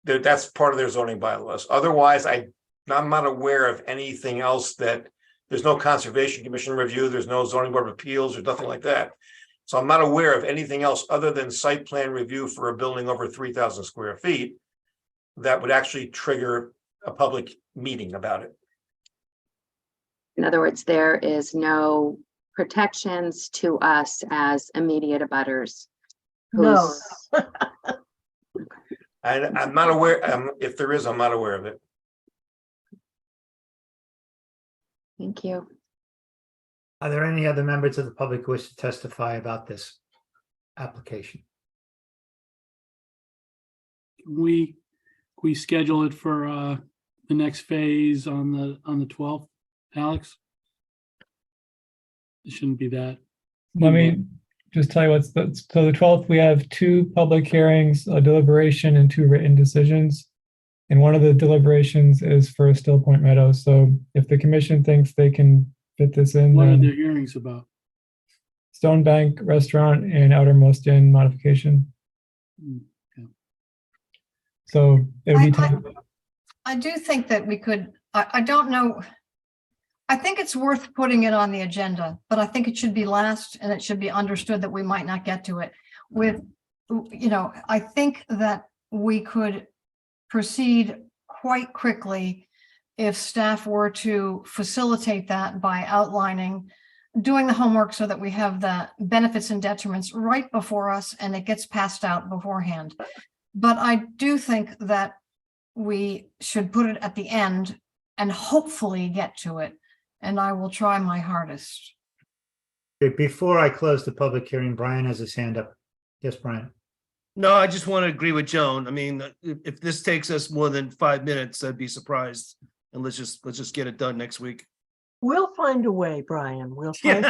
Speaker 19: That's part of their zoning bylaws. Otherwise, I'm not aware of anything else. That there's no conservation commission review, there's no zoning board of appeals or nothing like that. So I'm not aware of anything else other than site plan review for a building over 3,000 square feet that would actually trigger a public meeting about it.
Speaker 22: In other words, there is no protections to us as immediate abutters.
Speaker 10: No.
Speaker 19: And I'm not aware, if there is, I'm not aware of it.
Speaker 22: Thank you.
Speaker 3: Are there any other members of the public who wish to testify about this application?
Speaker 2: We schedule it for the next phase on the 12th, Alex? It shouldn't be that.
Speaker 4: Let me just tell you so the 12th, we have 2 public hearings, a deliberation and 2 written decisions. And one of the deliberations is for Still Point Meadows. So if the commission thinks they can fit this in,
Speaker 2: What are
Speaker 4: then
Speaker 2: the hearings about?
Speaker 4: Stone Bank Restaurant and Outermost Inn modification. So it'll be time.
Speaker 1: I do think that we could, I don't know. I think it's worth putting it on the agenda, but I think it should be last, and it should be understood that we might not get to it with, I think that we could proceed quite quickly if staff were to facilitate that by outlining, doing the homework so that we have the benefits and detriments right before us and it gets passed out beforehand. But I do think that we should put it at the end and hopefully get to it. And I will try my hardest.
Speaker 3: Before I close the public hearing, Brian has his hand up. Yes, Brian.
Speaker 13: No, I just want to agree with Joan. I mean, if this takes us more than 5 minutes, I'd be surprised. And let's just get it done next week.
Speaker 10: We'll find a way, Brian. We'll find.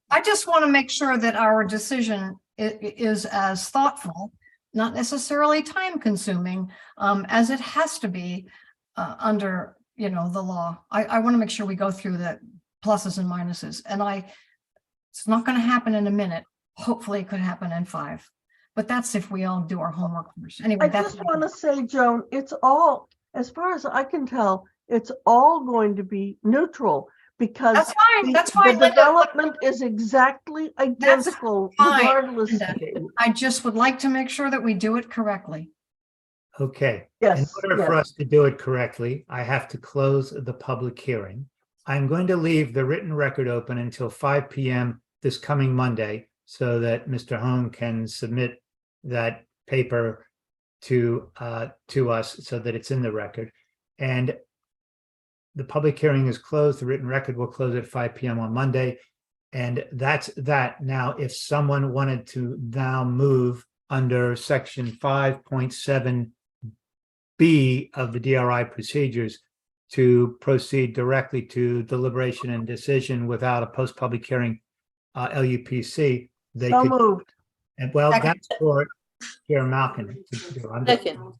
Speaker 1: I just want to make sure that our decision is as thoughtful, not necessarily time consuming, as it has to be under the law. I want to make sure we go through the pluses and minuses, and it's not going to happen in a minute. Hopefully it could happen in 5, but that's if we all do our homework first. Anyway,
Speaker 10: I just want to say, Joan, it's all, as far as I can tell, it's all going to be neutral because
Speaker 1: that's fine. That's fine.
Speaker 10: The development is exactly identical regardless.
Speaker 1: I just would like to make sure that we do it correctly.
Speaker 3: Okay.
Speaker 10: Yes.
Speaker 3: In order for us to do it correctly, I have to close the public hearing. I'm going to leave the written record open until 5 p.m. this coming Monday so that Mr. Hone can submit that paper to us so that it's in the record. And the public hearing is closed. The written record will close at 5 p.m. on Monday. And that's that. Now, if someone wanted to now move under section 5.7 B of the DRI procedures to proceed directly to deliberation and decision without a post-public hearing LUPC, they
Speaker 10: So
Speaker 3: could.
Speaker 10: moved.
Speaker 3: And well,
Speaker 1: Second.
Speaker 3: that's for Chair Malkin to do. I'm just-
Speaker 11: Second.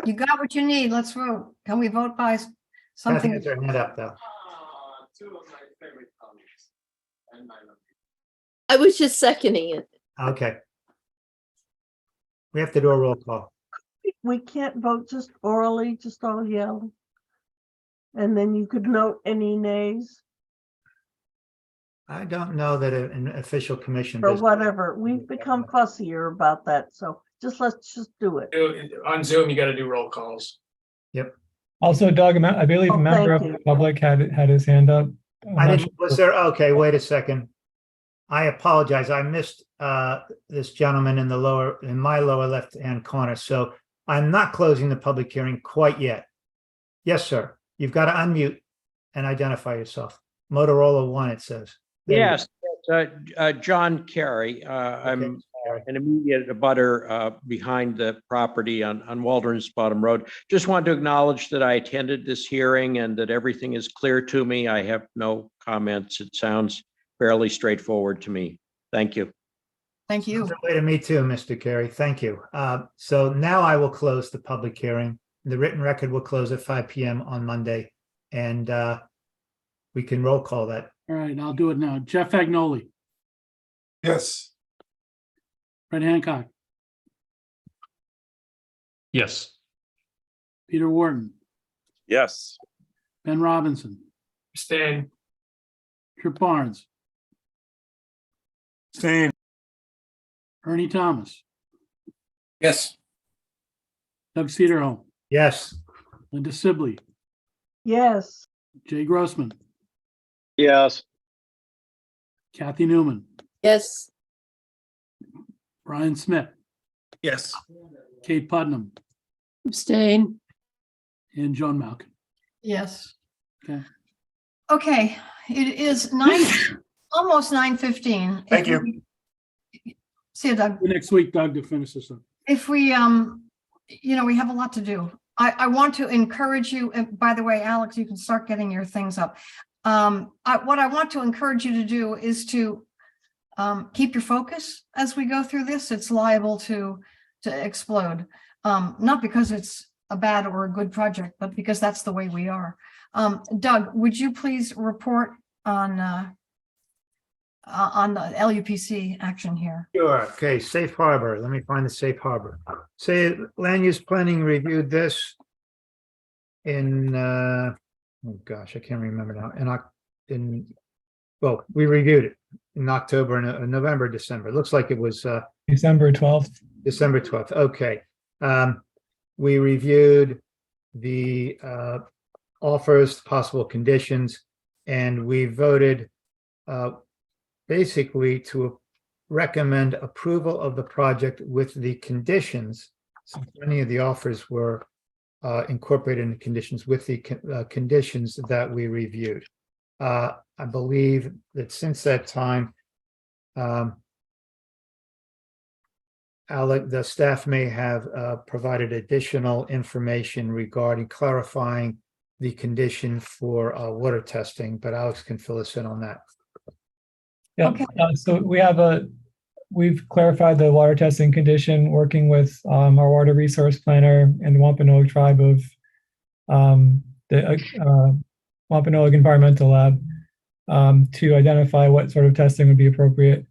Speaker 1: You got what you need. Let's vote. Can we vote by
Speaker 3: Kathy
Speaker 1: something?
Speaker 3: has her hand up, though.
Speaker 11: I was just seconding it.
Speaker 3: Okay. We have to do a roll call.
Speaker 10: We can't vote just orally, just all yell. And then you could note any nays
Speaker 3: I don't know that an official commission.
Speaker 10: or
Speaker 3: does-
Speaker 10: whatever. We've become fussier about that. So let's just do it.
Speaker 15: On Zoom, you got to do roll calls.
Speaker 3: Yep.
Speaker 4: Also, Doug, I believe
Speaker 10: Oh,
Speaker 4: a member of
Speaker 10: thank
Speaker 4: the
Speaker 10: you.
Speaker 4: public had his hand up. I'm
Speaker 3: I
Speaker 4: not
Speaker 3: didn't, was there, okay, wait a second. I apologize. I missed this gentleman in my lower left-hand corner. So I'm not closing the public hearing quite yet. Yes, sir. You've got to unmute and identify yourself. Motorola 1, it says. There you go.
Speaker 8: Yes, John Carey. I'm
Speaker 3: Carey.
Speaker 8: an immediate abutter behind the property on Waldron's Bottom Road. Just wanted to acknowledge that I attended this hearing and that everything is clear to me. I have no comments. It sounds fairly straightforward to me. Thank you.
Speaker 1: Thank you.
Speaker 3: Way to me too, Mr. Carey. Thank you. So now I will close the public hearing. The written record will close at 5 p.m. on Monday, and we can roll call that.
Speaker 2: All right, I'll do it now. Jeff Agnoli,
Speaker 19: Yes.
Speaker 2: Fred Hancock,
Speaker 12: Yes.
Speaker 2: Peter Wharton,
Speaker 20: Yes.
Speaker 2: Ben Robinson,
Speaker 15: Abstain.
Speaker 2: Trip Barnes,
Speaker 19: Same.
Speaker 2: Ernie Thomas,
Speaker 19: Yes.
Speaker 2: Doug Cedarholm,
Speaker 3: Yes.
Speaker 2: Linda Sibley,
Speaker 10: Yes.
Speaker 2: Jay Grossman,
Speaker 20: Yes.
Speaker 2: Kathy Newman,
Speaker 11: Yes.
Speaker 2: Brian Smith,
Speaker 13: Yes.
Speaker 2: Kate Putnam,
Speaker 16: Abstain.
Speaker 2: and Joan Malkin.
Speaker 1: Yes.
Speaker 2: Okay.
Speaker 1: Okay, it is almost 9:15.
Speaker 19: Thank you.
Speaker 1: See you, Doug.
Speaker 2: Next week, Doug, to finish this up.
Speaker 1: If we, we have a lot to do. I want to encourage you, and by the way, Alex, you can start getting your things up. What I want to encourage you to do is to keep your focus as we go through this. It's liable to explode, not because it's a bad or a good project, but because that's the way we are. Doug, would you please report on the LUPC action here?
Speaker 3: Sure. Okay, safe harbor. Let me find the safe harbor. Say land use planning reviewed this in oh gosh, I can't remember now. Well, we reviewed it in October and November, December. It looks like it was
Speaker 4: December 12th.
Speaker 3: December 12th. Okay. We reviewed the offers, possible conditions, and we voted basically to recommend approval of the project with the conditions. So many of the offers were incorporated in the conditions with the conditions that we reviewed. I believe that since that time, Alec, the staff may have provided additional information regarding clarifying the condition for water testing, but Alex can fill us in on that.
Speaker 4: Yeah,
Speaker 1: Okay.
Speaker 4: So we've clarified the water testing condition, working with our water resource planner and the Wampanoag tribe of the Wampanoag Environmental Lab to identify what sort of testing would be appropriate.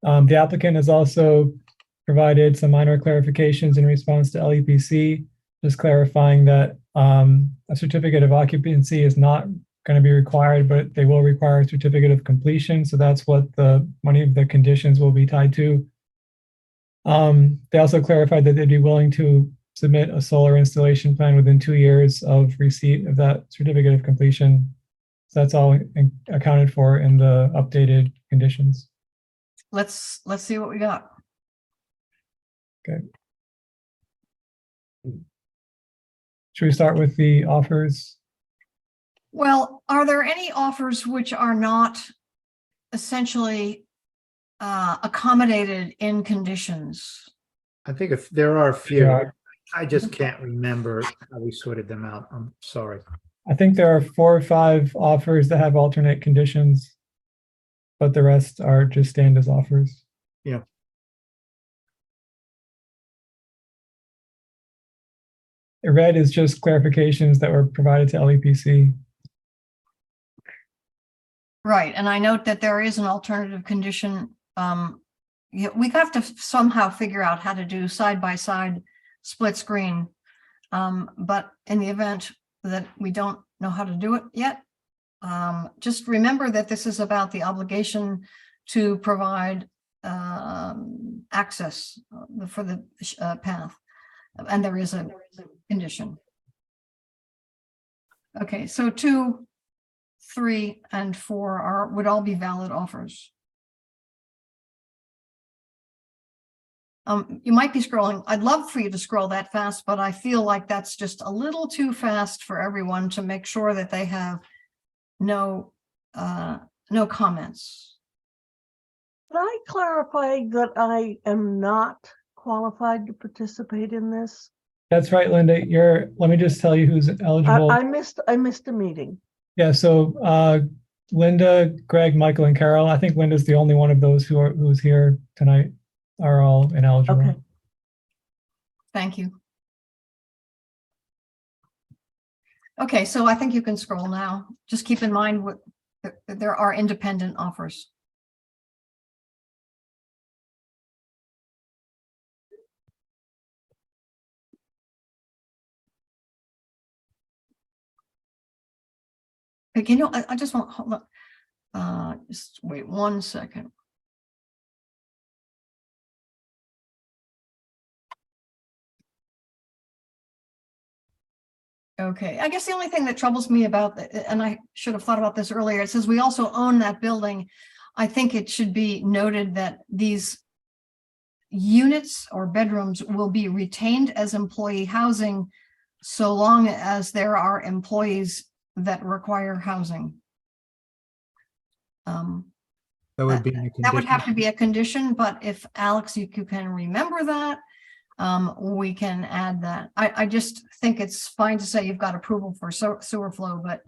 Speaker 4: The applicant has also provided some minor clarifications in response to LEPC, just clarifying that a certificate of occupancy is not going to be required, but they will require a certificate of completion. So that's what many of the conditions will be tied to. They also clarified that they'd be willing to submit a solar installation plan within 2 years of receipt of that certificate of completion. So that's all accounted for in the updated conditions.
Speaker 1: Let's see what we got.
Speaker 4: Okay. Should we start with the offers?
Speaker 1: Well, are there any offers which are not essentially accommodated in conditions?
Speaker 3: I think if there are a few,
Speaker 4: Yeah.
Speaker 3: I just can't remember how we sorted them out. I'm sorry.
Speaker 4: I think there are 4 or 5 offers that have alternate conditions, but the rest are just stand as offers.
Speaker 3: Yeah.
Speaker 4: Red is just clarifications that were provided to LEPC.
Speaker 1: Right, and I note that there is an alternative condition. We have to somehow figure out how to do side-by-side split screen. But in the event that we don't know how to do it yet, just remember that this is about the obligation to provide access for the path, and there is a condition. Okay, so 2, 3, and 4 would all be valid offers. You might be scrolling. I'd love for you to scroll that fast, but I feel like that's just a little too fast for everyone to make sure that they have no comments.
Speaker 10: Can I clarify that I am not qualified to participate in this?
Speaker 4: That's right, Linda. Let me just tell you who's eligible.
Speaker 10: I missed a meeting.
Speaker 4: Yeah, so Linda, Greg, Michael, and Carol. I think Linda's the only one of those who's here tonight. Are all ineligible.
Speaker 10: Okay.
Speaker 1: Thank you. Okay, so I think you can scroll now. Just keep in mind there are independent offers. Okay, I just want, hold on. Just wait 1 second. Okay, I guess the only thing that troubles me about, and I should have thought about this earlier, it says we also own that building. I think it should be noted that these units or bedrooms will be retained as employee housing so long as there are employees that require housing.
Speaker 3: That would be in a
Speaker 1: That would
Speaker 3: condition.
Speaker 1: have to be a condition, but if Alex, you can remember that, we can add that. I just think it's fine to say you've got approval for sewer flow, but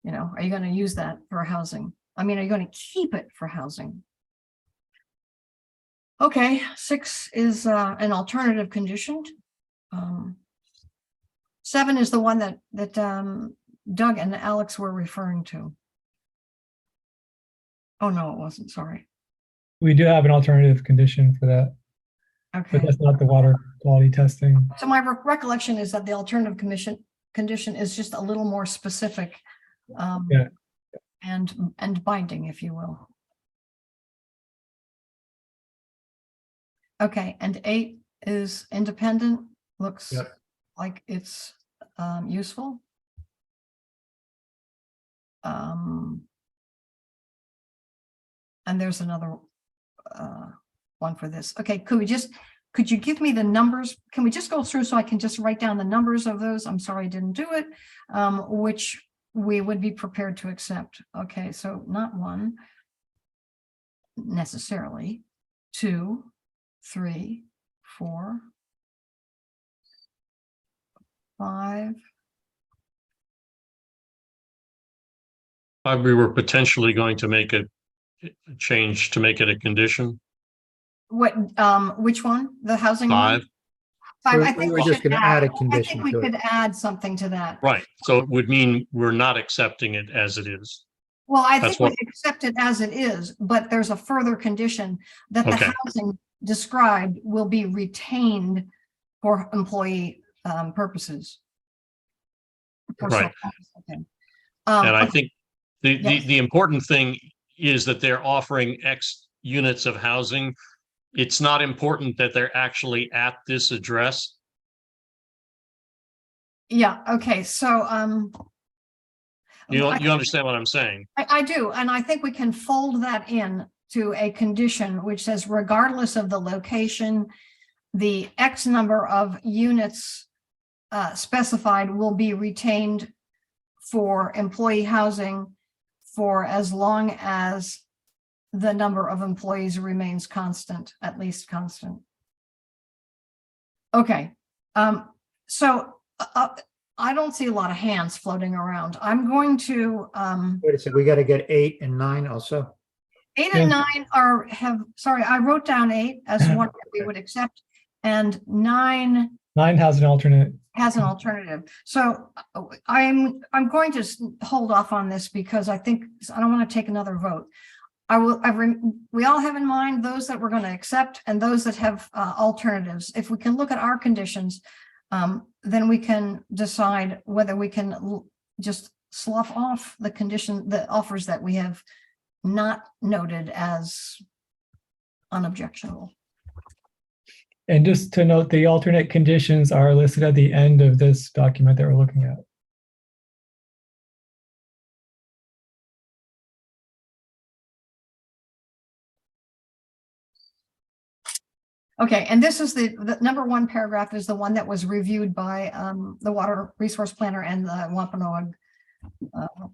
Speaker 1: you know, are you going to use that for housing? I mean, are you going to keep it for housing? Okay, 6 is an alternative condition. 7 is the one that Doug and Alex were referring to. Oh, no, it wasn't, sorry.
Speaker 4: We do have an alternative condition for that,
Speaker 1: Okay.
Speaker 4: but that's not the water quality testing.
Speaker 1: So my recollection is that the alternative condition is just a little more specific
Speaker 4: Yeah.
Speaker 1: and binding, if you will. Okay, and 8 is independent, looks
Speaker 3: Yep.
Speaker 1: like it's useful. And there's another one for this. Okay, could you give me the numbers? Can we just go through so I can just write down the numbers of those? I'm sorry I didn't do it, which we would be prepared to accept. Okay, so not 1 necessarily, 2, 3, 4, 5.
Speaker 12: We were potentially going to make a change to make it a condition.
Speaker 1: What, which one? The housing one?
Speaker 12: 5.
Speaker 1: 5, I
Speaker 3: We
Speaker 1: think
Speaker 3: were
Speaker 1: we
Speaker 3: just
Speaker 1: should
Speaker 3: going to add a
Speaker 1: I think
Speaker 3: condition
Speaker 1: we
Speaker 3: to it.
Speaker 1: could add something to that.
Speaker 12: Right. So it would mean we're not accepting it as it is.
Speaker 1: Well, I
Speaker 12: That's
Speaker 1: think we
Speaker 12: what-
Speaker 1: accept it as it is, but there's a further condition that the
Speaker 12: Okay.
Speaker 1: housing described will be retained for employee purposes. For
Speaker 12: Right.
Speaker 1: okay.
Speaker 12: And I
Speaker 1: Okay.
Speaker 12: think the important thing is that they're offering X units of housing. It's not important that they're actually at this address.
Speaker 1: Yeah, okay, so
Speaker 12: You
Speaker 1: I-
Speaker 12: understand what I'm saying?
Speaker 1: I do, and I think we can fold that in to a condition which says regardless of the location, the X number of units specified will be retained for employee housing for as long as the number of employees remains constant, at least constant. Okay, so I don't see a lot of hands floating around. I'm going to
Speaker 3: Wait a second, we got to get 8 and 9 also.
Speaker 1: 8 and 9 sorry, I wrote down 8 as one that we would accept, and 9
Speaker 4: 9 has an alternate.
Speaker 1: has an alternative. So I'm going to hold off on this because I think I don't want to take another vote. We all have in mind those that we're going to accept and those that have alternatives. If we can look at our conditions, then we can decide whether we can just slough off the offers that we have not noted as unobjectionable.
Speaker 4: And just to note, the alternate conditions are listed at the end of this document that we're looking at.
Speaker 1: Okay, and this is the number 1 paragraph is the one that was reviewed by the water resource planner and the Wampanoag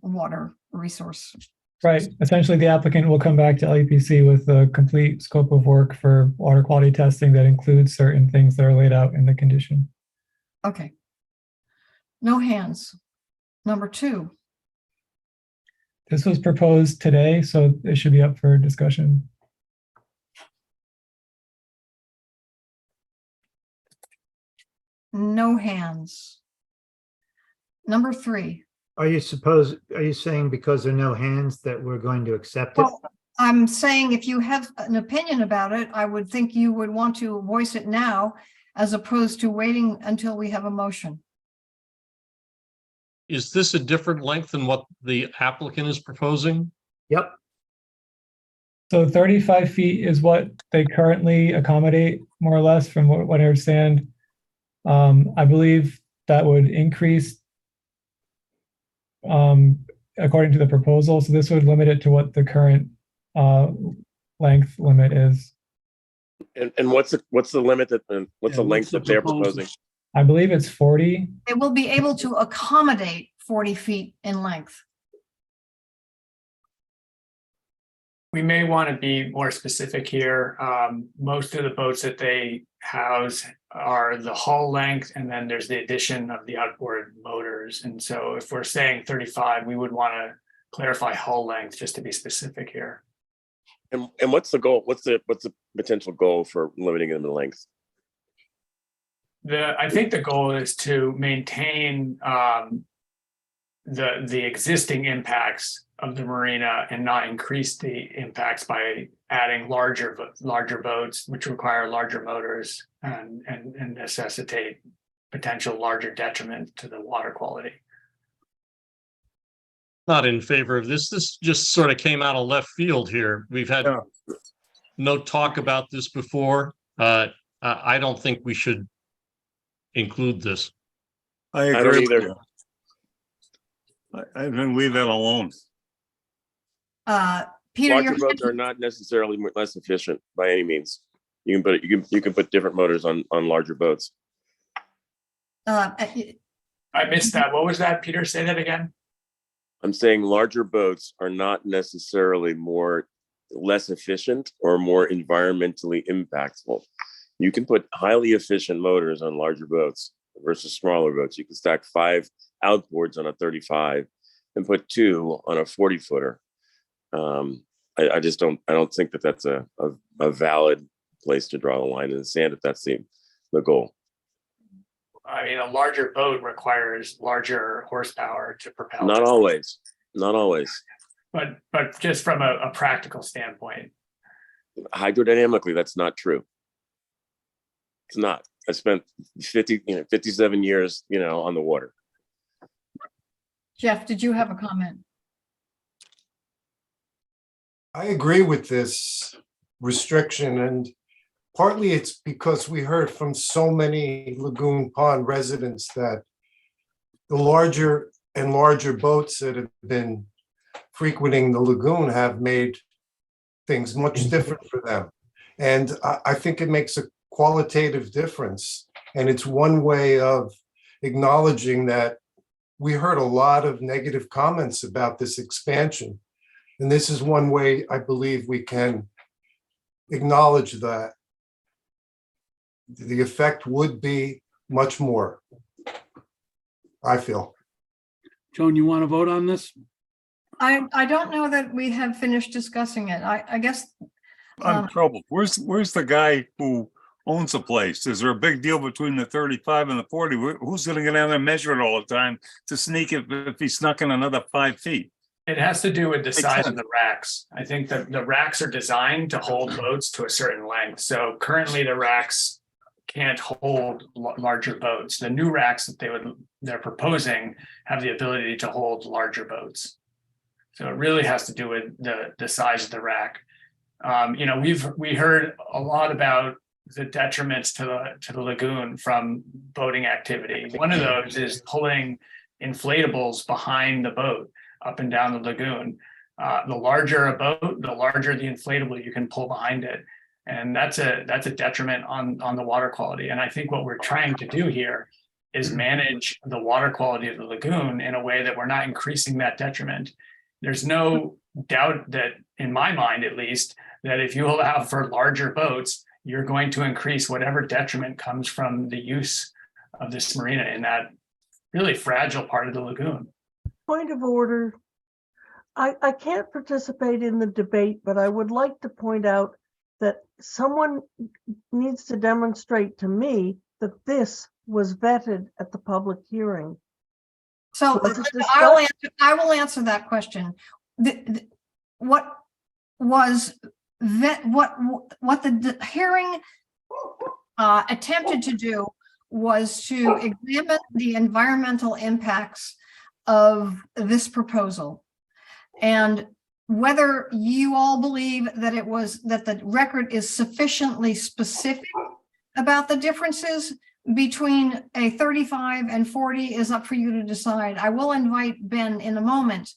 Speaker 1: water resource.
Speaker 4: Right. Essentially, the applicant will come back to LEPC with a complete scope of work for water quality testing that includes certain things that are laid out in the condition.
Speaker 1: Okay. No hands. Number 2.
Speaker 4: This was proposed today, so it should be up for discussion.
Speaker 1: No hands. Number 3.
Speaker 3: Are you saying because there are no hands that we're going to accept it?
Speaker 1: Well, I'm saying if you have an opinion about it, I would think you would want to voice it now as opposed to waiting until we have a motion.
Speaker 12: Is this a different length than what the applicant is proposing?
Speaker 3: Yep.
Speaker 4: So 35 feet is what they currently accommodate, more or less, from what I understand. I believe that would increase according to the proposal. So this would limit it to what the current length limit is.
Speaker 20: And what's the limit what's the length that they're proposing?
Speaker 4: I believe it's 40.
Speaker 1: They will be able to accommodate 40 feet in length.
Speaker 15: We may want to be more specific here. Most of the boats that they house are the hull length, and then there's the addition of the outboard motors. And so if we're saying 35, we would want to clarify hull length just to be specific here.
Speaker 20: And what's the goal? What's the potential goal for limiting them in length?
Speaker 15: I think the goal is to maintain the existing impacts of the marina and not increase the impacts by adding larger boats, which require larger motors and necessitate potential larger detriment to the water quality.
Speaker 12: Not in favor of this. This just sort of came out of left field here. We've had no talk about this before. I don't think we should include this.
Speaker 9: I
Speaker 20: don't
Speaker 9: agree.
Speaker 20: either.
Speaker 9: I think leave that alone.
Speaker 1: Peter,
Speaker 20: Larger boats are not necessarily less efficient by any means. You can put different motors on larger boats.
Speaker 15: I missed that. What was that, Peter? Say that again.
Speaker 20: I'm saying larger boats are not necessarily less efficient or more environmentally impactful. You can put highly efficient motors on larger boats versus smaller boats. You can stack 5 outboards on a 35 and put 2 on a 40-footer. I don't think that that's a valid place to draw the line in the sand if that's the goal.
Speaker 15: I mean, a larger boat requires larger horsepower to propel.
Speaker 20: Not always.
Speaker 15: But just from a practical standpoint.
Speaker 20: Hydrodynamically, that's not true. It's not. I spent 57 years, on the water.
Speaker 1: Jeff, did you have a comment?
Speaker 19: I agree with this restriction, and partly it's because we heard from so many Lagoon Pond residents that the larger and larger boats that have been frequenting the lagoon have made things much different for them. And I think it makes a qualitative difference. And it's one way of acknowledging that we heard a lot of negative comments about this expansion. And this is one way I believe we can acknowledge that the effect would be much more, I feel.
Speaker 2: Joan, you want to vote on this?
Speaker 1: I don't know that we have finished discussing it. I guess.
Speaker 9: I'm troubled. Where's the guy who owns the place? Is there a big deal between the 35 and the 40? Who's going to get down there and measure it all the time to sneak it if he snuck in another 5 feet?
Speaker 15: It has to do with the size of the racks. I think that the racks are designed to hold boats to a certain length. So currently the racks can't hold larger boats. The new racks that they're proposing have the ability to hold larger boats. So it really has to do with the size of the rack. We heard a lot about the detriments to the lagoon from boating activity. One of those is pulling inflatables behind the boat up and down the lagoon. The larger a boat, the larger the inflatable you can pull behind it. And that's a detriment on the water quality. And I think what we're trying to do here is manage the water quality of the lagoon in a way that we're not increasing that detriment. There's no doubt that, in my mind at least, that if you allow for larger boats, you're going to increase whatever detriment comes from the use of this marina in that really fragile part of the lagoon.
Speaker 10: Point of order. I can't participate in the debate, but I would like to point out that someone needs to demonstrate to me that this was vetted at the public hearing.
Speaker 1: So I will answer that question. What the hearing attempted to do was to examine the environmental impacts of this proposal, and whether you all believe that the record is sufficiently specific about the differences between a 35 and 40 is up for you to decide. I will invite Ben in a moment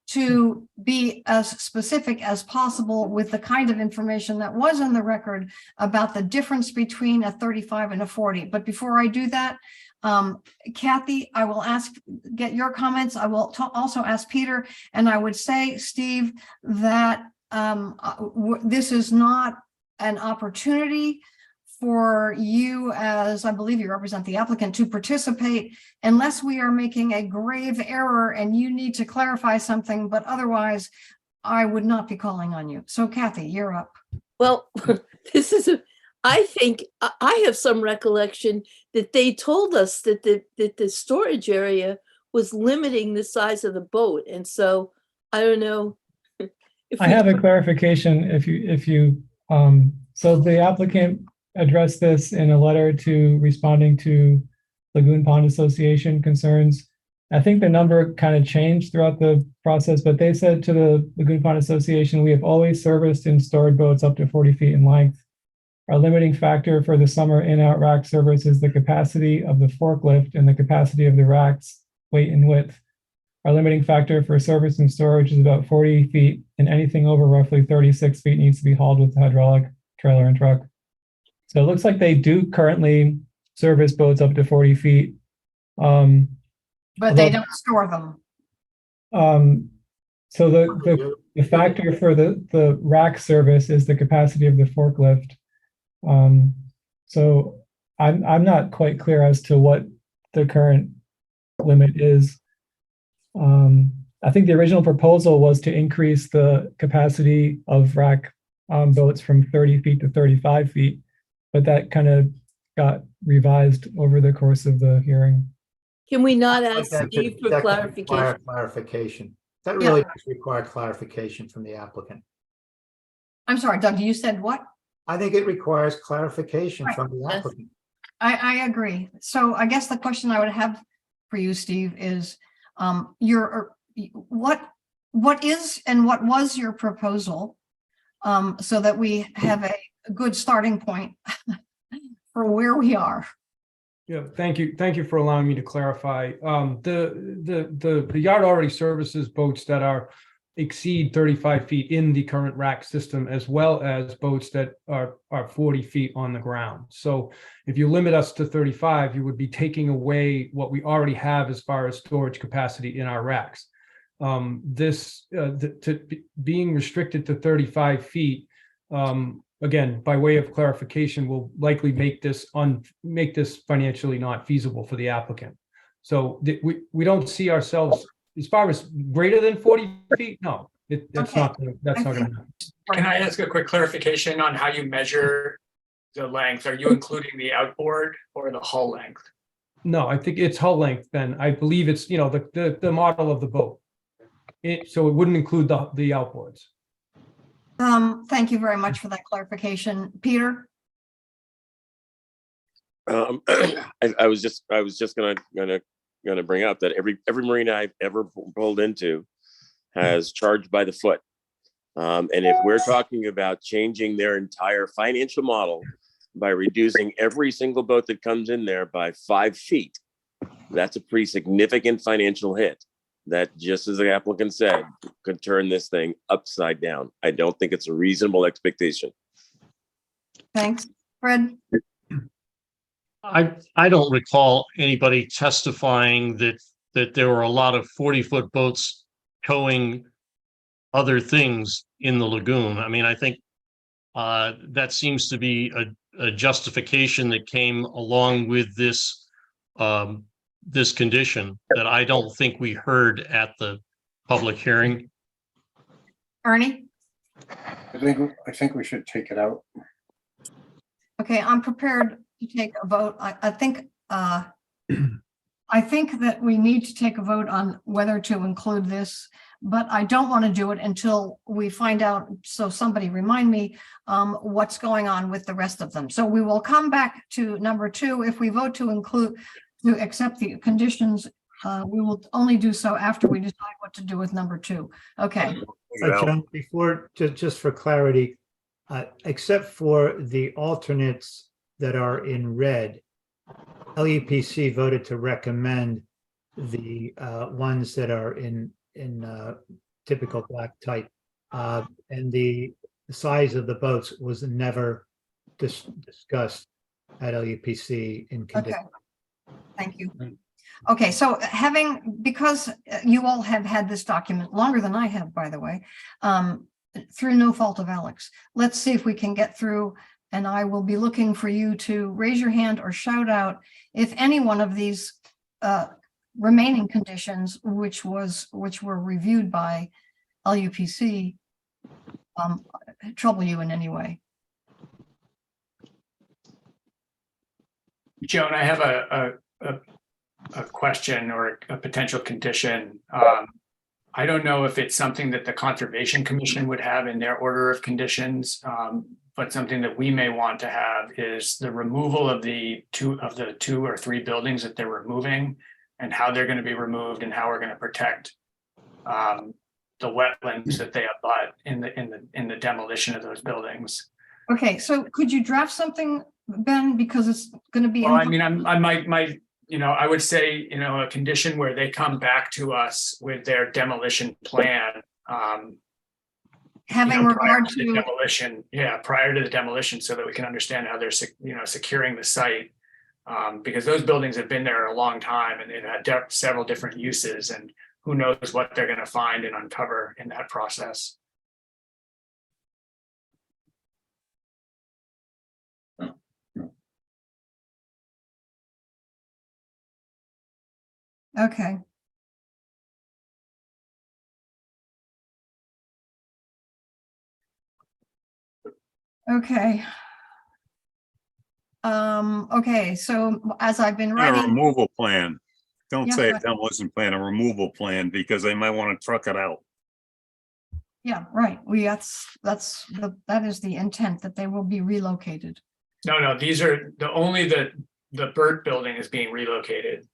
Speaker 1: to be as specific as possible with the kind of information that was in the record about the difference between a 35 and a 40. But before I do that, Kathy, I will get your comments. I will also ask Peter, and I would say, Steve, that this is not an opportunity for you, as I believe you represent the applicant, to participate unless we are making a grave error and you need to clarify something, but otherwise I would not be calling on you. So Kathy, you're up.
Speaker 11: Well, I think I have some recollection that they told us that the storage area was limiting the size of the boat. And so I don't know.
Speaker 4: I have a clarification so the applicant addressed this in a letter responding to Lagoon Pond Association concerns. I think the number kind of changed throughout the process, but they said to the Lagoon Pond Association, we have always serviced and stored boats up to 40 feet in length. Our limiting factor for the summer in-out rack service is the capacity of the forklift and the capacity of the rack's weight and width. Our limiting factor for service and storage is about 40 feet, and anything over roughly 36 feet needs to be hauled with the hydraulic trailer and truck. So it looks like they do currently service boats up to 40 feet.
Speaker 1: But they don't store them.
Speaker 4: So the factor for the rack service is the capacity of the forklift. So I'm not quite clear as to what the current limit is. I think the original proposal was to increase the capacity of rack boats from 30 feet to 35 feet, but that kind of got revised over the course of the hearing.
Speaker 11: Can we not ask
Speaker 3: That
Speaker 11: Steve
Speaker 3: could
Speaker 11: for
Speaker 3: require
Speaker 11: clarification?
Speaker 3: clarification. That really does require clarification from the applicant.
Speaker 1: I'm sorry, Doug, you said what?
Speaker 3: I think it requires clarification
Speaker 1: Right.
Speaker 3: from the
Speaker 11: Yes.
Speaker 3: applicant.
Speaker 1: I agree. So I guess the question I would have for you, Steve, is what is and what was your proposal, so that we have a good starting point for where we are.
Speaker 7: Yeah, thank you. Thank you for allowing me to clarify. The yard already services boats that exceed 35 feet in the current rack system, as well as boats that are 40 feet on the ground. So if you limit us to 35, you would be taking away what we already have as far as storage capacity in our racks. Being restricted to 35 feet, again, by way of clarification, will likely make this financially not feasible for the applicant. So we don't see ourselves as far as greater than 40 feet. No, that's not going to happen.
Speaker 15: Can I ask a quick clarification on how you measure the length? Are you including the outboard or the hull length?
Speaker 7: No, I think it's hull length, Ben. I believe it's, the model of the boat. So it wouldn't include the outboards.
Speaker 1: Thank you very much for that clarification. Peter?
Speaker 20: I was just gonna bring up that every marina I've ever pulled into has charged by the foot. And if we're talking about changing their entire financial model by reducing every single boat that comes in there by 5 feet, that's a pretty significant financial hit that, just as the applicant said, could turn this thing upside down. I don't think it's a reasonable expectation.
Speaker 1: Thanks. Fred?
Speaker 12: I don't recall anybody testifying that there were a lot of 40-foot boats towing other things in the lagoon. I mean, I think that seems to be a justification that came along with this this condition that I don't think we heard at the public hearing.
Speaker 1: Ernie?
Speaker 14: I think we should take it out.
Speaker 1: Okay, I'm prepared to take a vote. I think that we need to take a vote on whether to include this, but I don't want to do it until we find out. So somebody remind me what's going on with the rest of them. So we will come back to number 2. If we vote to accept the conditions, we will only do so after we decide what to do with number 2. Okay.
Speaker 3: John, before, just for clarity, except for the alternates that are in red, LUPC voted to recommend the ones that are in typical black type, and the size of the boats was never discussed at LUPC in condition.
Speaker 1: Okay. Thank you. Okay, so because you all have had this document longer than I have, by the way, through no fault of Alex, let's see if we can get through, and I will be looking for you to raise your hand or shout out if any one of these remaining conditions, which were reviewed by LUPC, trouble you in any way.
Speaker 15: Joan, I have a question or a potential condition. I don't know if it's something that the Conservation Commission would have in their order of conditions, but something that we may want to have is the removal of the two or three buildings that they're removing, and how they're going to be removed, and how we're going to protect the wetlands that they abut in the demolition of those buildings.
Speaker 1: Okay, so could you draft something, Ben, because it's going to be.
Speaker 15: Well, I mean, I might, I would say, a condition where they come back to us with their demolition plan.
Speaker 1: Having regard to
Speaker 15: the demolition, prior to the demolition, so that we can understand how they're, securing the site. Because those buildings have been there a long time, and they've had several different uses, and who knows what they're going to find and uncover in that process.
Speaker 1: Okay. Okay. Okay, so as I've been
Speaker 9: A
Speaker 1: writing.
Speaker 9: removal plan. Don't
Speaker 1: Yeah,
Speaker 9: say a
Speaker 1: right.
Speaker 9: demolition plan, a removal plan, because they might want to truck it out.
Speaker 1: Yeah, right. That is the intent, that they will be relocated.
Speaker 15: No, these are only the Burt building is being relocated.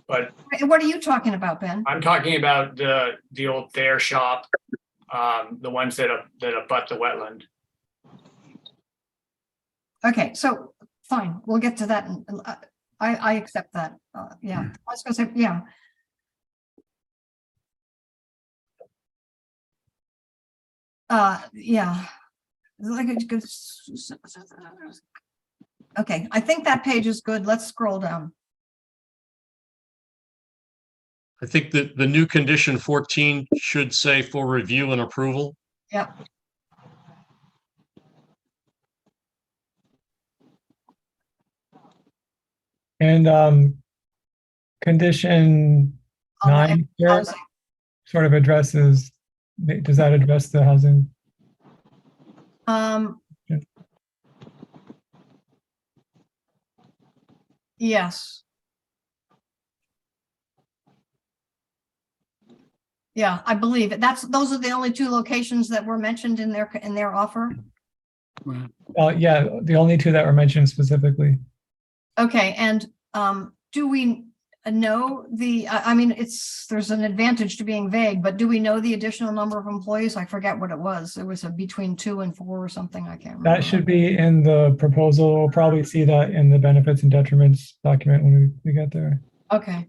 Speaker 15: But
Speaker 1: What are you talking about, Ben?
Speaker 15: I'm talking about the old Thayer shop, the ones that abut the wetland.
Speaker 1: Okay, so fine, we'll get to that. And I accept that. Yeah, I was gonna say, yeah. Yeah. Like it's good. Okay, I think that page is good. Let's scroll down.
Speaker 12: I think that the new condition 14 should say for review and approval.
Speaker 1: Yep.
Speaker 4: And condition
Speaker 1: On the
Speaker 4: 9 here
Speaker 1: housing.
Speaker 4: sort of addresses, does that address the housing?
Speaker 1: Yes. Yeah, I believe it. Those are the only two locations that were mentioned in their offer.
Speaker 4: Yeah, the only two that were mentioned specifically.
Speaker 1: Okay, and do we know I mean, there's an advantage to being vague, but do we know the additional number of employees? I forget what it was. It was between 2 and 4 or something. I can't remember.
Speaker 4: That should be in the proposal. We'll probably see that in the benefits and detriments document when we get there.
Speaker 1: Okay.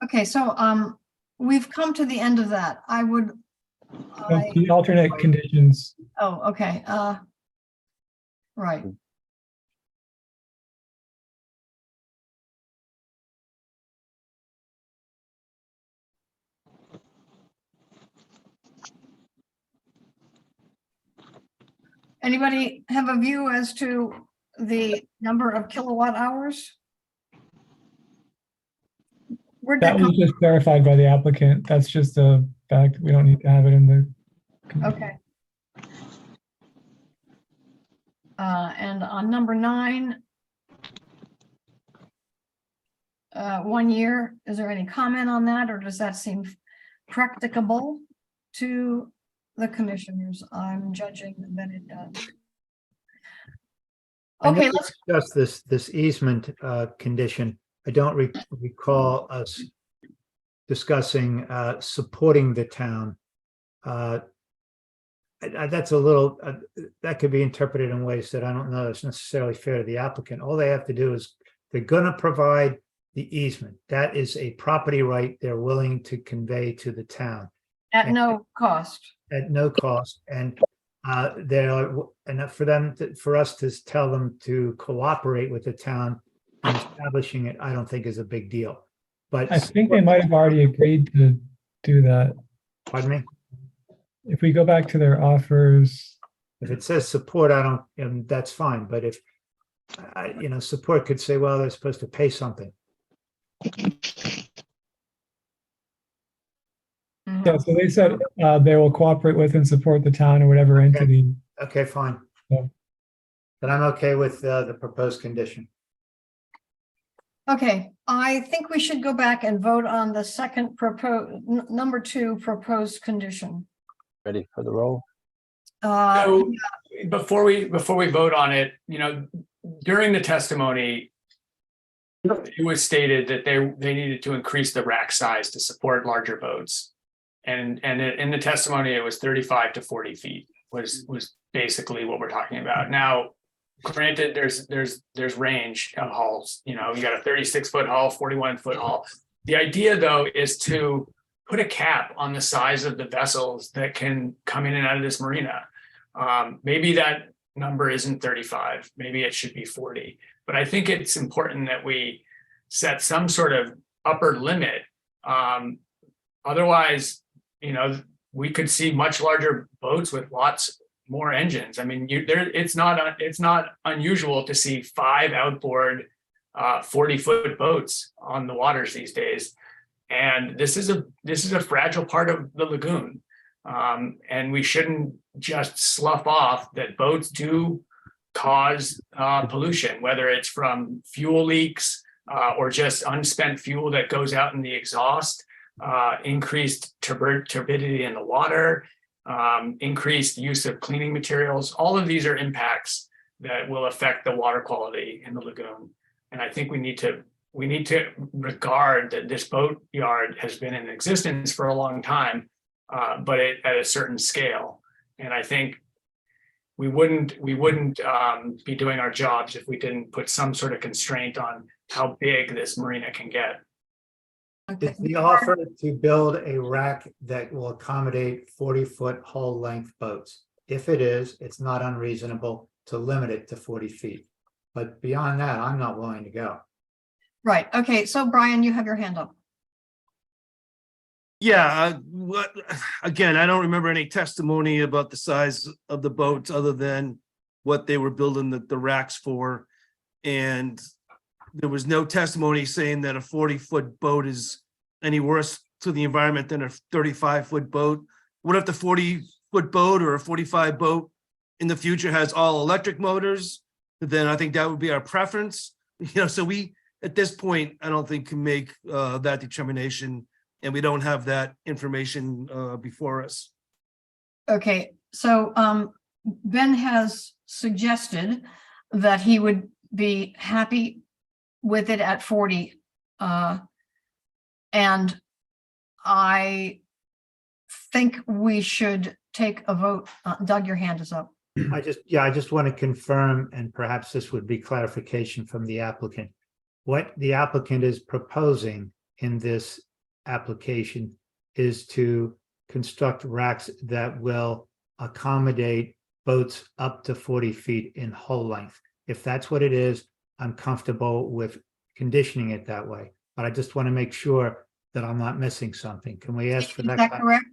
Speaker 1: Okay, so we've come to the end of that.
Speaker 4: The alternate conditions.
Speaker 1: Oh, okay. Right. Anybody have a view as to the number of kilowatt hours? Where'd that
Speaker 4: That was
Speaker 1: come
Speaker 4: just verified by the applicant. That's just a fact. We don't need to have it in the.
Speaker 1: from? Okay. And on number 9, 1 year, is there any comment on that, or does that seem practicable to the commissioners? I'm judging that it does. Okay, let's
Speaker 3: discuss this easement condition. I don't recall us discussing supporting the town. That's a little, that could be interpreted in ways that I don't know is necessarily fair to the applicant. All they have to do is, they're going to provide the easement. That is a property right they're willing to convey to the town.
Speaker 1: at no cost.
Speaker 3: At no cost. And for us to tell them to cooperate with the town and establishing it, I don't think is a big deal. But
Speaker 4: I think they might have already agreed to do that.
Speaker 3: pardon me?
Speaker 4: If we go back to their offers,
Speaker 3: If it says support, I don't, and that's fine, but if, support could say, well, they're supposed to pay something.
Speaker 4: yeah, so they said they will cooperate with and support the town or whatever entity.
Speaker 3: Okay, fine.
Speaker 4: Yeah.
Speaker 3: But I'm okay with the proposed condition.
Speaker 1: Okay, I think we should go back and vote on the second number 2 proposed condition.
Speaker 17: Ready for the roll?
Speaker 15: So before we vote on it, during the testimony, it was stated that they needed to increase the rack size to support larger boats. And in the testimony, it was 35 to 40 feet was basically what we're talking about. Now, granted, there's range of hulls. You got a 36-foot hull, 41-foot hull. The idea, though, is to put a cap on the size of the vessels that can come in and out of this marina. Maybe that number isn't 35. Maybe it should be 40. But I think it's important that we set some sort of upper limit. Otherwise, we could see much larger boats with lots more engines. I mean, it's not unusual to see 5 outboard 40-foot boats on the waters these days. And this is a fragile part of the lagoon. And we shouldn't just slough off that boats do cause pollution, whether it's from fuel leaks or just unspent fuel that goes out in the exhaust, increased turbidity in the water, increased use of cleaning materials. All of these are impacts that will affect the water quality in the lagoon. And I think we need to regard that this boat yard has been in existence for a long time, but at a certain scale. And I think we wouldn't be doing our jobs if we didn't put some sort of constraint on how big this marina can get.
Speaker 3: It's the offer to build a rack that will accommodate 40-foot hull length boats. If it is, it's not unreasonable to limit it to 40 feet. But beyond that, I'm not willing to go.
Speaker 1: Right. Okay. So Brian, you have your hand up.
Speaker 13: Yeah, again, I don't remember any testimony about the size of the boats other than what they were building the racks for. And there was no testimony saying that a 40-foot boat is any worse to the environment than a 35-foot boat. What if the 40-foot boat or a 45 boat in the future has all electric motors? Then I think that would be our preference. So we, at this point, I don't think can make that determination, and we don't have that information before us.
Speaker 1: Okay, so Ben has suggested that he would be happy with it at 40. And I think we should take a vote. Doug, your hand is up.
Speaker 3: I just want to confirm, and perhaps this would be clarification from the applicant. What the applicant is proposing in this application is to construct racks that will accommodate boats up to 40 feet in hull length. If that's what it is, I'm comfortable with conditioning it that way. But I just want to make sure that I'm not missing something. Can we ask for that?
Speaker 1: Is that correct?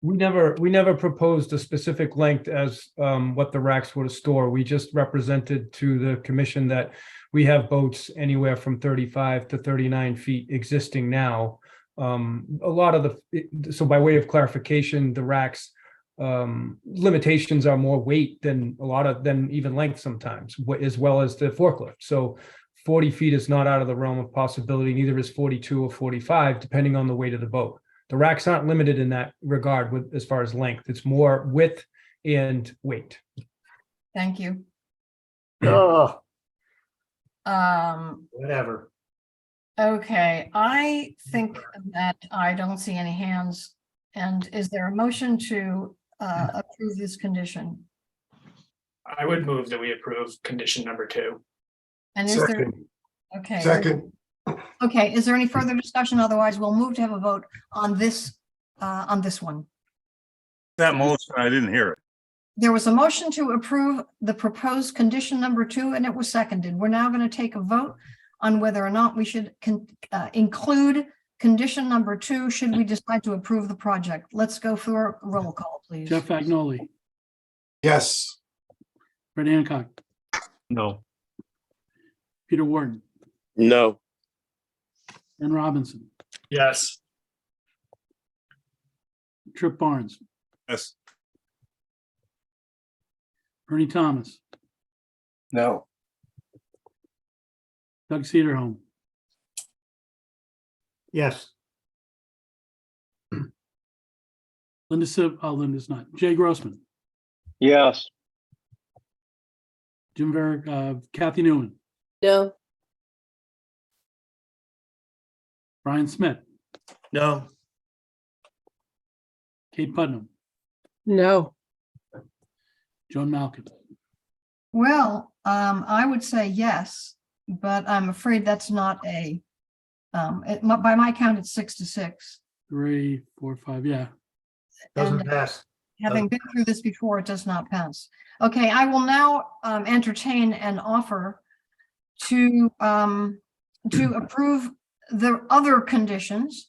Speaker 7: We never proposed a specific length as what the racks were to store. We just represented to the commission that we have boats anywhere from 35 to 39 feet existing now. So by way of clarification, the racks limitations are more weight than even length sometimes, as well as the forklift. So 40 feet is not out of the realm of possibility, neither is 42 or 45, depending on the weight of the boat. The racks aren't limited in that regard as far as length. It's more width and weight.
Speaker 1: Thank you.
Speaker 3: Oh. Whatever.
Speaker 1: Okay, I think that I don't see any hands. And is there a motion to approve this condition?
Speaker 15: I would move that we approve condition number 2.
Speaker 1: And is there, okay.
Speaker 14: Second.
Speaker 1: Okay, is there any further discussion? Otherwise, we'll move to have a vote on this one.
Speaker 9: That motion, I didn't hear it.
Speaker 1: There was a motion to approve the proposed condition number 2, and it was seconded. We're now going to take a vote on whether or not we should include condition number 2, should we decide to approve the project. Let's go for a roll call, please.
Speaker 2: Jeff Agnoli,
Speaker 14: Yes.
Speaker 2: Fred Hancock,
Speaker 9: No.
Speaker 2: Peter Wharton,
Speaker 20: No.
Speaker 2: Ben Robinson,
Speaker 15: Yes.
Speaker 2: Trip Barnes,
Speaker 9: Yes.
Speaker 2: Ernie Thomas,
Speaker 14: No.
Speaker 2: Doug Cedarholm,
Speaker 3: Yes.
Speaker 2: Linda's not. Jay Grossman,
Speaker 21: Yes.
Speaker 2: Jim Ver, Kathy Newman,
Speaker 11: No,
Speaker 2: Brian Smith,
Speaker 13: No.
Speaker 2: Kate Putnam,
Speaker 16: No.
Speaker 2: Joan Malkin.
Speaker 1: Well, I would say yes, but I'm afraid that's not by my count, it's 6-6.
Speaker 2: 3, 4, 5, yeah.
Speaker 3: Doesn't
Speaker 1: And
Speaker 3: pass.
Speaker 1: having been through this before, it does not pass. Okay, I will now entertain an offer to approve the other conditions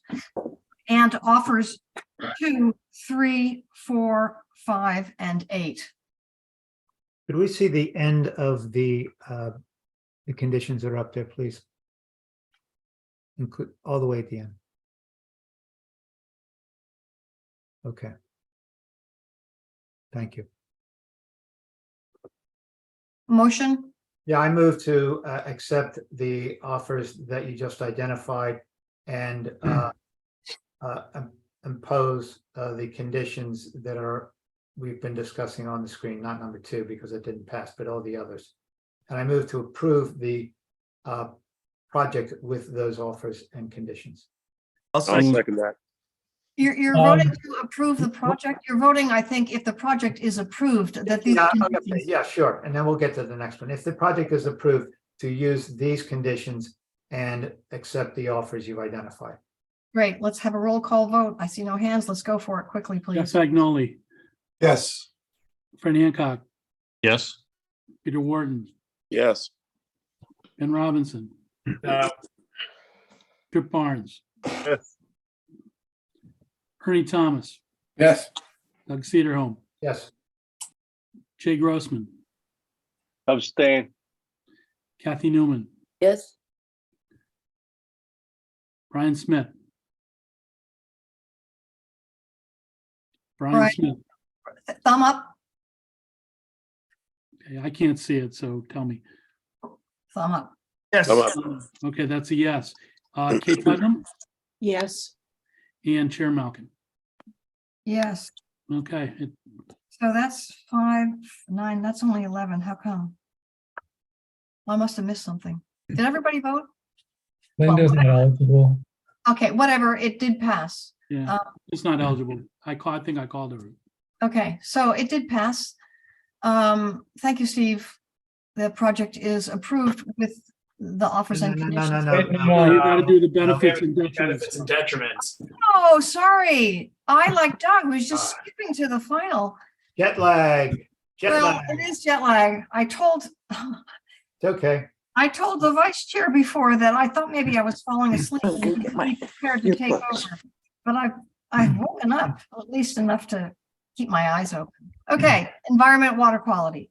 Speaker 1: and offers 2, 3, 4, 5, and 8.
Speaker 3: Could we see the end of the conditions that are up there, please? Include all the way at the end. Okay. Thank you.
Speaker 1: Motion?
Speaker 3: Yeah, I move to accept the offers that you just identified and impose the conditions that we've been discussing on the screen, not number 2 because it didn't pass, but all the others. And I move to approve the project with those offers and conditions.
Speaker 20: I'll second that.
Speaker 1: You're voting to approve the project. You're voting, I think, if the project is approved, that these
Speaker 3: Yeah,
Speaker 1: conditions.
Speaker 3: yeah, sure. And then we'll get to the next one. If the project is approved, to use these conditions and accept the offers you've identified.
Speaker 1: Great, let's have a roll call vote. I see no hands. Let's go for it quickly,
Speaker 2: Jeff
Speaker 1: please.
Speaker 2: Agnoli,
Speaker 14: Yes.
Speaker 2: Fred Hancock,
Speaker 12: Yes.
Speaker 2: Peter Wharton,
Speaker 20: Yes.
Speaker 2: Ben Robinson, Trip Barnes,
Speaker 9: Yes.
Speaker 2: Ernie Thomas,
Speaker 14: Yes.
Speaker 2: Doug Cedarholm,
Speaker 3: Yes.
Speaker 2: Jay Grossman,
Speaker 21: Abstain.
Speaker 2: Kathy Newman,
Speaker 11: yes,
Speaker 2: Brian Smith. Brian
Speaker 1: Brian.
Speaker 2: Smith.
Speaker 1: Thumb up,
Speaker 2: Okay, I can't see it, so tell me.
Speaker 1: thumb up.
Speaker 13: Yes.
Speaker 20: Thumb up.
Speaker 2: Okay, that's a yes. Kate Putnam
Speaker 16: Yes.
Speaker 2: and Chair Malkin.
Speaker 1: Yes,
Speaker 2: Okay,
Speaker 1: so that's 5, 9, that's only 11. How come? I must have missed something. Did everybody vote?
Speaker 4: Linda's not eligible.
Speaker 1: Okay, whatever, it did pass.
Speaker 2: yeah, it's not eligible. I think I called her.
Speaker 1: Okay, so it did pass. Thank you, Steve. The project is approved with the offers and conditions.
Speaker 2: Well, you gotta do the benefits and
Speaker 15: Benefits and
Speaker 2: detriments.
Speaker 15: detriments.
Speaker 1: Oh, sorry. I, like Doug, was just skipping to the final.
Speaker 3: Jet lag. Jet
Speaker 1: Well,
Speaker 3: lag.
Speaker 1: it is jet lag.
Speaker 3: It's okay.
Speaker 1: I told the vice chair before that I thought maybe I was falling asleep and he was prepared to take over. But I've woken up at least enough to keep my eyes open. Okay, environment, water quality.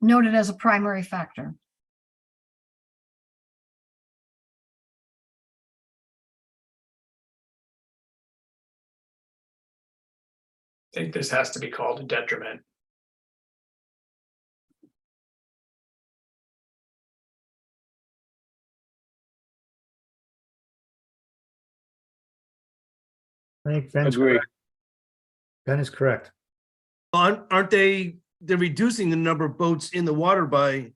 Speaker 1: Noted as a primary factor.
Speaker 15: I think this has to be called a detriment.
Speaker 3: I think Ben's
Speaker 21: Agree.
Speaker 3: correct. Ben is correct.
Speaker 13: Aren't they're reducing the number of boats in the water by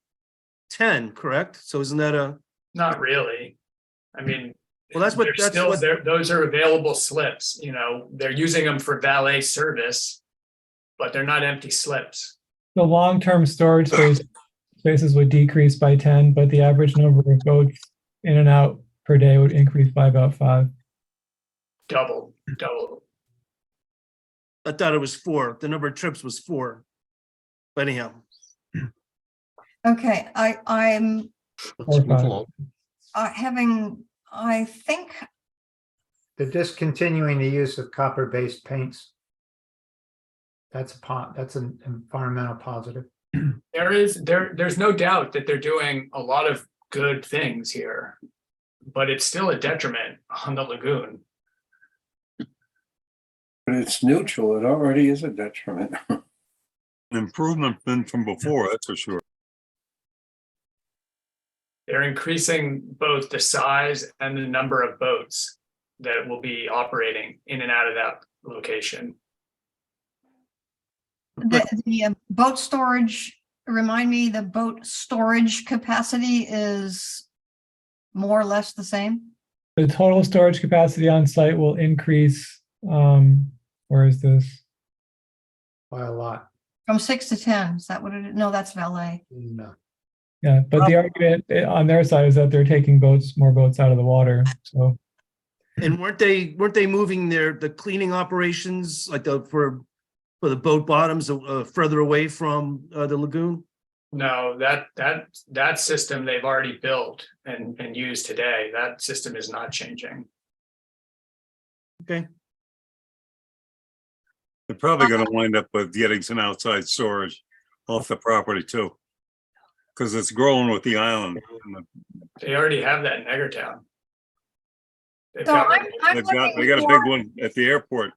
Speaker 13: 10, correct? So isn't that
Speaker 15: Not really. I mean.
Speaker 13: Well, that's what-
Speaker 15: they're
Speaker 13: that's
Speaker 15: still-
Speaker 13: what-
Speaker 15: Those are available slips, they're using them for valet service, but they're not empty slips.
Speaker 4: The long-term storage spaces would decrease by 10, but the average number of boats in and out per day would increase by about 5.
Speaker 15: Double.
Speaker 13: I thought it was 4. The number of trips was 4. But anyhow,
Speaker 1: Okay, I'm
Speaker 12: Let's move along.
Speaker 1: I think,
Speaker 3: They're discontinuing the use of copper-based paints. That's an environmental positive.
Speaker 15: There's no doubt that they're doing a lot of good things here, but it's still a detriment on the lagoon.
Speaker 14: But it's neutral. It already is a detriment.
Speaker 9: Improvement than from before, that's for sure.
Speaker 15: They're increasing both the size and the number of boats that will be operating in and out of that location.
Speaker 1: the boat storage, remind me, the boat storage capacity is more or less the same?
Speaker 4: The total storage capacity on site will increase. Where is this?
Speaker 3: By a lot.
Speaker 1: From 6 to 10, is that what it is? No, that's valet.
Speaker 3: No.
Speaker 4: Yeah, but the argument on their side is that they're taking more boats out of the water. So,
Speaker 13: and weren't they moving the cleaning operations like for the boat bottoms further away from the lagoon?
Speaker 15: No, that system they've already built and used today. That system is not changing.
Speaker 13: Okay.
Speaker 9: They're probably gonna wind up with getting some outside storage off the property too. Because it's growing with the island.
Speaker 15: They already have that in Eggertown. They've
Speaker 1: So
Speaker 15: got-
Speaker 1: I'm
Speaker 9: They got a big one at the airport.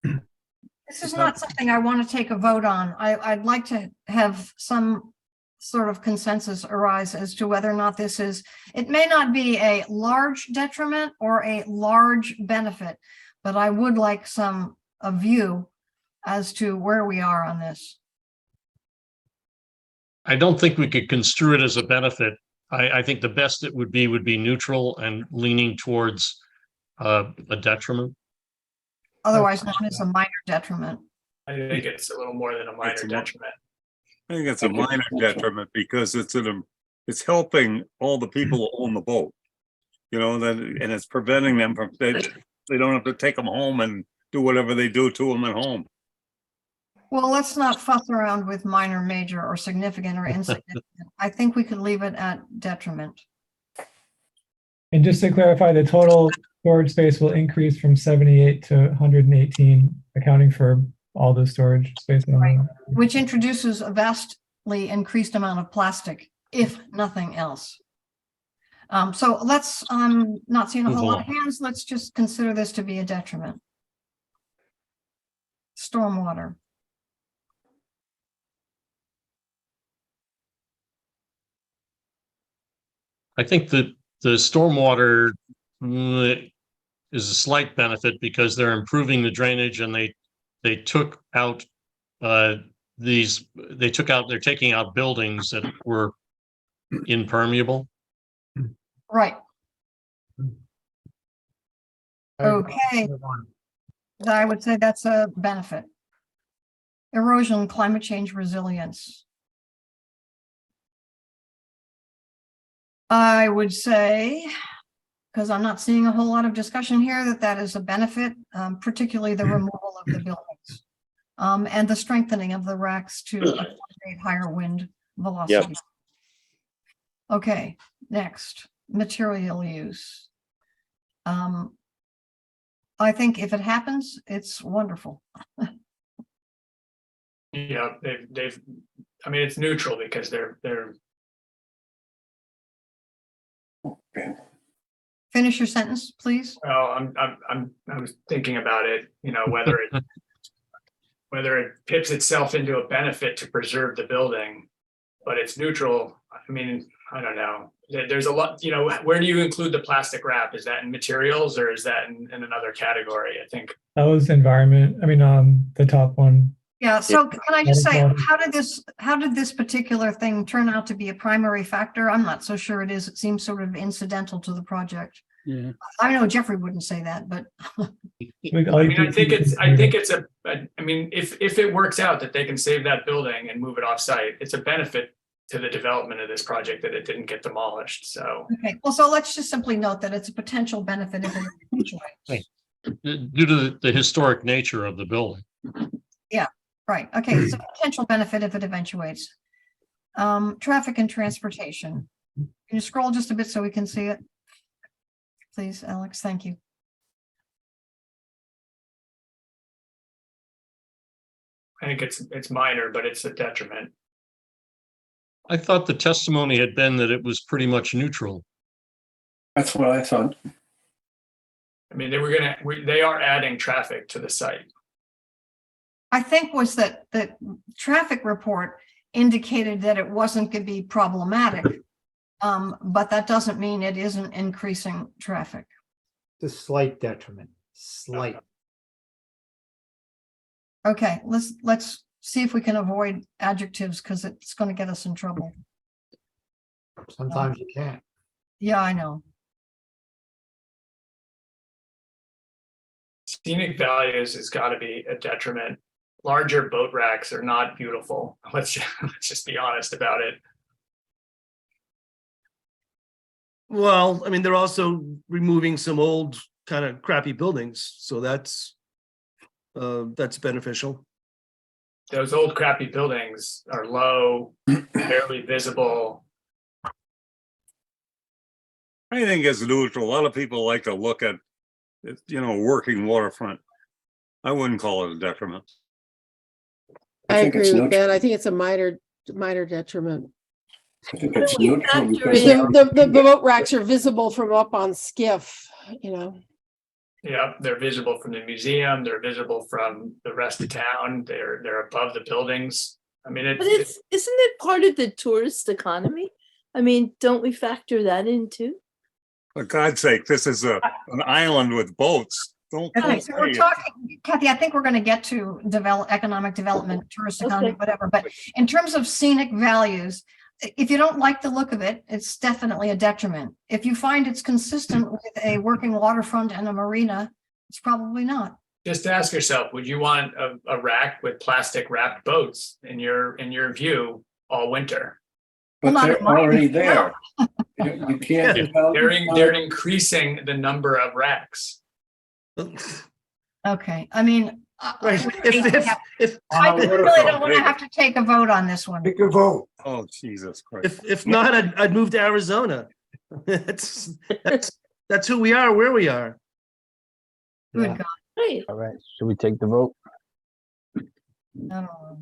Speaker 1: This is not something I want to take a vote on. I'd like to have some sort of consensus arise as to whether or not this is, it may not be a large detriment or a large benefit, but I would like a view as to where we are on this.
Speaker 12: I don't think we could construe it as a benefit. I think the best it would be neutral and leaning towards a detriment.
Speaker 1: Otherwise known as a minor detriment.
Speaker 15: I think it's a little more than a minor detriment.
Speaker 9: I think it's a minor detriment because it's helping all the people who own the boat. You know, and it's preventing them from, they don't have to take them home and do whatever they do to them at home.
Speaker 1: Well, let's not fuss around with minor, major, or significant or insignificant. I think we could leave it at detriment.
Speaker 4: and just to clarify, the total storage space will increase from 78 to 118, accounting for all the storage space.
Speaker 1: Right. Which introduces a vastly increased amount of plastic, if nothing else. So let's, not seeing a whole lot of hands, let's just consider this to be a detriment. Stormwater.
Speaker 12: I think that the stormwater is a slight benefit because they're improving the drainage and they took out they're taking out buildings that were impermeable.
Speaker 1: Right. Okay. I would say that's a benefit. Erosion, climate change resilience. I would say, because I'm not seeing a whole lot of discussion here, that is a benefit, particularly the removal of the buildings. And the strengthening of the racks to accommodate higher wind velocity.
Speaker 20: Yep.
Speaker 1: Okay, next, material use. I think if it happens, it's wonderful.
Speaker 15: Yeah, they've, I mean, it's neutral because they're.
Speaker 1: Finish your sentence, please.
Speaker 15: Well, I was thinking about it, you know, whether it pips itself into a benefit to preserve the building, but it's neutral. I mean, I don't know. There's a lot, you know, where do you include the plastic wrap? Is that in materials or is that in another category? I think
Speaker 4: That was environment. I mean, the top one.
Speaker 1: Yeah, so can I just say, how did this particular thing turn out to be a primary factor? I'm not so sure it is. It seems sort of incidental to the project.
Speaker 2: Yeah.
Speaker 1: I know Jeffrey wouldn't say that, but
Speaker 15: I mean, I think it's I mean, if it works out that they can save that building and move it off site, it's a benefit to the development of this project that it didn't get demolished. So
Speaker 1: okay, well, so let's just simply note that it's a potential benefit if it is.
Speaker 12: Due to the historic nature of the building.
Speaker 1: Yeah, right. Okay, it's a potential benefit if it eventuates. Traffic and transportation. Can you scroll just a bit so we can see it? Please, Alex, thank you.
Speaker 15: I think it's minor, but it's a detriment.
Speaker 12: I thought the testimony had been that it was pretty much neutral.
Speaker 14: That's what I thought.
Speaker 15: I mean, they are adding traffic to the site.
Speaker 1: I think was that the traffic report indicated that it wasn't going to be problematic. But that doesn't mean it isn't increasing traffic.
Speaker 3: It's a slight detriment, slight.
Speaker 1: Okay, let's see if we can avoid adjectives because it's going to get us in trouble.
Speaker 3: Sometimes you can't.
Speaker 1: Yeah, I know.
Speaker 15: Scenic values has got to be a detriment. Larger boat racks are not beautiful. Let's just be honest about it.
Speaker 13: Well, I mean, they're also removing some old kind of crappy buildings, so that's beneficial.
Speaker 15: Those old crappy buildings are low, barely visible.
Speaker 9: I think it's neutral. A lot of people like to look at, working waterfront. I wouldn't call it a detriment.
Speaker 16: I agree with that. I think it's a minor detriment.
Speaker 14: I think it's neutral
Speaker 16: because the boat racks are visible from up on Skiff,
Speaker 15: Yeah, they're visible from the museum. They're visible from the rest of town. They're above the buildings. I mean,
Speaker 11: But isn't it part of the tourist economy? I mean, don't we factor that in too?
Speaker 9: For God's sake, this is an island with boats.
Speaker 1: Okay, so we're talking, Kathy, I think we're going to get to economic development, tourist economy, whatever. But in terms of scenic values, if you don't like the look of it, it's definitely a detriment. If you find it's consistent with a working waterfront and a marina, it's probably not.
Speaker 15: just ask yourself, would you want a rack with plastic wrapped boats in your view all winter?
Speaker 14: But they're already there. You can't.
Speaker 15: They're increasing the number of racks.
Speaker 1: Okay, I mean,
Speaker 13: Right.
Speaker 1: I really don't want to have to take a vote on this one.
Speaker 14: Take a vote.
Speaker 9: Oh, Jesus Christ.
Speaker 13: If not, I'd move to Arizona. That's who we are, where we are.
Speaker 1: Good God.
Speaker 11: Right.
Speaker 17: All right, should we take the vote?
Speaker 1: I don't know.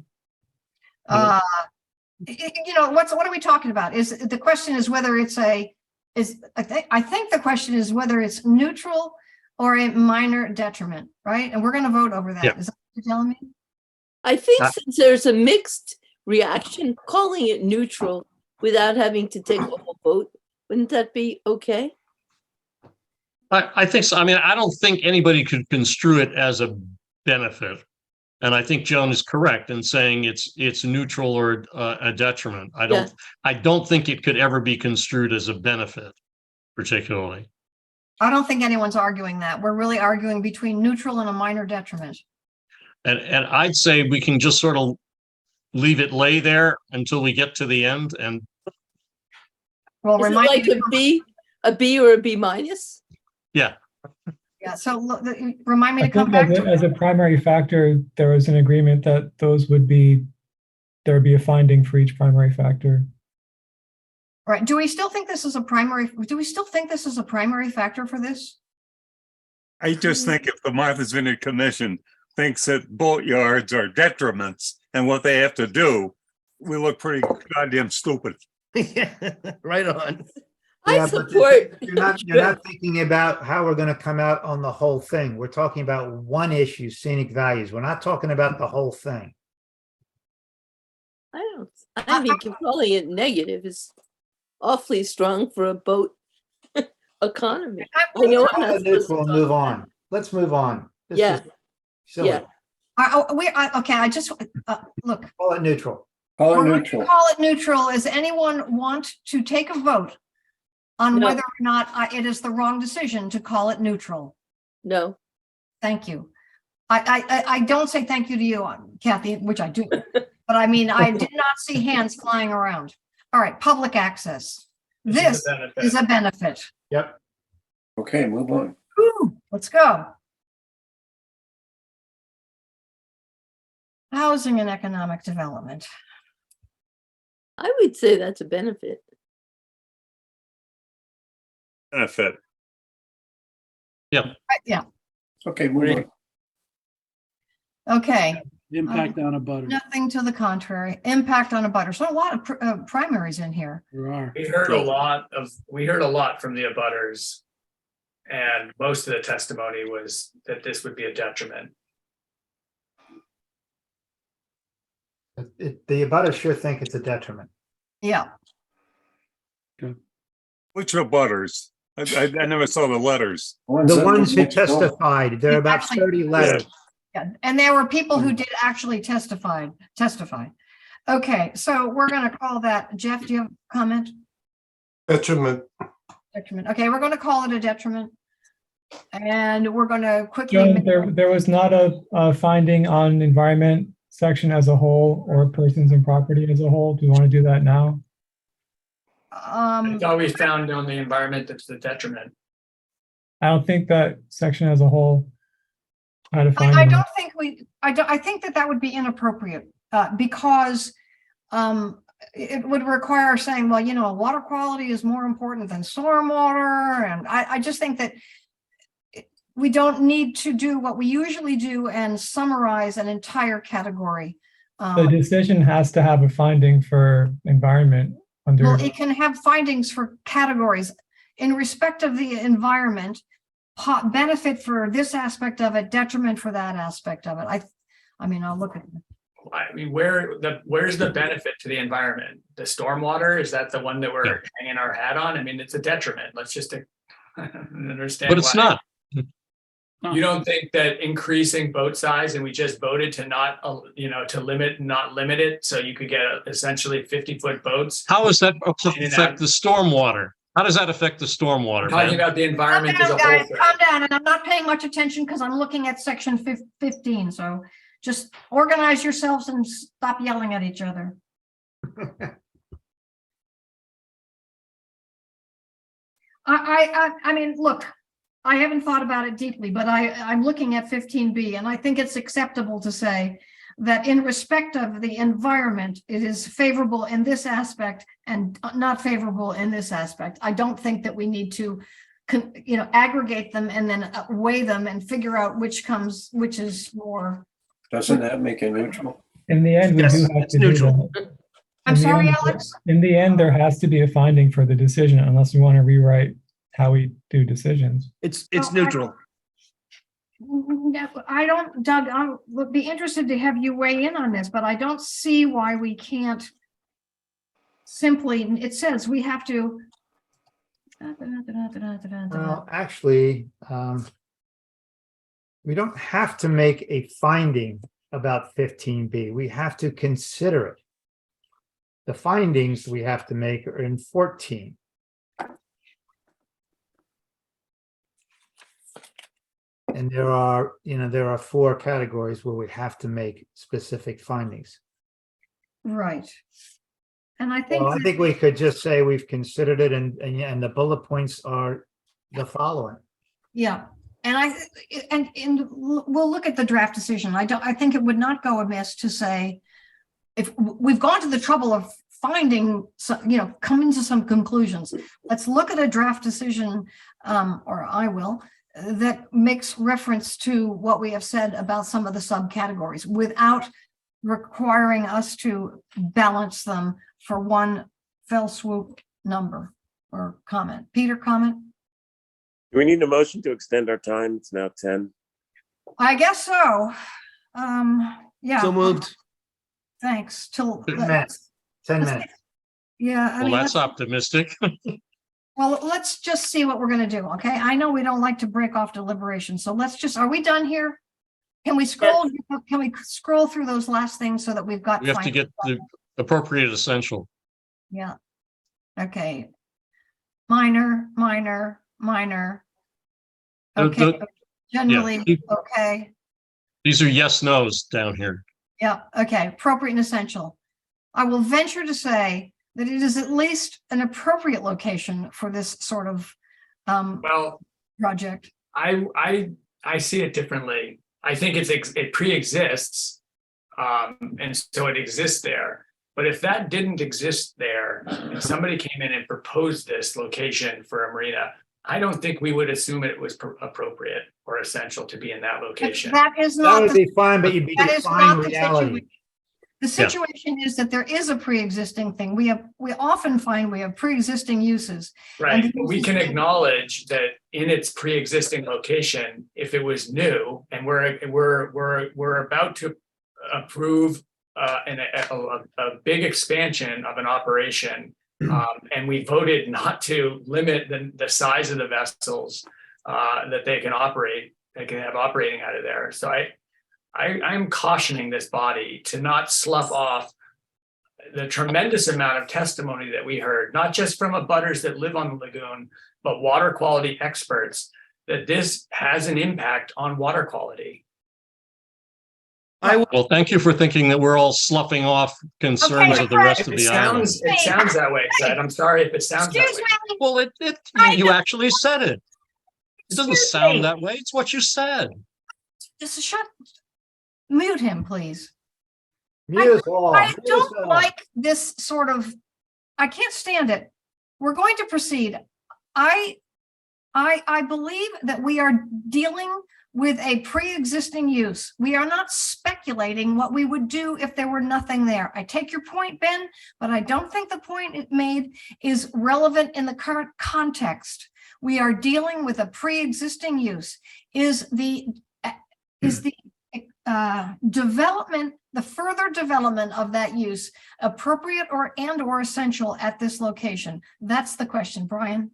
Speaker 1: What are we talking about? Is the question is whether it's I think the question is whether it's neutral or a minor detriment, right? And we're going to vote over that.
Speaker 12: Yeah.
Speaker 1: Is that what you're telling me?
Speaker 11: I think since there's a mixed reaction, calling it neutral without having to take a whole vote, wouldn't that be okay?
Speaker 12: I think so. I mean, I don't think anybody could construe it as a benefit. And I think Joan is correct in saying it's neutral or a detriment. I don't think it could ever be construed as a benefit, particularly.
Speaker 1: I don't think anyone's arguing that. We're really arguing between neutral and a minor detriment.
Speaker 12: And I'd say we can just sort of leave it lay there until we get to the end. And
Speaker 1: well,
Speaker 11: is it like a B or a B minus?
Speaker 12: Yeah.
Speaker 1: Yeah. So remind me to
Speaker 4: I
Speaker 1: come
Speaker 4: think
Speaker 1: back to
Speaker 4: as a primary factor, there was an agreement that there would be a finding for each primary factor.
Speaker 1: Right. Do we still think this is a primary factor for this?
Speaker 9: I just think if the Martha's Vineyard Commission thinks that boatyards are detriments and what they have to do, we look pretty goddamn stupid.
Speaker 13: Yeah, right on.
Speaker 16: I support.
Speaker 3: You're not thinking about how we're going to come out on the whole thing. We're talking about one issue, scenic values. We're not talking about the whole thing.
Speaker 11: I think calling it negative is awfully strong for a boat economy. I know I'm not supposed to
Speaker 3: We'll move on. Let's move on. This
Speaker 11: Yeah.
Speaker 3: is silly.
Speaker 11: Yeah.
Speaker 1: Okay. I just look.
Speaker 3: Call it neutral.
Speaker 14: Call it
Speaker 1: We're going to
Speaker 14: neutral.
Speaker 1: call it neutral. Does anyone want to take a vote on
Speaker 11: No.
Speaker 1: whether or not it is the wrong decision to call it neutral?
Speaker 11: No.
Speaker 1: Thank you. I don't say thank you to you, Kathy, which I do, but I mean, I did not see hands flying around. All right, public access. This is a benefit.
Speaker 3: Yep.
Speaker 14: Okay, move on.
Speaker 1: Let's go. Housing and economic development.
Speaker 11: I would say that's a benefit.
Speaker 9: Benefit.
Speaker 1: Yeah.
Speaker 14: Okay, move on.
Speaker 1: Okay.
Speaker 2: Impact on a butter.
Speaker 1: Nothing to the contrary. Impact on a butter. So a lot of primaries in here.
Speaker 2: There are.
Speaker 15: We heard a lot from the abutters. And most of the testimony was that this would be a detriment.
Speaker 3: The abutters sure think it's a detriment.
Speaker 1: Yeah.
Speaker 9: Which are butters? I never saw the letters.
Speaker 3: The ones who testified, there are about
Speaker 1: Actually,
Speaker 3: 30 letters.
Speaker 1: Yeah, and there were people who did actually testify. Okay, so we're going to call that, Jeff, do you have a comment?
Speaker 19: Detriment.
Speaker 1: Detriment. Okay, we're going to call it a detriment. And we're going to quickly.
Speaker 4: Joan, there was not a finding on environment section as a whole or persons and property as a whole. Do you want to do that now?
Speaker 15: I thought we found on the environment that's the detriment.
Speaker 4: I don't think that section as a whole had a
Speaker 1: I
Speaker 4: finding.
Speaker 1: don't think I think that would be inappropriate because it would require saying, well, you know, water quality is more important than stormwater. And I just think that we don't need to do what we usually do and summarize an entire category.
Speaker 4: The decision has to have a finding for environment under.
Speaker 1: Well, it can have findings for categories in respect of the environment, benefit for this aspect of it, detriment for that aspect of it. I mean, I'll look at it.
Speaker 15: I mean, where's the benefit to the environment? The stormwater, is that the one that we're hanging our hat on? I mean, it's a detriment. Let's just understand.
Speaker 12: But it's not.
Speaker 15: You don't think that increasing boat size, and we just voted to not, to not limit it, so you could get essentially 50-foot boats?
Speaker 12: How does that affect the stormwater? How does that affect the stormwater?
Speaker 15: Talking about the environment as a whole.
Speaker 1: Guys, calm down, and I'm not paying much attention because I'm looking at section 15. So just organize yourselves and stop yelling at each other. I mean, look, I haven't thought about it deeply, but I'm looking at 15B, and I think it's acceptable to say that in respect of the environment, it is favorable in this aspect and not favorable in this aspect. I don't think that we need to, aggregate them and then weigh them and figure out which is more.
Speaker 14: Doesn't that make it neutral?
Speaker 4: In the end, we do have to do that.
Speaker 1: I'm sorry, Alex?
Speaker 4: In the end, there has to be a finding for the decision unless we want to rewrite how we do decisions.
Speaker 13: It's neutral.
Speaker 1: I don't, Doug, I would be interested to have you weigh in on this, but I don't see why we can't simply, it says we have to.
Speaker 3: Well, actually, we don't have to make a finding about 15B. We have to consider it. The findings we have to make are in 14. And there are 4 categories where we have to make specific findings.
Speaker 1: Right. And I think.
Speaker 3: Well, I think we could just say we've considered it and the bullet points are the following.
Speaker 1: Yeah. And we'll look at the draft decision. I think it would not go amiss to say, if we've gone to the trouble of finding some, coming to some conclusions, let's look at a draft decision, or I will, that makes reference to what we have said about some of the subcategories without requiring us to balance them for one fell swoop number or comment. Peter, comment?
Speaker 20: Do we need a motion to extend our time? It's now 10.
Speaker 1: I guess so. Yeah.
Speaker 13: So moved.
Speaker 1: Thanks. Till
Speaker 3: 10 minutes. 10 minutes.
Speaker 1: Yeah.
Speaker 12: Well, that's optimistic.
Speaker 1: Well, let's just see what we're going to do. Okay. I know we don't like to break off deliberation. So are we done here? Can we scroll? Can we scroll through those last things so that we've got?
Speaker 12: We have to get the appropriate essential.
Speaker 1: Yeah. Okay. Minor. Okay. Generally, okay.
Speaker 12: These are yes, nos down here.
Speaker 1: Yeah. Okay. Appropriate and essential. I will venture to say that it is at least an appropriate location for this sort of project.
Speaker 15: I see it differently. I think it pre-exists. And so it exists there. But if that didn't exist there, and somebody came in and proposed this location for a marina, I don't think we would assume it was appropriate or essential to be in that location.
Speaker 1: That is
Speaker 3: That
Speaker 1: not,
Speaker 3: would be fine, but you'd be
Speaker 1: that is
Speaker 3: defying
Speaker 1: not the
Speaker 3: reality.
Speaker 1: situation. The situation is that there is a pre-existing thing. We often find we have pre-existing uses.
Speaker 15: Right,
Speaker 1: And
Speaker 15: but we can acknowledge that in its pre-existing location, if it was new, and we're about to approve a big expansion of an operation, and we voted not to limit the size of the vessels that they can have operating out of there. So I'm cautioning this body to not slough off the tremendous amount of testimony that we heard, not just from abutters that live on the lagoon, but water quality experts, that this has an impact on water quality.
Speaker 12: Well, thank you for thinking that we're all sloughing off concerns of the rest of the island.
Speaker 15: It sounds that way, Fred. I'm sorry if it sounds that way.
Speaker 12: Well, you actually said it. It doesn't sound that way. It's what you said.
Speaker 1: Just mute him, please.
Speaker 3: Mute us all.
Speaker 1: I
Speaker 3: Mute us
Speaker 1: don't
Speaker 3: all.
Speaker 1: like this sort of, I can't stand it. We're going to proceed. I believe that we are dealing with a pre-existing use. We are not speculating what we would do if there were nothing there. I take your point, Ben, but I don't think the point it made is relevant in the current context. We are dealing with a pre-existing use. Is the development, the further development of that use appropriate or essential at this location? That's the question, Brian.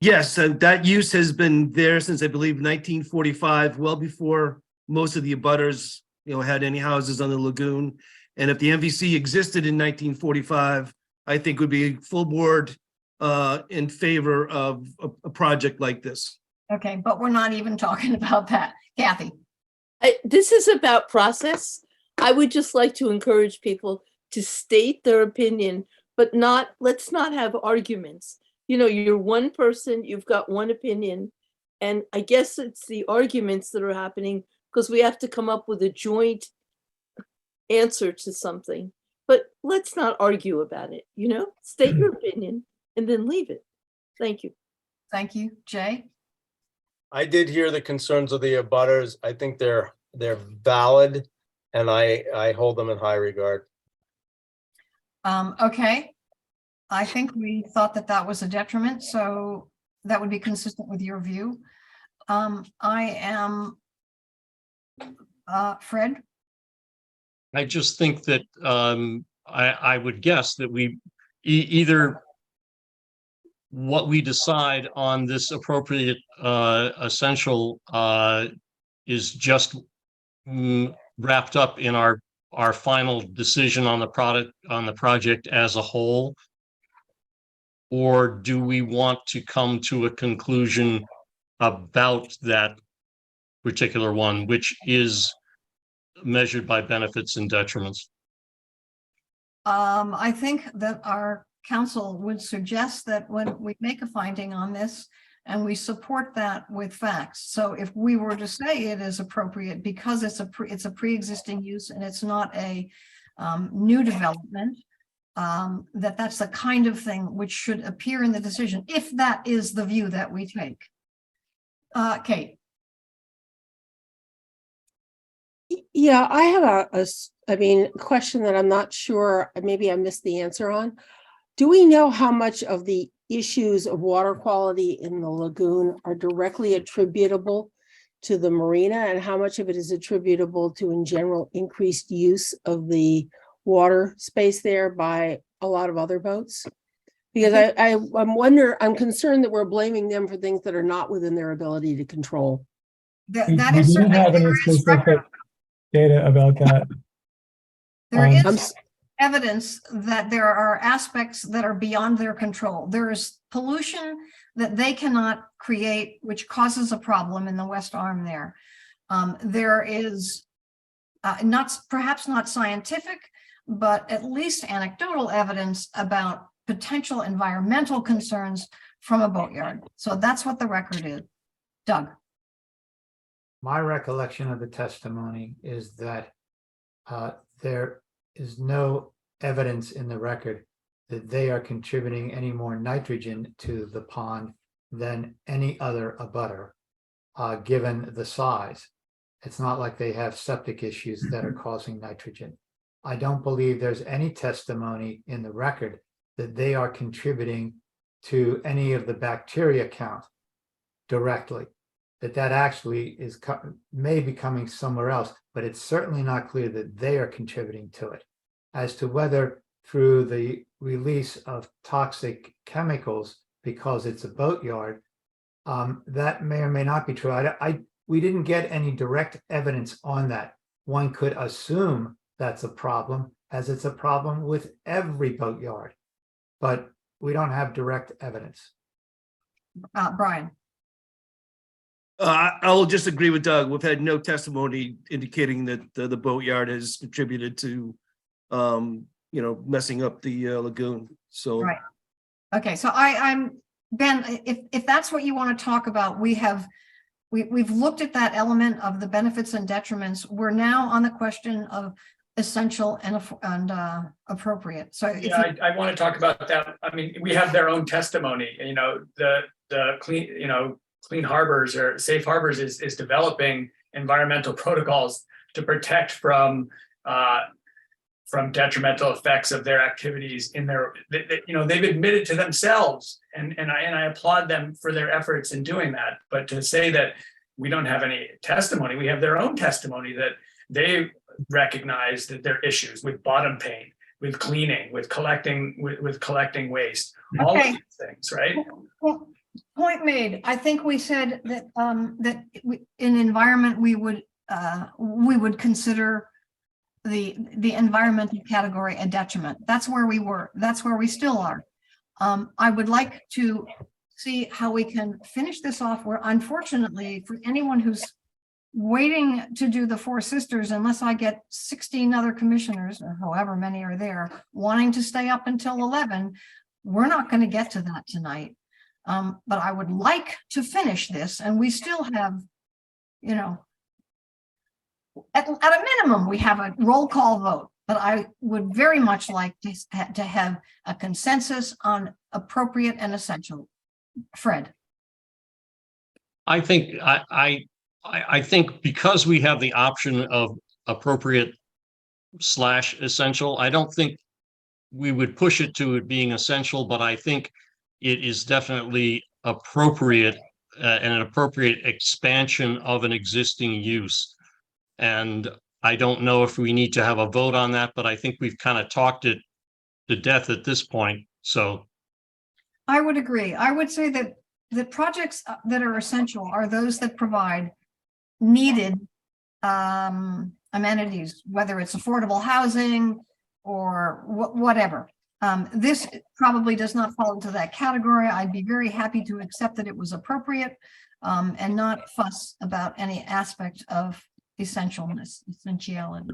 Speaker 13: Yes, and that use has been there since, I believe, 1945, well before most of the abutters, had any houses on the lagoon. And if the MVC existed in 1945, I think would be full board in favor of a project like this.
Speaker 1: Okay, but we're not even talking about that. Kathy.
Speaker 11: This is about process. I would just like to encourage people to state their opinion, but let's not have arguments. You're one person, you've got one opinion, and I guess it's the arguments that are happening because we have to come up with a joint answer to something. But let's not argue about it, state your opinion and then leave it. Thank you.
Speaker 1: Thank you. Jay?
Speaker 17: I did hear the concerns of the abutters. I think they're valid, and I hold them in high regard.
Speaker 1: Okay. I think we thought that was a detriment, so that would be consistent with your view. I am Fred.
Speaker 12: I just think that I would guess that we either what we decide on this appropriate essential is just wrapped up in our final decision on the project as a whole, or do we want to come to a conclusion about that particular one, which is measured by benefits and detriments?
Speaker 1: I think that our council would suggest that when we make a finding on this and we support that with facts. So if we were to say it is appropriate because it's a pre-existing use and it's not a new development, that's the kind of thing which should appear in the decision, if that is the view that we take. Kate.
Speaker 16: Yeah, I have a question that I'm not sure, maybe I missed the answer on. Do we know how much of the issues of water quality in the lagoon are directly attributable to the marina, and how much of it is attributable to, in general, increased use of the water space there by a lot of other boats? Because I'm concerned that we're blaming them for things that are not within their ability to control.
Speaker 1: That
Speaker 4: We
Speaker 1: is
Speaker 4: didn't
Speaker 1: certainly
Speaker 4: have any specific data about that.
Speaker 1: There is evidence that there are aspects that are beyond their control. There is pollution that they cannot create, which causes a problem in the West Arm there. There is perhaps not scientific, but at least anecdotal evidence about potential environmental concerns from a boatyard. So that's what the record is. Doug.
Speaker 3: my recollection of the testimony is that there is no evidence in the record that they are contributing any more nitrogen to the pond than any other abutter, given the size. It's not like they have septic issues that are causing nitrogen. I don't believe there's any testimony in the record that they are contributing to any of the bacteria count directly, that actually is may be coming somewhere else, but it's certainly not clear that they are contributing to it. As to whether through the release of toxic chemicals because it's a boatyard, that may or may not be true. We didn't get any direct evidence on that. One could assume that's a problem, as it's a problem with every boatyard, but we don't have direct evidence.
Speaker 1: Brian.
Speaker 13: I'll just agree with Doug. We've had no testimony indicating that the boatyard has contributed to, messing up the lagoon. So.
Speaker 1: Right. Okay. So I'm Ben, if that's what you want to talk about, we've looked at that element of the benefits and detriments. We're now on the question of essential and appropriate. So
Speaker 15: yeah, I want to talk about that. I mean, we have their own testimony. The Clean Harbors or Safe Harbors is developing environmental protocols to protect from detrimental effects of their activities in their. They've admitted to themselves, and I applaud them for their efforts in doing that. But to say that we don't have any testimony, we have their own testimony that they recognize that there are issues with bottom paint, with cleaning, with collecting waste, all of these things, right?
Speaker 1: Well, point made. I think we said that in environment we would consider the environmental category a detriment. That's where we were. That's where we still are. I would like to see how we can finish this off. Where unfortunately, for anyone who's waiting to do the Four Sisters, unless I get 16 other commissioners or however many are there wanting to stay up until 11, we're not going to get to that tonight. But I would like to finish this, and we still have, at a minimum, we have a roll call vote, but I would very much like to have a consensus on appropriate and essential. Fred.
Speaker 12: I think I think because we have the option of appropriate / essential, I don't think we would push it to it being essential, but I think it is definitely appropriate and an appropriate expansion of an existing use. And I don't know if we need to have a vote on that, but I think we've kind of talked it to death at this point. So
Speaker 1: I would agree. I would say that the projects that are essential are those that provide needed amenities, whether it's affordable housing or whatever. This probably does not fall into that category. I'd be very happy to accept that it was appropriate and not fuss about any aspect of essentiality.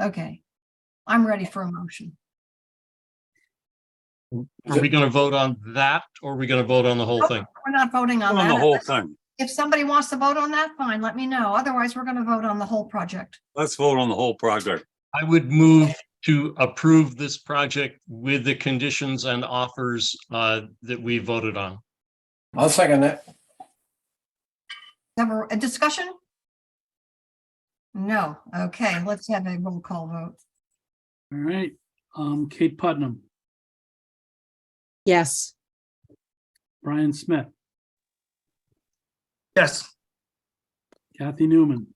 Speaker 1: Okay, I'm ready for a motion.
Speaker 12: are we going to vote on that, or are we going to vote on the whole thing?
Speaker 1: We're not voting on that.
Speaker 9: the whole thing.
Speaker 1: If somebody wants to vote on that, fine, let me know. Otherwise, we're going to vote on the whole project.
Speaker 9: Let's vote on the whole project.
Speaker 12: I would move to approve this project with the conditions and offers that we voted on.
Speaker 14: I'll second that.
Speaker 1: Have a discussion? No. Okay, let's have a roll call vote.
Speaker 2: All right. Kate Putnam,
Speaker 16: Yes.
Speaker 2: Brian Smith,
Speaker 13: Yes.
Speaker 2: Kathy Newman,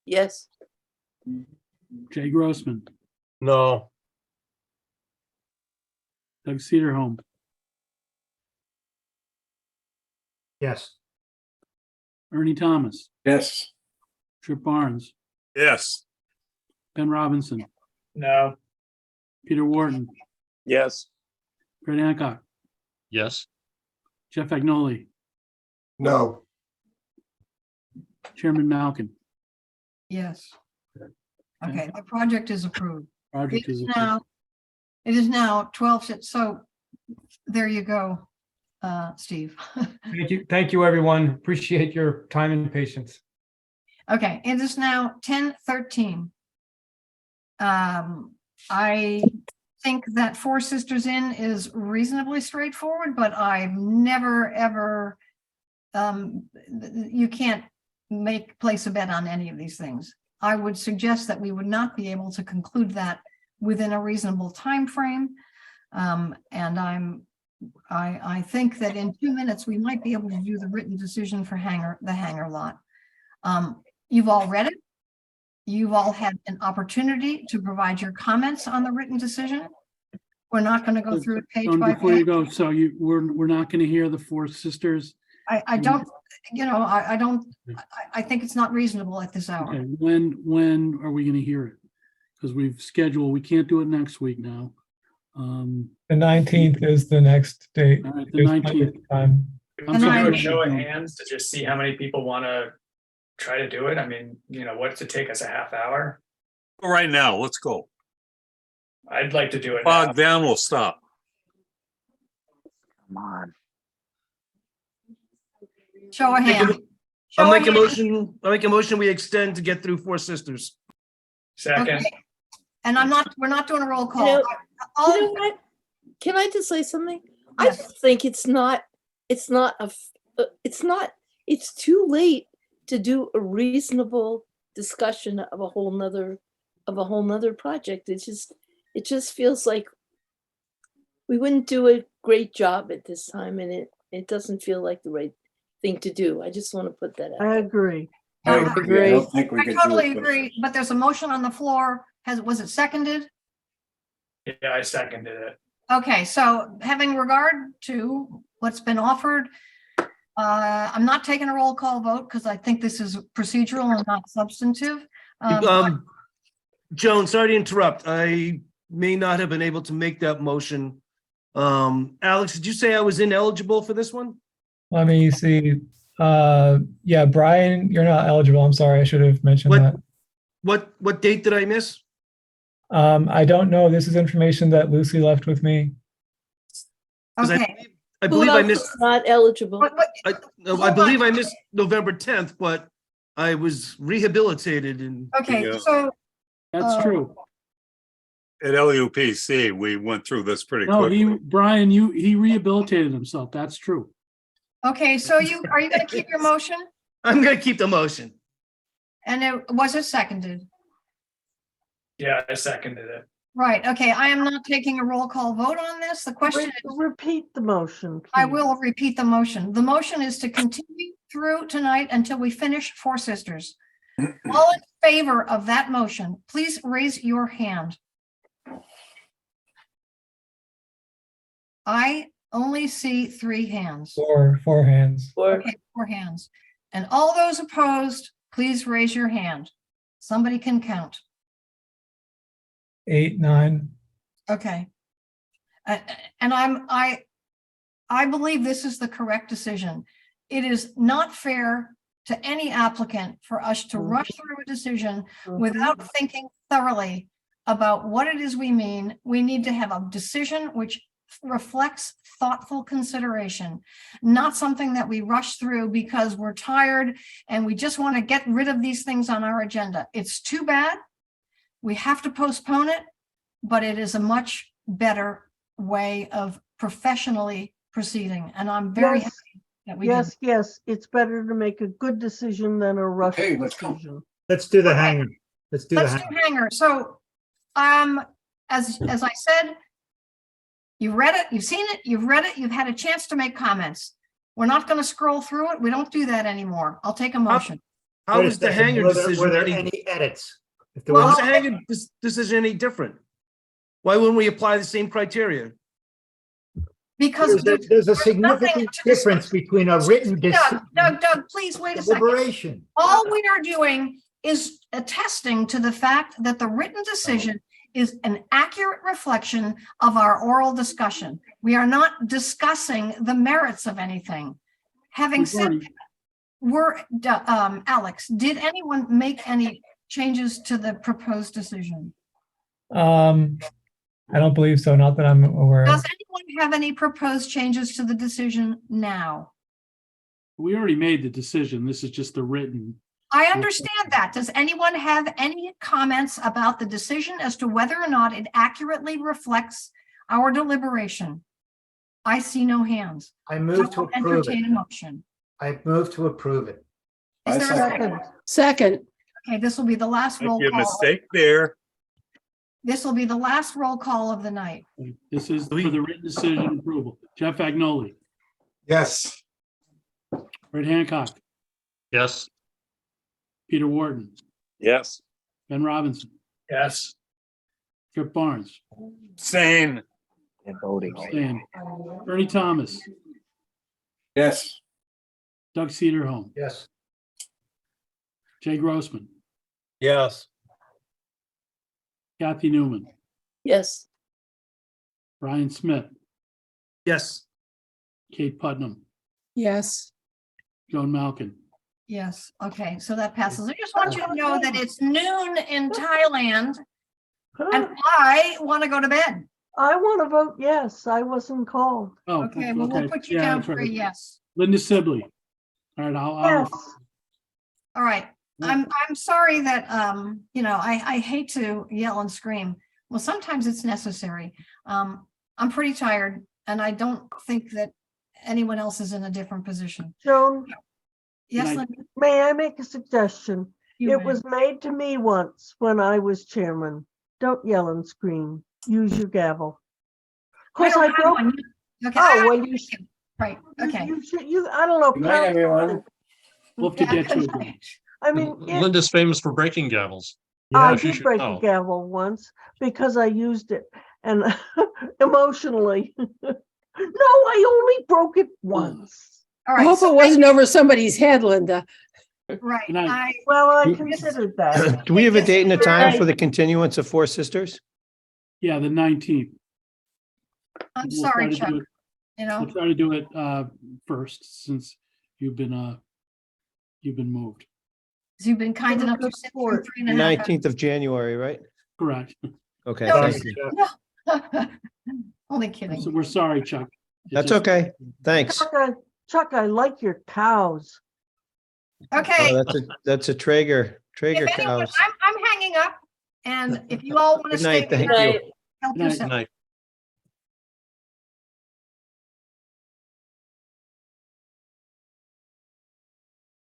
Speaker 11: Yes.
Speaker 2: Jay Grossman,
Speaker 17: No.
Speaker 2: Doug Cedarholm,
Speaker 3: Yes.
Speaker 2: Ernie Thomas,
Speaker 14: Yes.
Speaker 2: Trip Barnes,
Speaker 9: Yes.
Speaker 2: Ben Robinson,
Speaker 15: No.
Speaker 2: Peter Wharton,
Speaker 20: Yes.
Speaker 2: Fred Hancock,
Speaker 12: Yes.
Speaker 2: Jeff Agnoli,
Speaker 14: No.
Speaker 2: Chairman Malkin.
Speaker 1: Yes. Okay, the project is approved.
Speaker 2: Project is
Speaker 1: It is now 12. So there you go. Steve.
Speaker 7: Thank you, everyone. Appreciate your time and patience.
Speaker 1: Okay, it is now 10:13. I think that Four Sisters Inn is reasonably straightforward, but I've never, ever, you can't place a bet on any of these things. I would suggest that we would not be able to conclude that within a reasonable time frame. And I think that in 2 minutes, we might be able to do the written decision for the hangar lot. You've all read it. You've all had an opportunity to provide your comments on the written decision. We're not going to go through it page
Speaker 2: Dawn,
Speaker 1: by
Speaker 2: before you
Speaker 1: page.
Speaker 2: go, so we're not going to hear the Four Sisters.
Speaker 1: I don't, I think it's not reasonable at this hour.
Speaker 2: Okay, when are we going to hear it? Because we can't do it next week now.
Speaker 4: The 19th is the next date.
Speaker 2: All right, the
Speaker 4: There's plenty of
Speaker 2: 19th.
Speaker 4: time.
Speaker 2: I'm
Speaker 15: Can we
Speaker 2: sorry,
Speaker 15: do a show of
Speaker 2: Dawn.
Speaker 15: hands to just see how many people want to try to do it? I mean, what's it take us, a half hour?
Speaker 9: Right now, let's go.
Speaker 15: I'd like to do it now.
Speaker 9: Bog down, we'll stop.
Speaker 14: Come on.
Speaker 1: Show of hands.
Speaker 13: I'll make a motion, we extend to get through Four Sisters.
Speaker 15: Second.
Speaker 1: Okay. And we're not doing a roll call.
Speaker 11: You know what? Can I just say something? I
Speaker 1: Yes.
Speaker 11: just think it's too late to do a reasonable discussion of a whole nother project. It just feels like we wouldn't do a great job at this time, and it doesn't feel like the right thing to do. I just want to put that out.
Speaker 10: I agree.
Speaker 14: I agree. I don't think we
Speaker 1: I
Speaker 14: can
Speaker 1: totally
Speaker 14: do it.
Speaker 1: agree, but there's a motion on the floor. Was it seconded?
Speaker 15: Yeah, I seconded it.
Speaker 1: Okay, so having regard to what's been offered, I'm not taking a roll call vote because I think this is procedural and not substantive.
Speaker 13: Joan, sorry to interrupt. I may not have been able to make that motion. Alex, did you say I was ineligible for this one?
Speaker 4: Let me see. Yeah, Brian, you're not eligible. I'm sorry. I should have mentioned that.
Speaker 13: What date did I miss?
Speaker 4: I don't know. This is information that Lucy left with me.
Speaker 13: 'Cause
Speaker 1: Okay.
Speaker 13: I believe
Speaker 11: Who
Speaker 13: I
Speaker 11: else
Speaker 13: missed,
Speaker 11: is not eligible?
Speaker 13: I believe I missed November 10th, but I was rehabilitated and.
Speaker 1: Okay,
Speaker 9: Yeah.
Speaker 1: so.
Speaker 2: That's true.
Speaker 9: At LUPC, we went through this pretty
Speaker 2: No,
Speaker 9: quickly.
Speaker 2: Brian, he rehabilitated himself. That's true.
Speaker 1: Okay, so are you going to keep your motion?
Speaker 13: I'm gonna keep the motion.
Speaker 1: And was it seconded?
Speaker 15: Yeah, I seconded it.
Speaker 1: Right, okay, I am not taking a roll call vote on this. The question is,
Speaker 10: Repeat the motion.
Speaker 1: I
Speaker 10: please.
Speaker 1: will repeat the motion. The motion is to continue through tonight until we finish Four Sisters. All in favor of that motion, please raise your hand. I only see 3 hands.
Speaker 4: Four hands.
Speaker 1: Okay, 4 hands. And all those opposed, please raise your hand. Somebody can count.
Speaker 4: 8, 9.
Speaker 1: Okay. And I believe this is the correct decision. It is not fair to any applicant for us to rush through a decision without thinking thoroughly about what it is we mean. We need to have a decision which reflects thoughtful consideration, not something that we rush through because we're tired and we just want to get rid of these things on our agenda. It's too bad. We have to postpone it, but it is a much better way of professionally proceeding. And I'm very happy that we did.
Speaker 10: Yes, it's better to make a good decision than a rush
Speaker 14: Hey, let's go.
Speaker 10: decision.
Speaker 3: Let's do the hanger. Let's do the
Speaker 1: Let's
Speaker 3: hanger.
Speaker 1: do hanger. So, as I said, you read it, you've seen it, you've read it, you've had a chance to make comments. We're not going to scroll through it. We don't do that anymore. I'll take a motion.
Speaker 13: How
Speaker 3: Wait a
Speaker 13: was the
Speaker 3: second,
Speaker 13: hanger
Speaker 3: were there
Speaker 13: decision
Speaker 3: any
Speaker 13: any?
Speaker 3: edits? If there
Speaker 13: How
Speaker 3: was,
Speaker 13: was the hanger decision any different? Why wouldn't we apply the same criteria?
Speaker 1: Because
Speaker 3: there's a
Speaker 1: nothing
Speaker 3: significant
Speaker 1: to discuss.
Speaker 3: difference between a written decision
Speaker 1: Doug, please wait a
Speaker 3: and
Speaker 1: second.
Speaker 3: deliberation.
Speaker 1: All we are doing is attesting to the fact that the written decision is an accurate reflection of our oral discussion. We are not discussing the merits of anything. Having said that, Alex, did anyone make any changes to the proposed decision?
Speaker 4: I don't believe so, not that I'm aware
Speaker 1: Does
Speaker 4: of.
Speaker 1: anyone have any proposed changes to the decision now?
Speaker 2: We already made the decision. This is just the written.
Speaker 1: I understand that. Does anyone have any comments about the decision as to whether or not it accurately reflects our deliberation? I see no hands.
Speaker 3: I move to
Speaker 1: will
Speaker 3: approve it.
Speaker 1: entertain a motion.
Speaker 3: I move to approve it.
Speaker 1: Is there a
Speaker 14: second.
Speaker 1: second?
Speaker 16: Second,
Speaker 1: Okay, this will be the last
Speaker 9: Might
Speaker 1: roll
Speaker 9: be a
Speaker 1: call.
Speaker 9: mistake there.
Speaker 1: This will be the last roll call of the night.
Speaker 2: This is for the written decision approval. Jeff Agnoli,
Speaker 19: Yes.
Speaker 2: Fred Hancock,
Speaker 12: Yes.
Speaker 2: Peter Wharton,
Speaker 20: Yes.
Speaker 2: Ben Robinson,
Speaker 15: Yes.
Speaker 2: Trip Barnes,
Speaker 9: Same.
Speaker 2: Stan, Ernie Thomas,
Speaker 14: Yes.
Speaker 2: Doug Cedarholm,
Speaker 3: Yes.
Speaker 2: Jay Grossman,
Speaker 17: Yes.
Speaker 2: Kathy Newman,
Speaker 11: Yes.
Speaker 2: Brian Smith,
Speaker 13: Yes.
Speaker 2: Kate Putnam,
Speaker 16: yes.
Speaker 2: Joan Malkin.
Speaker 1: Yes, okay, so that passes. I just want you to know that it's noon in Thailand and I want to go to bed.
Speaker 10: I want to vote yes. I wasn't called.
Speaker 2: Oh,
Speaker 1: Okay, well, we'll put you
Speaker 2: Yeah,
Speaker 1: down
Speaker 2: that's
Speaker 1: for a
Speaker 2: right.
Speaker 1: yes.
Speaker 2: Linda Sibley. All right,
Speaker 10: Yes.
Speaker 1: All right, I'm sorry that, you know, I hate to yell and scream. Well, sometimes it's necessary. I'm pretty tired and I don't think that anyone else is in a different position.
Speaker 10: Joan,
Speaker 1: Yes,
Speaker 2: I-
Speaker 1: Linda?
Speaker 10: may I make a suggestion?
Speaker 1: You
Speaker 10: It
Speaker 1: may.
Speaker 10: was made to me once when I was chairman. Don't yell and scream. Use your gavel. Of course,
Speaker 1: don't
Speaker 10: I
Speaker 1: have
Speaker 10: broke.
Speaker 1: one. Okay,
Speaker 10: Oh, well, you,
Speaker 1: right, okay.
Speaker 10: I don't know.
Speaker 14: Good night, everyone.
Speaker 2: We'll have to
Speaker 1: Yeah,
Speaker 2: get
Speaker 1: good
Speaker 2: you.
Speaker 1: night.
Speaker 10: I mean, it-
Speaker 12: Linda's famous for breaking gavels.
Speaker 10: I
Speaker 12: she
Speaker 10: did
Speaker 12: should
Speaker 10: break a
Speaker 12: know.
Speaker 10: gavel once because I used it and emotionally. No, I only broke it once.
Speaker 1: All
Speaker 16: I
Speaker 1: right,
Speaker 16: hope
Speaker 1: so
Speaker 16: it wasn't over somebody's head, Linda.
Speaker 1: right,
Speaker 2: Good night.
Speaker 1: I,
Speaker 10: Well, I
Speaker 3: Do-
Speaker 10: considered that.
Speaker 3: Do we have a date and a time
Speaker 10: Right.
Speaker 3: for the continuance of Four Sisters?
Speaker 2: Yeah, the 19th.
Speaker 1: I'm
Speaker 2: We'll
Speaker 1: sorry,
Speaker 2: try to
Speaker 1: Chuck,
Speaker 2: do it-
Speaker 1: you
Speaker 2: We'll
Speaker 1: know,
Speaker 2: try to do it first, since you've been moved.
Speaker 1: you've been kind enough to sit through 3.5 hours.
Speaker 3: 19th of January, right?
Speaker 2: Correct.
Speaker 3: Okay,
Speaker 1: No,
Speaker 3: thank you.
Speaker 1: No. Only kidding.
Speaker 2: So we're sorry, Chuck. It
Speaker 3: That's
Speaker 2: just-
Speaker 3: okay. Thanks.
Speaker 10: Chuck, I like your cows.
Speaker 1: Okay,
Speaker 3: Oh, that's a Traeger
Speaker 1: if anyone,
Speaker 3: cows.
Speaker 1: I'm hanging up, and if you all want to
Speaker 3: Good
Speaker 1: stay.
Speaker 3: night, thank
Speaker 1: behind,
Speaker 3: you.
Speaker 1: help
Speaker 2: Good night.
Speaker 1: yourself.
Speaker 12: Good night.